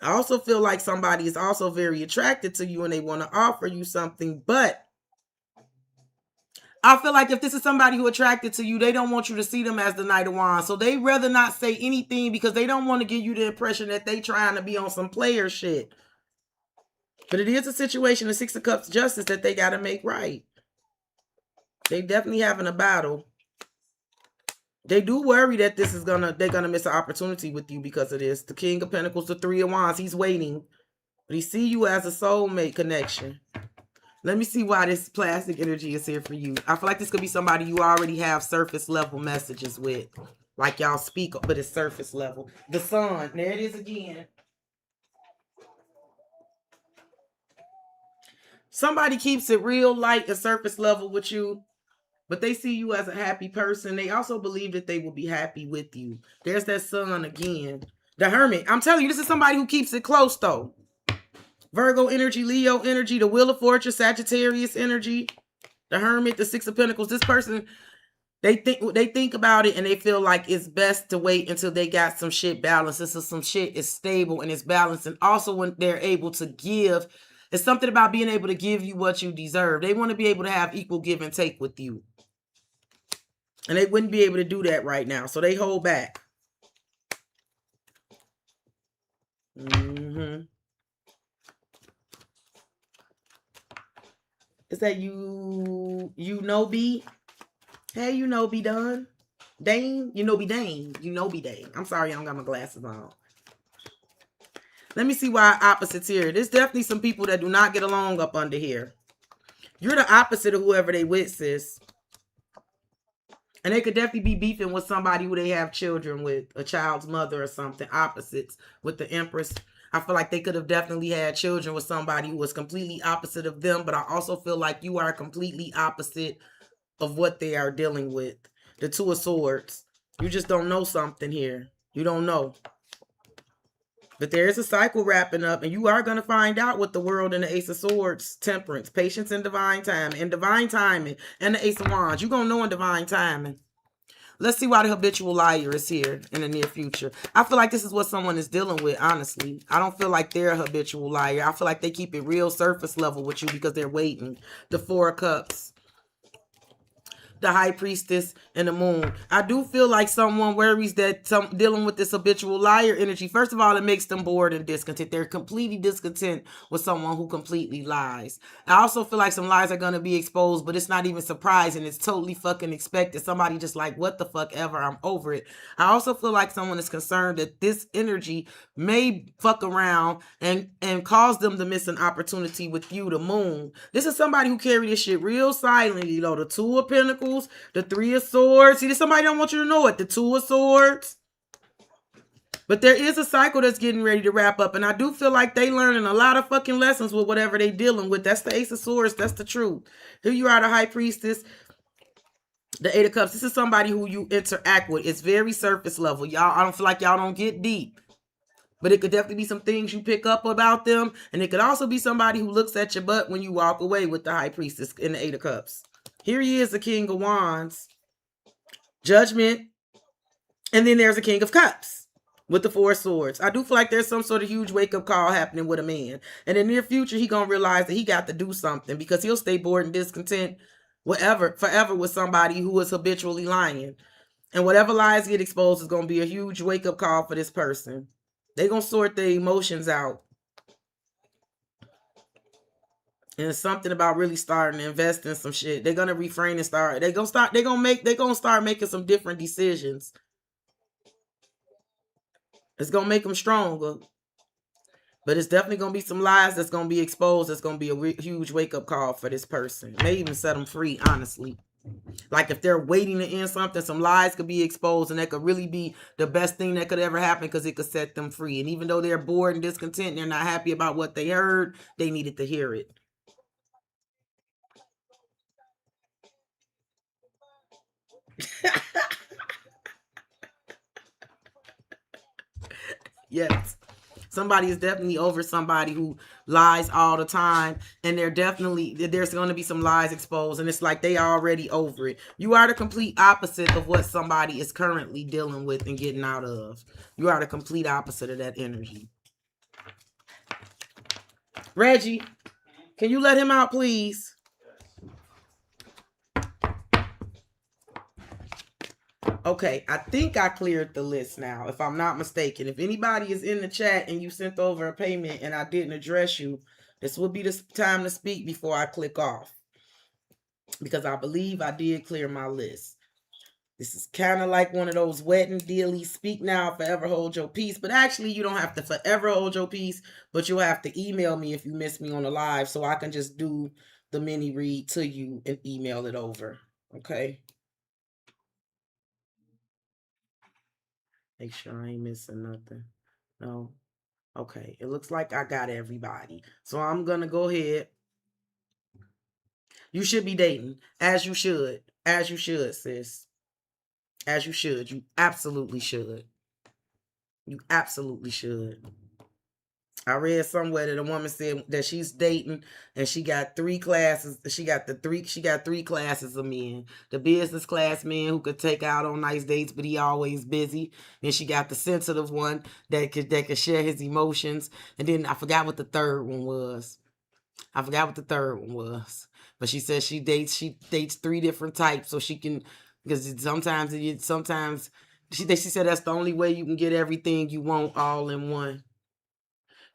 S1: I also feel like somebody is also very attracted to you and they want to offer you something, but I feel like if this is somebody who attracted to you, they don't want you to see them as the Knight of Wands. So they rather not say anything because they don't want to give you the impression that they trying to be on some player shit. But it is a situation, the 6 of Cups justice, that they got to make right. They definitely having a battle. They do worry that they're gonna miss an opportunity with you because of this. The King of Pentacles, the 3 of Wands, he's waiting. But he see you as a soulmate connection. Let me see why this plastic energy is here for you. I feel like this could be somebody you already have surface level messages with. Like y'all speak, but it's surface level. The Sun, there it is again. Somebody keeps it real light and surface level with you, but they see you as a happy person. They also believe that they will be happy with you. There's that Sun again. The Hermit. I'm telling you, this is somebody who keeps it close, though. Virgo energy, Leo energy, the Wheel of Fortune, Sagittarius energy, the Hermit, the 6 of Pentacles. This person, they think about it and they feel like it's best to wait until they got some shit balanced. This is some shit is stable and it's balanced. And also when they're able to give, it's something about being able to give you what you deserve. They want to be able to have equal give and take with you. And they wouldn't be able to do that right now. So they hold back. Is that you know B? Hey, you know be done. Dane? You know be Dane. You know be Dane. I'm sorry I don't got my glasses on. Let me see why opposites here. There's definitely some people that do not get along up under here. You're the opposite of whoever they with, sis. And they could definitely be beefing with somebody who they have children with, a child's mother or something. Opposites with the Empress. I feel like they could have definitely had children with somebody who was completely opposite of them, but I also feel like you are completely opposite of what they are dealing with. The Two of Swords. You just don't know something here. You don't know. But there is a cycle wrapping up, and you are going to find out with the World and the Ace of Swords, Temperance, Patience, and Divine Timing. And Divine Timing, and the Ace of Wands. You're going to know in Divine Timing. Let's see why the habitual liar is here in the near future. I feel like this is what someone is dealing with, honestly. I don't feel like they're a habitual liar. I feel like they keep it real surface level with you because they're waiting. The Four of Cups, the High Priestess, and the Moon. I do feel like someone worries that dealing with this habitual liar energy, first of all, it makes them bored and discontent. They're completely discontent with someone who completely lies. I also feel like some lies are going to be exposed, but it's not even surprising. It's totally fucking expected. Somebody just like, what the fuck ever, I'm over it. I also feel like someone is concerned that this energy may fuck around and cause them to miss an opportunity with you, the Moon. This is somebody who carry this shit real silently, though. The Two of Pentacles, the Three of Swords. See, this somebody don't want you to know it. The Two of Swords. But there is a cycle that's getting ready to wrap up. And I do feel like they learning a lot of fucking lessons with whatever they dealing with. That's the Ace of Swords. That's the truth. Here you are, the High Priestess. The Eight of Cups. This is somebody who you interact with. It's very surface level. Y'all, I don't feel like y'all don't get deep. But it could definitely be some things you pick up about them. And it could also be somebody who looks at your butt when you walk away with the High Priestess in the Eight of Cups. Here he is, the King of Wands. Judgment. And then there's a King of Cups with the Four Swords. I do feel like there's some sort of huge wake-up call happening with a man. And in the near future, he going to realize that he got to do something because he'll stay bored and discontent forever with somebody who is habitually lying. And whatever lies get exposed is going to be a huge wake-up call for this person. They're going to sort their emotions out. And it's something about really starting to invest in some shit. They're going to refrain and start. They're going to start making some different decisions. It's going to make them stronger. But it's definitely going to be some lies that's going to be exposed. That's going to be a huge wake-up call for this person. May even set them free, honestly. Like if they're waiting to end something, some lies could be exposed, and that could really be the best thing that could ever happen because it could set them free. And even though they're bored and discontent and they're not happy about what they heard, they needed to hear it. Yes. Somebody is definitely over somebody who lies all the time, and there's going to be some lies exposed, and it's like they already over it. You are the complete opposite of what somebody is currently dealing with and getting out of. You are the complete opposite of that energy. Reggie, can you let him out, please? Okay, I think I cleared the list now, if I'm not mistaken. If anybody is in the chat and you sent over a payment and I didn't address you, this will be the time to speak before I click off. Because I believe I did clear my list. This is kind of like one of those wedding dealies. Speak now, forever hold your peace. But actually, you don't have to forever hold your peace. But you'll have to email me if you miss me on the live, so I can just do the mini read to you and email it over. Okay? Make sure I ain't missing nothing. No. Okay. It looks like I got everybody. So I'm going to go ahead. You should be dating. As you should. As you should, sis. As you should. You absolutely should. You absolutely should. I read somewhere that a woman said that she's dating and she got three classes. She got three classes of men. The business class man who could take out on nice dates, but he always busy. Then she got the sensitive one that could share his emotions. And then I forgot what the third one was. But she says she dates three different types so she can, because sometimes she said that's the only way you can get everything you want all in one.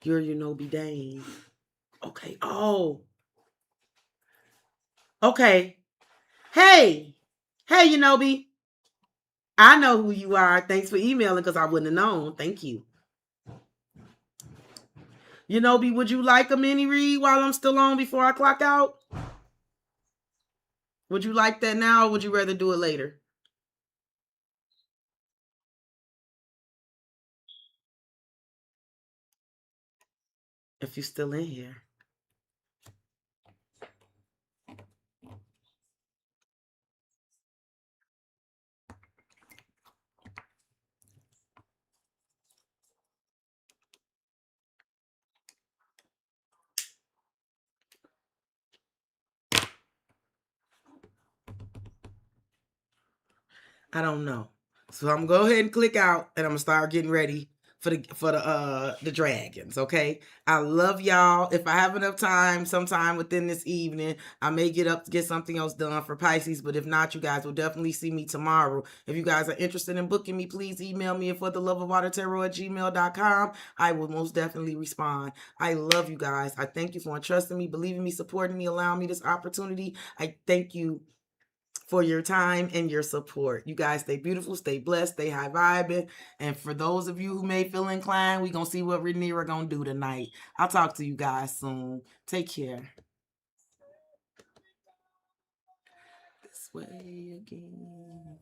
S1: You're Unobi Dane. Okay. Oh. Okay. Hey. Hey, Unobi. I know who you are. Thanks for emailing because I wouldn't have known. Thank you. You know, B, would you like a mini read while I'm still on before I clock out? Would you like that now, or would you rather do it later? If you're still in here. I don't know. So I'm gonna go ahead and click out, and I'm gonna start getting ready for the dragons. Okay. I love y'all. If I have enough time, sometime within this evening, I may get up to get something else done for Pisces. But if not, you guys will definitely see me tomorrow. If you guys are interested in booking me, please email me at fortheloveofwatertarot@gmail.com. I will most definitely respond. I love you guys. I thank you for entrusting me, believing me, supporting me, allowing me this opportunity. I thank you for your time and your support. You guys stay beautiful, stay blessed, stay high vibing. And for those of you who may feel inclined, we're going to see what Rhaenyra going to do tonight. I'll talk to you guys soon. Take care. This way again.